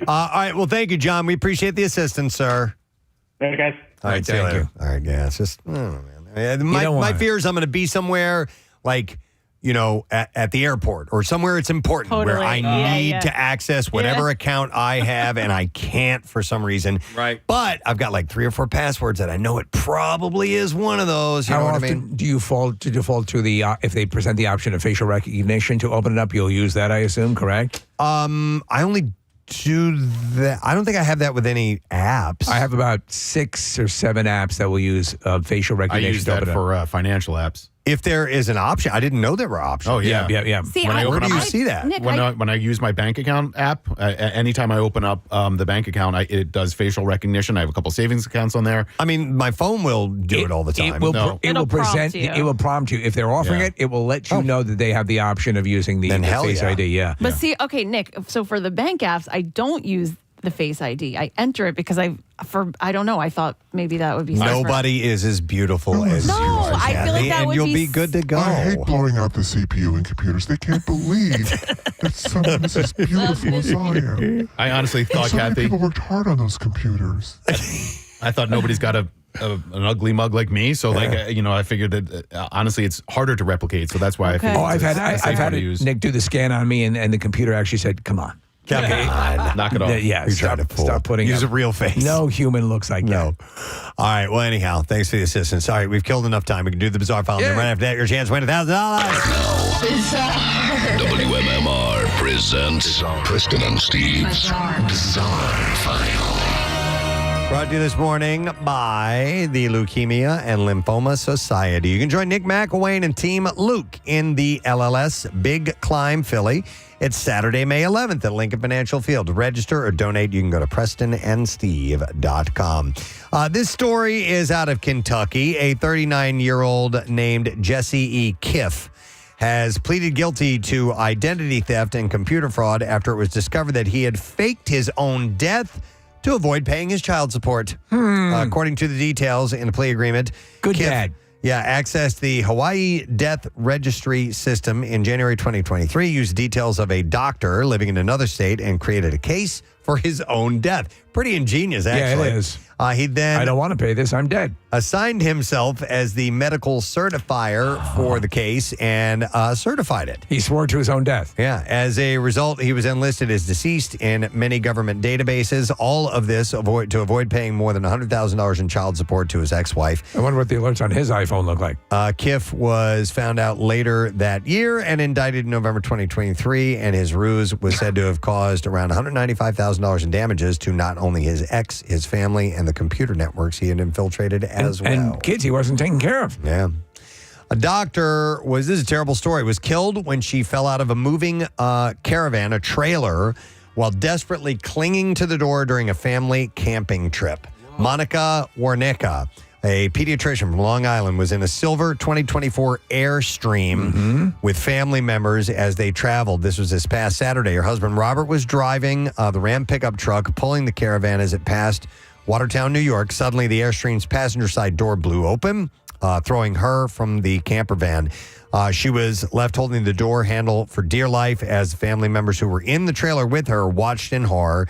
S1: All right. Well, thank you, John. We appreciate the assistance, sir.
S6: Hey, guys.
S1: All right. See you later. All right. Yeah. It's just, my fear is I'm going to be somewhere like, at the airport or somewhere it's important where I need to access whatever account I have and I can't for some reason.
S5: Right.
S1: But I've got like 3 or 4 passwords that I know it probably is one of those. You know
S2: How
S1: what
S2: often
S1: I mean?
S2: do you default to the, if they present the option of facial recognition to open it up, you'll use that, I assume, correct?
S1: I only do that. I don't think I have that with any apps.
S2: I have about 6 or 7 apps that will use facial
S3: I
S2: recognition.
S3: use that for financial apps.
S1: If there is an option, I didn't know there were options.
S3: Oh, yeah.
S2: Yeah.
S4: See,
S1: Where do you see that?
S4: Nick,
S3: When I use my bank account app, anytime I open up the bank account, it does facial recognition. I have a couple savings accounts on there.
S1: I mean, my phone will do it all the time.
S2: It will
S4: It'll
S2: present.
S4: prompt you.
S2: It will prompt you if they're offering it. It will let you know that they have the option of using the Face ID. Yeah.
S4: But see, okay, Nick, so for the bank apps, I don't use the Face ID. I enter it because I don't know. I thought maybe that would be safer.
S1: Nobody is as beautiful as you are,
S4: I feel like
S1: Kathy,
S4: that
S1: and
S4: would
S1: you'll
S4: be
S1: be good to go.
S17: I hate blowing out the CPU in computers. They can't believe that someone is as beautiful as I am.
S3: I honestly thought,
S17: So many
S3: Kathy,
S17: people worked hard on those computers.
S3: I thought nobody's got an ugly mug like me. So, I figured that honestly, it's harder to replicate. So that's why I figured.
S2: Oh, I've
S3: I've
S2: had Nick do the scan on me, and the computer actually said, "Come on."
S1: Okay.
S3: Knock it off.
S2: Yeah,
S1: You're trying to fool.
S2: stop putting
S1: Use
S2: up.
S1: a real face.
S2: No human looks like
S1: No.
S2: that.
S1: All right. Well, anyhow, thanks for the assistance. All right, we've killed enough time. We can do the bizarre file. And then right after that, your chance to win $1,000.
S19: WMMR presents Preston and Steve's Bizarre File.
S1: Brought to you this morning by the Leukemia and Lymphoma Society. You can join Nick McElwain and Team Luke in the LLS Big Climb Philly. It's Saturday, May 11th at Lincoln Financial Field. To register or donate, you can go to PrestonandSteve.com. This story is out of Kentucky. A 39-year-old named Jesse E. Kiff has pleaded guilty to identity theft and computer fraud after it was discovered that he had faked his own death to avoid paying his child support. According to the details in the plea agreement,
S2: Good
S1: Kiff,
S2: dad.
S1: accessed the Hawaii Death Registry system in January 2023, used details of a doctor living in another state, and created a case for his own death. Pretty ingenious, actually.
S2: Yeah, it is.
S1: He then
S2: I don't want to pay this. I'm dead.
S1: assigned himself as the medical certifier for the case and certified it.
S2: He swore to his own death.
S1: Yeah. As a result, he was enlisted as deceased in many government databases. All of this to avoid paying more than $100,000 in child support to his ex-wife.
S2: I wonder what the alerts on his iPhone look like.
S1: Kiff was found out later that year and indicted in November 2023, and his ruse was said to have caused around $195,000 in damages to not only his ex, his family, and the computer networks he had infiltrated as well.
S2: And kids he wasn't taking care of.
S1: Yeah. A doctor this is a terrible story, was killed when she fell out of a moving caravan, a trailer, while desperately clinging to the door during a family camping trip. Monica Warnicka, a pediatrician from Long Island, was in a silver 2024 Airstream with family members as they traveled. This was this past Saturday. Her husband, Robert, was driving the Ram pickup truck, pulling the caravan as it passed Watertown, New York. Suddenly, the Airstream's passenger side door blew open, throwing her from the camper van. She was left holding the door handle for dear life as family members who were in the trailer with her watched in horror.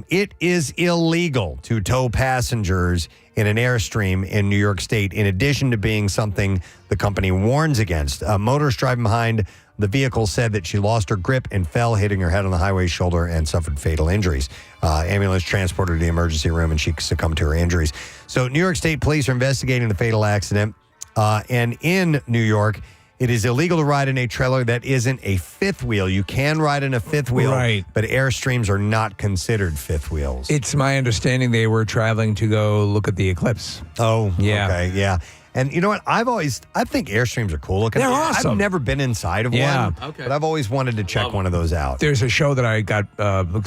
S1: It is illegal to tow passengers in an Airstream in New York State, in addition to being something the company warns against. Motorists driving behind The vehicle said that she lost her grip and fell, hitting her head on the highway shoulder and suffered fatal injuries. Ambulance transported her to the emergency room and she succumbed to her injuries. So New York State police are investigating the fatal accident. And in New York, it is illegal to ride in a trailer that isn't a fifth wheel. You can ride in a fifth wheel,
S2: right,
S1: but Airstreams are not considered fifth wheels.
S2: It's my understanding they were traveling to go look at the eclipse.
S1: Oh,
S2: yeah.
S1: Okay, yeah. And you know what? I think Airstreams are cool looking.
S2: They're awesome.
S1: I've never been inside of one, but I've always wanted to check one of those out.
S2: There's a show that I got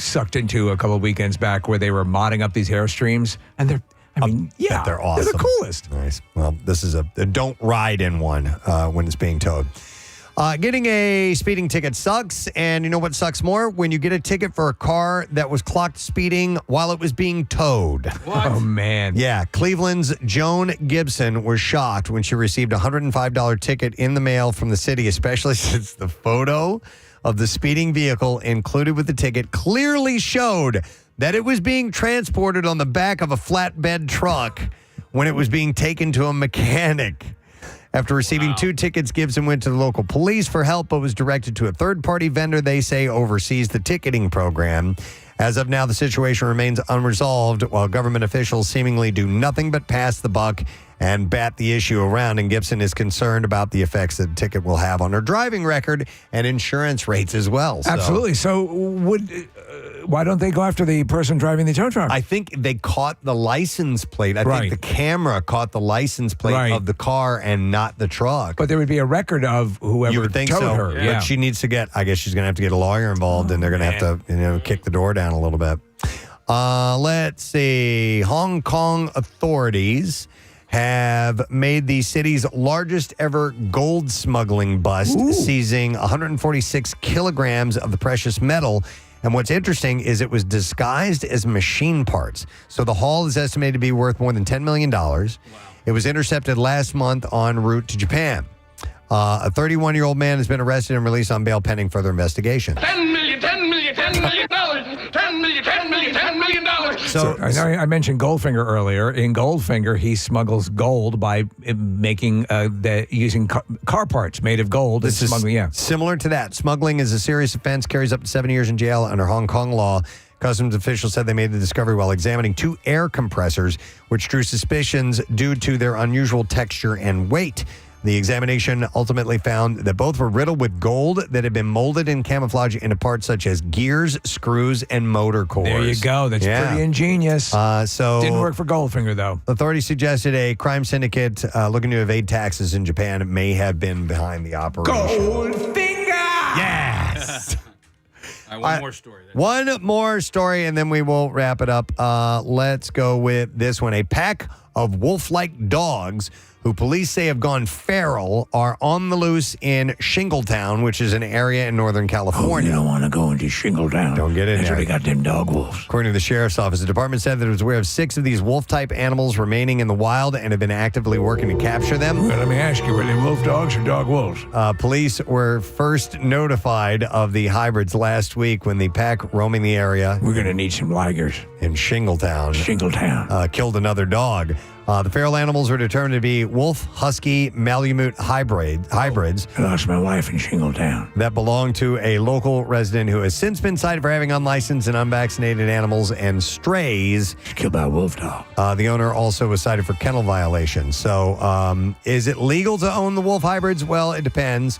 S2: sucked into a couple of weekends back where they were modding up these Airstreams, and they're
S1: they're awesome.
S2: They're the coolest.
S1: Nice. Well, this is a don't ride in one when it's being towed. Getting a speeding ticket sucks, and you know what sucks more? When you get a ticket for a car that was clocked speeding while it was being towed.
S2: What? Oh, man.
S1: Yeah, Cleveland's Joan Gibson was shocked when she received a $105 ticket in the mail from the city, especially since the photo of the speeding vehicle included with the ticket clearly showed that it was being transported on the back of a flatbed truck when it was being taken to a mechanic. After receiving 2 tickets, Gibson went to the local police for help, but was directed to a third-party vendor they say oversees the ticketing program. As of now, the situation remains unresolved, while government officials seemingly do nothing but pass the buck and bat the issue around. And Gibson is concerned about the effects that the ticket will have on her driving record and insurance rates as well.
S2: Absolutely. So why don't they go after the person driving the tow truck?
S1: I think they caught the license plate. I think the camera caught the license plate of the car and not the truck.
S2: But there would be a record of whoever
S1: you would think
S2: towed
S1: so.
S2: her.
S1: But she needs to I guess she's going to have to get a lawyer involved, and they're going to have to kick the door down a little bit. Let's see. Hong Kong authorities have made the city's largest ever gold smuggling bust, seizing 146 kilograms of the precious metal. And what's interesting is it was disguised as machine parts. So the haul is estimated to be worth more than $10 million. Wow. It was intercepted last month en route to Japan. A 31-year-old man has been arrested and released on bail pending further investigation.
S8: $10 million, $10 million, $10 million, $10 million, $10 million, $10 million.
S2: So I mentioned Goldfinger earlier. In Goldfinger, he smuggles gold by making using car parts made of gold.
S1: This is similar to that. Smuggling is a serious offense, carries up to 7 years in jail under Hong Kong law. Customs officials said they made the discovery while examining 2 air compressors, which drew suspicions due to their unusual texture and weight. The examination ultimately found that both were riddled with gold that had been molded and camouflaged into parts such as gears, screws, and motor cores.
S2: There you go. That's pretty ingenious.
S1: So
S2: didn't work for Goldfinger, though.
S1: Authorities suggested a crime syndicate looking to evade taxes in Japan may have been behind the operation.
S2: Goldfinger!
S1: Yes!
S5: All right, one more story.
S1: One more story, and then we will wrap it up. Let's go with this one. A pack of wolf-like dogs who police say have gone feral are on the loose in Shingletown, which is an area in Northern California.
S2: Oh, you don't want to go into Shingletown.
S1: Don't get in
S2: That's
S1: there.
S2: where they got them dog wolves.
S1: According to the sheriff's office, the department said that it was aware of 6 of these wolf-type animals remaining in the wild and have been actively working to capture them.
S2: Well, let me ask you, were they wolf dogs or dog wolves?
S1: Police were first notified of the hybrids last week when the pack roaming the area.
S2: We're going to need some ligers.
S1: In Shingletown. Killed another dog. The feral animals were determined to be wolf, husky, Malamute hybrids.
S2: I lost my wife in Shingletown.
S1: That belonged to a local resident who has since been cited for having unlicensed and unvaccinated animals and strays.
S2: Killed by a wolf dog.
S1: The owner also was cited for kennel violations. So is it legal to own the wolf hybrids? Well, it depends.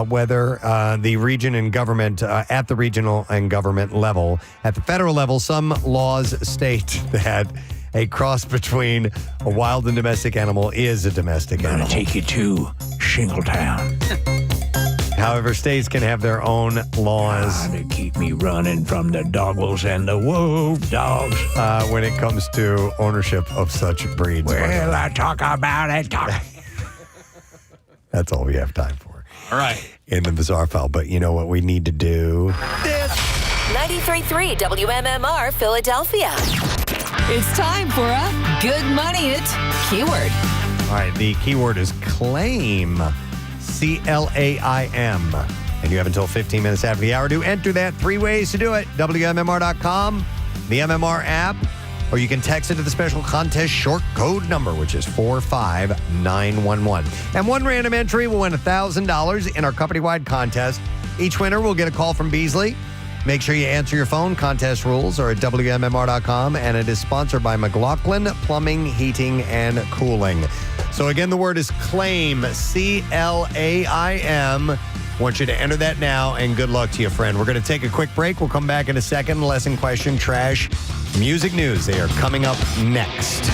S1: Whether the region and government, at the regional and government level. At the federal level, some laws state that a cross between a wild and domestic animal is a domestic animal.
S2: I'm going to take you to Shingletown.
S1: However, states can have their own laws.
S2: To keep me running from the dog wolves and the wolf dogs.
S1: When it comes to ownership of such breeds.
S2: Well, I talk about it.
S1: That's all we have time for.
S5: All right.
S1: In the Bizarre File. But you know what we need to do?
S11: 93.3 WMMR Philadelphia. It's time for a Good Money It keyword.
S1: All right, the keyword is claim. C-L-A-I-M. And you have until 15 minutes after the hour to enter that. 3 ways to do it. WMMR.com, the MMR app, or you can text it to the special contest short code number, which is 45911. And one random entry will win $1,000 in our company-wide contest. Each winner will get a call from Beasley. Make sure you answer your phone. Contest rules are at WMMR.com, and it is sponsored by McLaughlin Plumbing, Heating, and Cooling. So again, the word is claim, CLAIM. Want you to enter that now, and good luck to you, friend. We're going to take a quick break. We'll come back in a second. Lesson, question, trash, music news. They are coming up next.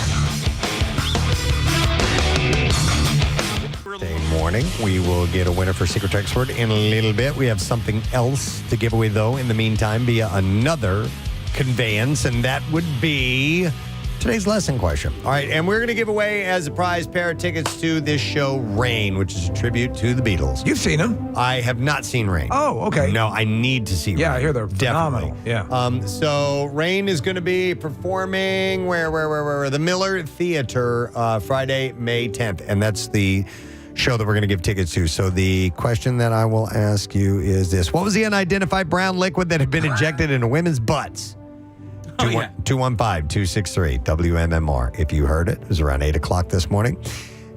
S1: Morning. We will get a winner for Secret Text Word in a little bit. We have something else to give away, though, in the meantime, via another conveyance, and that would be today's lesson question. All right, and we're going to give away as a prize pair of tickets to this show, Rain, which is a tribute to the Beatles.
S2: You've seen them?
S1: I have not seen Rain.
S2: Oh, okay.
S1: No, I need to see Rain.
S2: Yeah, I hear they're
S1: Definitely.
S2: phenomenal. Yeah.
S1: So Rain is going to be performing where? The Miller Theater Friday, May 10th, and that's the show that we're going to give tickets to. So the question that I will ask you is this. What was the unidentified brown liquid that had been injected into women's butts? 215-263-WMMR. If you heard it, it was around 8 o'clock this morning.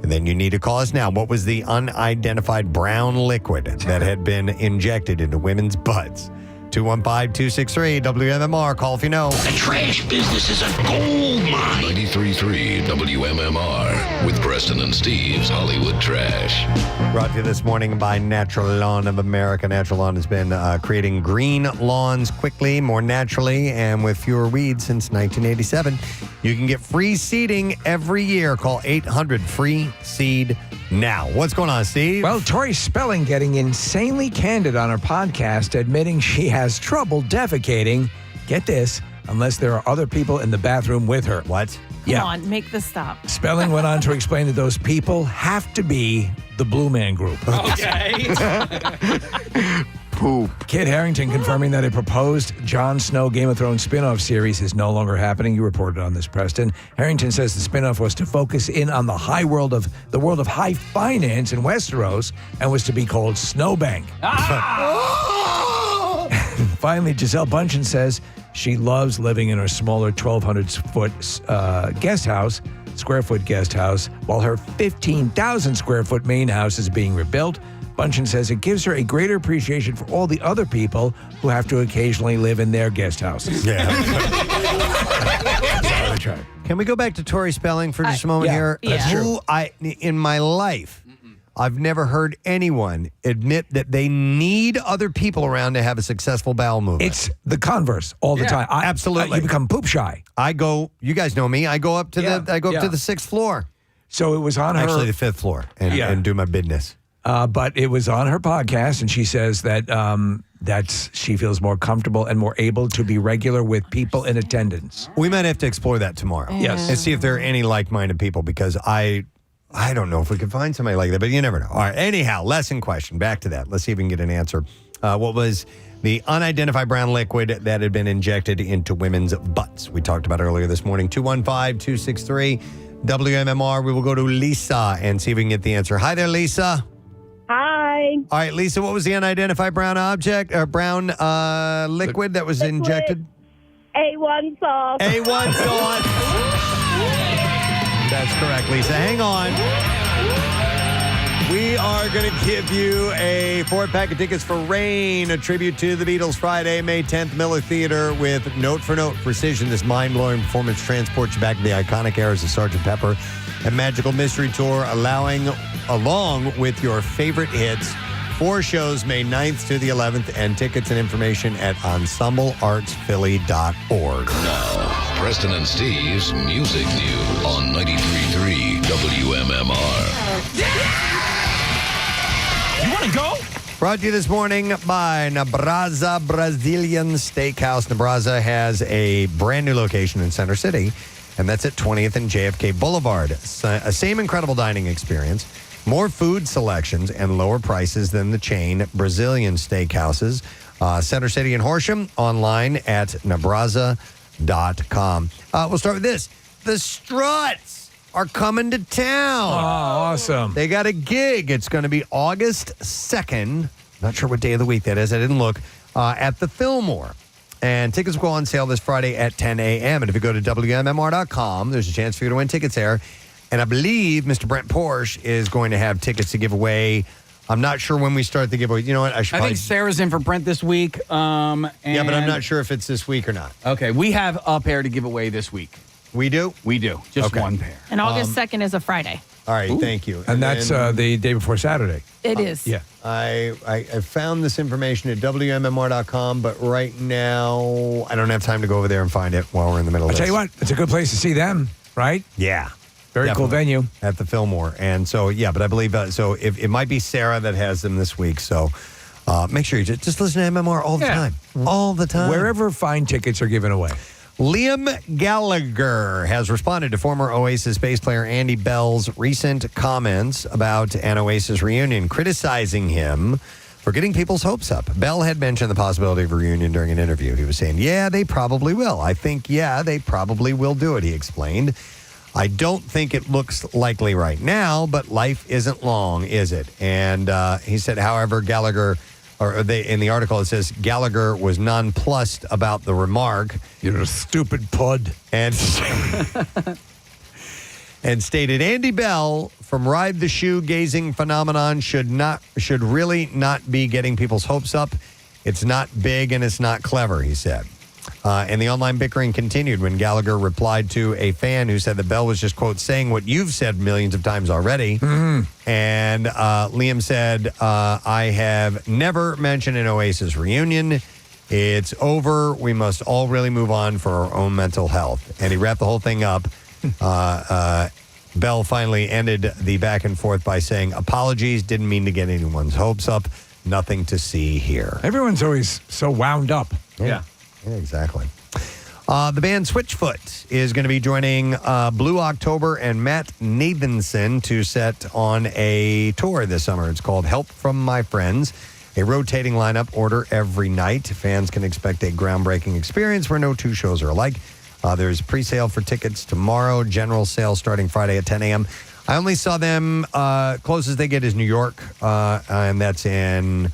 S1: And then you need to call us now. What was the unidentified brown liquid that had been injected into women's butts? 215-263-WMMR. Call if you know.
S19: The trash business is a gold mine. 93.3 WMMR with Preston and Steve's Hollywood Trash.
S1: Brought to you this morning by Natural Lawn of America. Natural Lawn has been creating green lawns quickly, more naturally, and with fewer weeds since 1987. You can get free seeding every year. Call 800-FREE-SEED now. What's going on, Steve?
S2: Well, Tori Spelling getting insanely candid on her podcast, admitting she has trouble defecating, get this, unless there are other people in the bathroom with her.
S1: What?
S4: Come on, make this stop.
S2: Spelling went on to explain that those people have to be the Blue Man Group.
S5: Okay.
S2: Poop. Kit Harington confirming that a proposed Jon Snow Game of Thrones spin-off series is no longer happening. You reported on this, Preston. Harrington says the spin-off was to focus in on the world of high finance in Westeros and was to be called Snowbank. Finally, Giselle Bundchen says she loves living in her smaller 1,200-foot square foot guest house, while her 15,000 square foot main house is being rebuilt. Bundchen says it gives her a greater appreciation for all the other people who have to occasionally live in their guest houses.
S1: Yeah. Can we go back to Tori Spelling for just a moment here?
S2: That's true.
S1: In my life, I've never heard anyone admit that they need other people around to have a successful bowel movement.
S2: It's the converse all the time.
S1: Absolutely.
S2: You become poop shy.
S1: You guys know me. I go up to the 6th floor.
S2: So it was on her.
S1: Actually, the 5th floor and do my business.
S2: But it was on her podcast, and she says that she feels more comfortable and more able to be regular with people in attendance.
S1: We might have to explore that tomorrow.
S2: Yes.
S1: And see if there are any like-minded people, because I don't know if we could find somebody like that, but you never know. All right. Anyhow, lesson question. Back to that. Let's see if we can get an answer. What was the unidentified brown liquid that had been injected into women's butts? We talked about earlier this morning. 215-263-WMMR. We will go to Lisa and see if we can get the answer. Hi there, Lisa.
S9: Hi.
S1: All right, Lisa, what was the unidentified brown object or brown liquid that was injected?
S9: A1 sauce.
S1: A1 sauce. That's correct, Lisa. Hang on. We are going to give you a 4-pack of tickets for Rain, a tribute to the Beatles, Friday, May 10th, Miller Theater, with note-for-note precision. This mind-blowing performance transports you back to the iconic eras of Sgt. Pepper and Magical Mystery Tour, along with your favorite hits. 4 shows, May 9th to the 11th, and tickets and information at ensembleartsphilly.org.
S19: Now, Preston and Steve's Music News on 93.3 WMMR.
S2: You want to go?
S1: Brought to you this morning by Nebraza Brazilian Steakhouse. Nebraza has a brand new location in Center City, and that's at 20th and JFK Boulevard. Same incredible dining experience, more food selections, and lower prices than the chain Brazilian Steakhouses. Center City and Horsham, online at nebraza.com. We'll start with this. The Struts are coming to town.
S2: Oh, awesome.
S1: They got a gig. It's going to be August 2nd. Not sure what day of the week that is. I didn't look. At the Fillmore. And tickets will go on sale this Friday at 10 a.m. And if you go to WMMR.com, there's a chance for you to win tickets there. And I believe Mr. Brent Porsche is going to have tickets to give away. I'm not sure when we start the giveaway. You know what?
S5: I think Sarah's in for Brent this week.
S1: Yeah, but I'm not sure if it's this week or not.
S5: Okay, we have a pair to give away this week.
S1: We do?
S5: We do. Just one pair.
S4: And August 2nd is a Friday.
S1: All right, thank you.
S2: And that's the day before Saturday.
S4: It is.
S2: Yeah.
S1: I found this information at WMMR.com, but right now I don't have time to go over there and find it while we're in the middle of
S2: I'll
S1: this.
S2: tell you what, it's a good place to see them, right?
S1: Yeah.
S2: Very cool venue.
S1: At the Fillmore. And so, yeah, but I believe, so if it might be Sarah that has them this week. So make sure you just listen to MMR all the time. All the time.
S2: Wherever fine tickets are given away.
S1: Liam Gallagher has responded to former Oasis bass player Andy Bell's recent comments about an Oasis reunion, criticizing him for getting people's hopes up. Bell had mentioned the possibility of a reunion during an interview. He was saying, yeah, they probably will. I think, yeah, they probably will do it, he explained. I don't think it looks likely right now, but life isn't long, is it? And he said, however, Gallagher, in the article, it says Gallagher was nonplussed about the remark.
S2: You're a stupid pud.
S1: And stated, Andy Bell from Ride the Shoe-gazing phenomenon should really not be getting people's hopes up. It's not big and it's not clever, he said. And the online bickering continued when Gallagher replied to a fan who said that Bell was just, quote, saying what you've said millions of times already. And Liam said, I have never mentioned an Oasis reunion. It's over. We must all really move on for our own mental health. And he wrapped the whole thing up. Bell finally ended the back and forth by saying, apologies, didn't mean to get anyone's hopes up. Nothing to see here.
S2: Everyone's always so wound up.
S1: Yeah, exactly. The band Switchfoot is going to be joining Blue October and Matt Nathanson to set on a tour this summer. It's called Help From My Friends, a rotating lineup order every night. Fans can expect a groundbreaking experience where no two shows are alike. There's pre-sale for tickets tomorrow, general sale starting Friday at 10 a.m. I only saw them, closest they get is New York, and that's in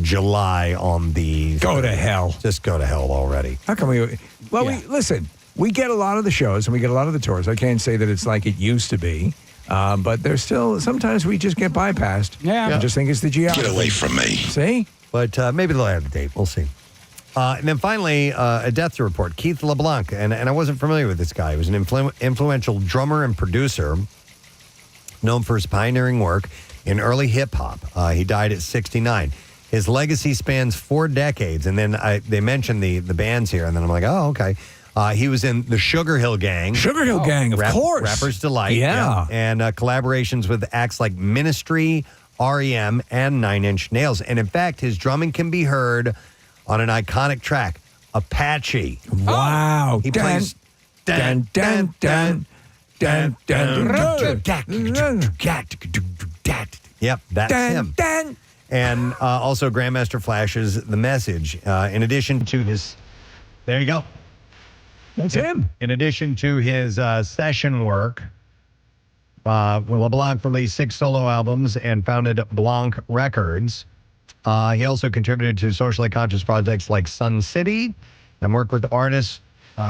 S1: July on the...
S2: Go to hell.
S1: Just go to hell already.
S2: How come we... Well, we get a lot of the shows and we get a lot of the tours. I can't say that it's like it used to be, but there's still... Sometimes we just get bypassed.
S5: Yeah.
S2: I just think it's the geography.
S15: Get away from me.
S2: See?
S1: But maybe they'll have a date. We'll see. And then finally, a death report. Keith LeBlanc, and I wasn't familiar with this guy. He was an influential drummer and producer known for his pioneering work in early hip-hop. He died at 69. His legacy spans 4 decades, and then they mentioned the bands here, and then I'm like, oh, okay. He was in the Sugar Hill Gang.
S2: Sugar Hill Gang, of course.
S1: Rapper's Delight.
S2: Yeah.
S1: And collaborations with acts like Ministry, R.E.M., and 9 Inch Nails. And in fact, his drumming can be heard on an iconic track, Apache.
S2: Wow.
S1: He plays...
S2: Dun, dun, dun, dun, dun,
S1: Yep, that's him. And also Grandmaster Flash's The Message. In addition to his... There you go.
S2: That's him.
S1: In addition to his session work, LeBlanc released 6 solo albums and founded Blanc Records. He also contributed to socially conscious projects like Sun City and worked with artists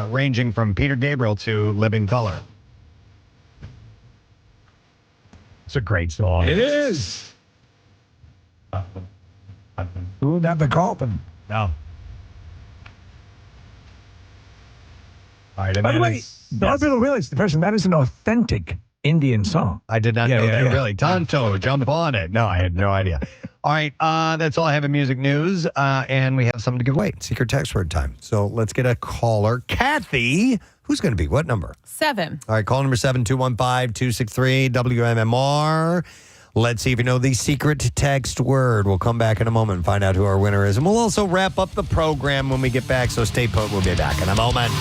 S1: ranging from Peter Gabriel to Living Color. It's a great song.
S2: It is. Who never called them?
S1: No. All right,
S2: by the way, a lot of people realize that is an authentic Indian song.
S1: I did not know that, really. Tonto, jump on it. No, I had no idea. All right, that's all I have in music news, and we have something to give away. Secret text word time. So let's get a caller. Kathy, who's going to be? What number?
S4: 7.
S1: All right, call number 7215263-WMMR. Let's see if you know the secret text word. We'll come back in a moment and find out who our winner is. And we'll also wrap up the program when we get back, so stay put. We'll be back in a moment.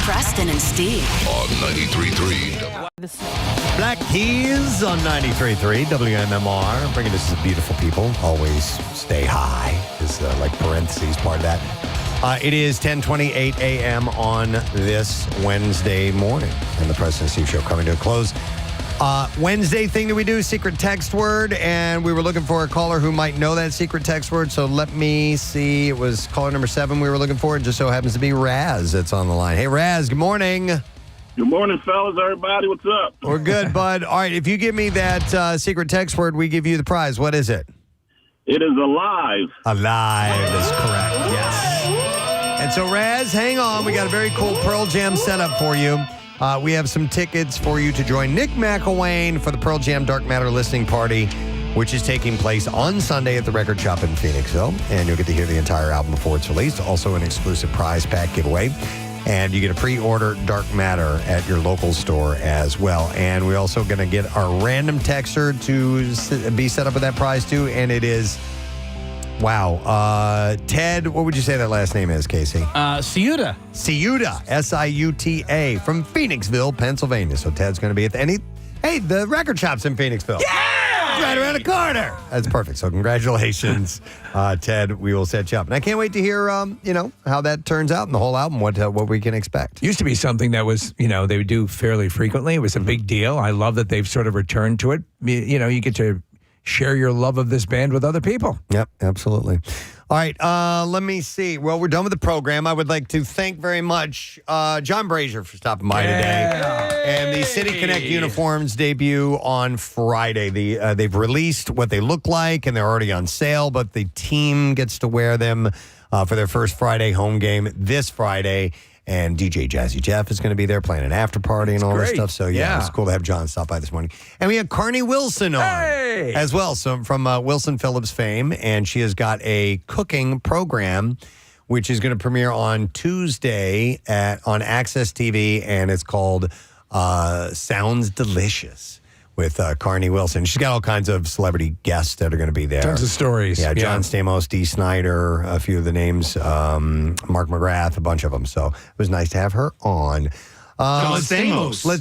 S19: Preston and Steve. On 93.3.
S1: Black Keys on 93.3 WMMR. Bringing us the beautiful people. Always stay high is like parentheses part of that. It is 10:28 a.m. on this Wednesday morning. And the Preston and Steve Show coming to a close. Wednesday thing that we do, secret text word, and we were looking for a caller who might know that secret text word, so let me see. It was caller number 7 we were looking for. It just so happens to be Raz that's on the line. Hey, Raz, good morning.
S10: Good morning, fellas, everybody. What's up?
S1: We're good, bud. All right, if you give me that secret text word, we give you the prize. What is it?
S10: It is alive.
S1: Alive is correct, yes. And so, Raz, hang on. We got a very cool Pearl Jam setup for you. We have some tickets for you to join Nick McElwain for the Pearl Jam Dark Matter listening party, which is taking place on Sunday at the Record Shop in Phoenixville. And you'll get to hear the entire album before it's released. Also an exclusive prize pack giveaway. And you get a pre-order Dark Matter at your local store as well. And we're also going to get our random texter to be set up with that prize too. And it is... Wow. Ted, what would you say that last name is, Casey?
S22: Ciuta.
S1: Ciuta, S-I-U-T-A, from Phoenixville, Pennsylvania. So Ted's going to be at the record shop's in Phoenixville. Yeah! Right around the corner. That's perfect. So congratulations, Ted. We will set you up. And I can't wait to hear, how that turns out in the whole album, what we can expect.
S2: Used to be something that was, they would do fairly frequently. It was a big deal. I love that they've sort of returned to it. You get to share your love of this band with other people.
S1: Yep, absolutely. All right, let me see. Well, we're done with the program. I would like to thank very much John Brazier for stopping by today. And the City Connect uniforms debut on Friday. They've released what they look like, and they're already on sale, but the team gets to wear them for their first Friday home game this Friday. And DJ Jazzy Jeff is going to be there playing an after party and all this stuff. So, yeah, it's cool to have John stop by this morning. And we have Carney Wilson on as well. So, from Wilson Phillips fame. And she has got a cooking program, which is going to premiere on Tuesday on Access TV. And it's called Sounds Delicious with Carney Wilson. She's got all kinds of celebrity guests that are going to be there.
S2: Tons of stories.
S1: Yeah, John Stamos, Dee Snider, a few of the names, Mark McGrath, a bunch of them. So it was nice to have her on. Let's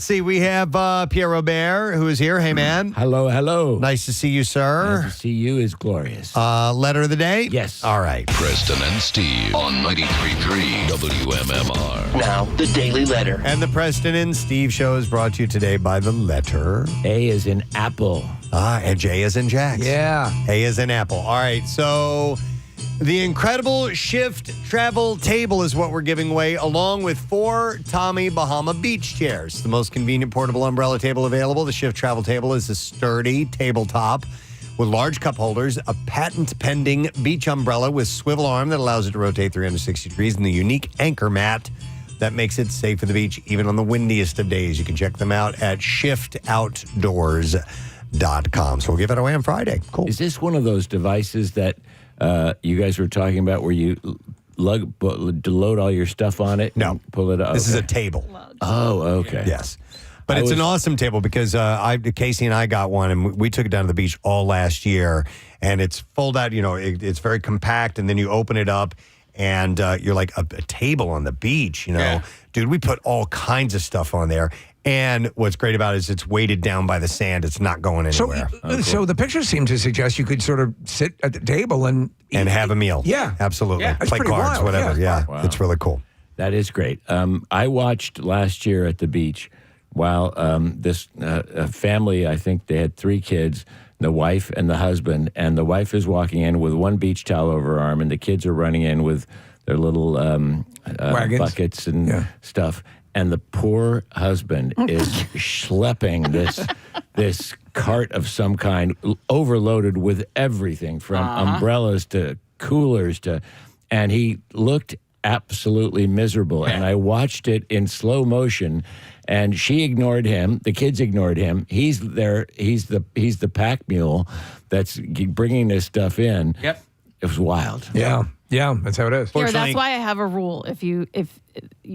S1: see. We have Pierre Robert, who is here. Hey, man.
S23: Hello.
S1: Nice to see you, sir.
S23: Nice to see you is glorious.
S1: Letter of the day?
S23: Yes.
S1: All right.
S19: Preston and Steve on 93.3 WMMR.
S23: Now, the Daily Letter.
S1: And the Preston and Steve show is brought to you today by the letter.
S23: A is in apple.
S1: And J is in Jax.
S2: Yeah.
S1: A is in apple. All right, so... The incredible Shift Travel Table is what we're giving away, along with 4 Tommy Bahama beach chairs. The most convenient portable umbrella table available. The Shift Travel Table is a sturdy tabletop with large cup holders, a patent-pending beach umbrella with swivel arm that allows it to rotate 360 degrees, and the unique anchor mat that makes it safe for the beach, even on the windiest of days. You can check them out at shiftoutdoors.com. So we'll give it away on Friday. Cool.
S23: Is this one of those devices that you guys were talking about where you load all your stuff on it?
S1: No.
S23: And pull it up?
S1: This is a table.
S23: Oh, okay.
S1: Yes. But it's an awesome table because Casey and I got one, and we took it down to the beach all last year. And it's fold out, it's very compact, and then you open it up, and you're like a table on the beach,
S5: Yeah.
S1: Dude, we put all kinds of stuff on there. And what's great about it is it's weighted down by the sand. It's not going anywhere.
S2: So the pictures seem to suggest you could sort of sit at the table and
S1: have a meal.
S2: Yeah.
S1: Absolutely.
S2: Yeah, that's
S1: play
S2: pretty
S1: cards,
S2: wild.
S1: whatever. Yeah.
S23: Wow.
S1: It's really cool.
S23: That is great. I watched last year at the beach while this family, I think they had 3 kids, the wife and the husband, and the wife is walking in with one beach towel over her arm, and the kids are running in with their little buckets and stuff. And the poor husband is schlepping this cart of some kind, overloaded with everything from umbrellas to coolers and he looked absolutely miserable. And I watched it in slow motion, and she ignored him. The kids ignored him. He's there. He's the pack mule that's bringing this stuff in.
S5: Yep.
S23: It was wild.
S2: Yeah, that's how it is.
S4: Here, that's why I have a rule. If you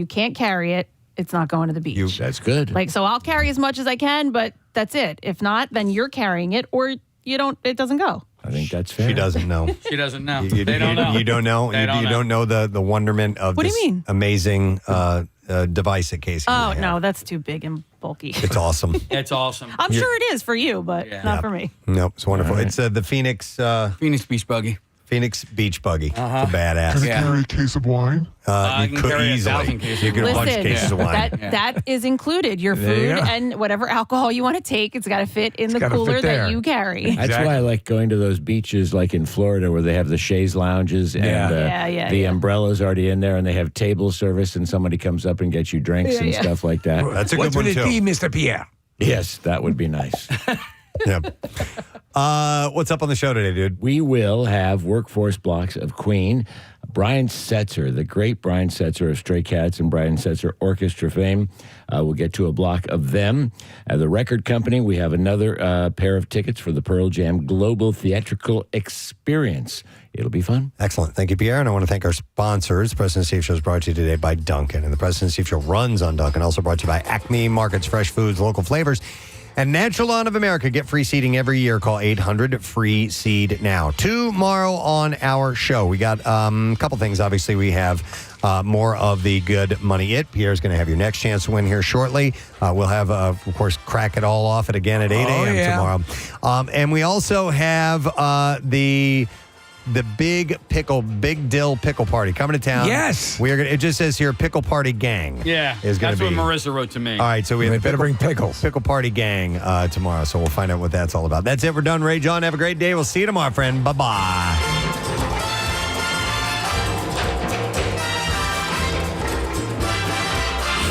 S4: can't carry it, it's not going to the beach.
S23: That's good.
S4: So I'll carry as much as I can, but that's it. If not, then you're carrying it, or you don't. It doesn't go.
S23: I think that's fair.
S1: She doesn't know.
S5: She doesn't know.
S1: They don't know. You don't know. You don't know the wonderment of
S4: What do
S1: this
S4: you mean?
S1: amazing device that Casey.
S4: Oh no, that's too big and bulky.
S1: It's awesome.
S5: It's awesome.
S4: I'm sure it is for you, but not for me.
S1: No, it's wonderful. It's the Phoenix
S5: Beach Buggy.
S1: Phoenix Beach Buggy. It's a badass.
S17: Can I carry a case of wine?
S1: You
S5: can
S1: could
S5: carry 1,000
S1: easily.
S5: cases
S1: You
S5: of
S1: could
S5: wine.
S1: a bunch of
S4: Listen,
S1: cases of wine.
S4: that is included. Your
S2: There you
S4: food
S2: go.
S4: and whatever alcohol you want to take, it's got to fit in the
S2: gotta
S4: cooler
S2: fit there.
S4: that you carry.
S23: That's why I like going to those beaches like in Florida where they have the chaise lounges and the umbrella's already in there and they have table service and somebody comes up and gets you drinks and stuff like that.
S1: That's a
S2: What
S1: good one,
S2: would it
S1: too.
S2: be, Mr. Pierre?
S23: Yes, that would be nice.
S1: Yep. What's up on the show today, dude?
S23: We will have workforce blocks of Queen. Brian Setzer, the great Brian Setzer of Stray Cats and Brian Setzer Orchestra fame. We'll get to a block of them. The record company, we have another pair of tickets for the Pearl Jam Global Theatrical Experience. It'll be fun.
S1: Excellent. Thank you, Pierre. And I want to thank our sponsors. President Steve Show is brought to you today by Dunkin'. And the President Steve Show runs on Dunkin'. Also brought to you by Acme Markets, Fresh Foods, Local Flavors. And Natural Lawn of America. Get free seeding every year. Call 800-FREE-SEED now. Tomorrow on our show, we got a couple things. Obviously, we have more of the Good Money It. Pierre's going to have your next chance to win here shortly. We'll have, of course, Crack It All Off at 8 a.m. tomorrow. And we also have the big dill pickle party coming to town.
S2: Yes.
S1: We are gonna, it just says here pickle party gang.
S5: Yeah,
S1: is going
S5: that's
S1: to be.
S5: what Marissa wrote to me.
S1: All right, so we have
S2: better bring pickles.
S1: Pickle party gang tomorrow. So we'll find out what that's all about. That's it. We're done. Ray John, have a great day. We'll see you tomorrow, friend. Bye-bye.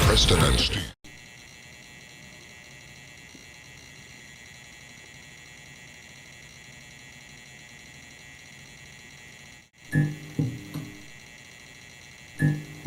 S17: Preston and Steve.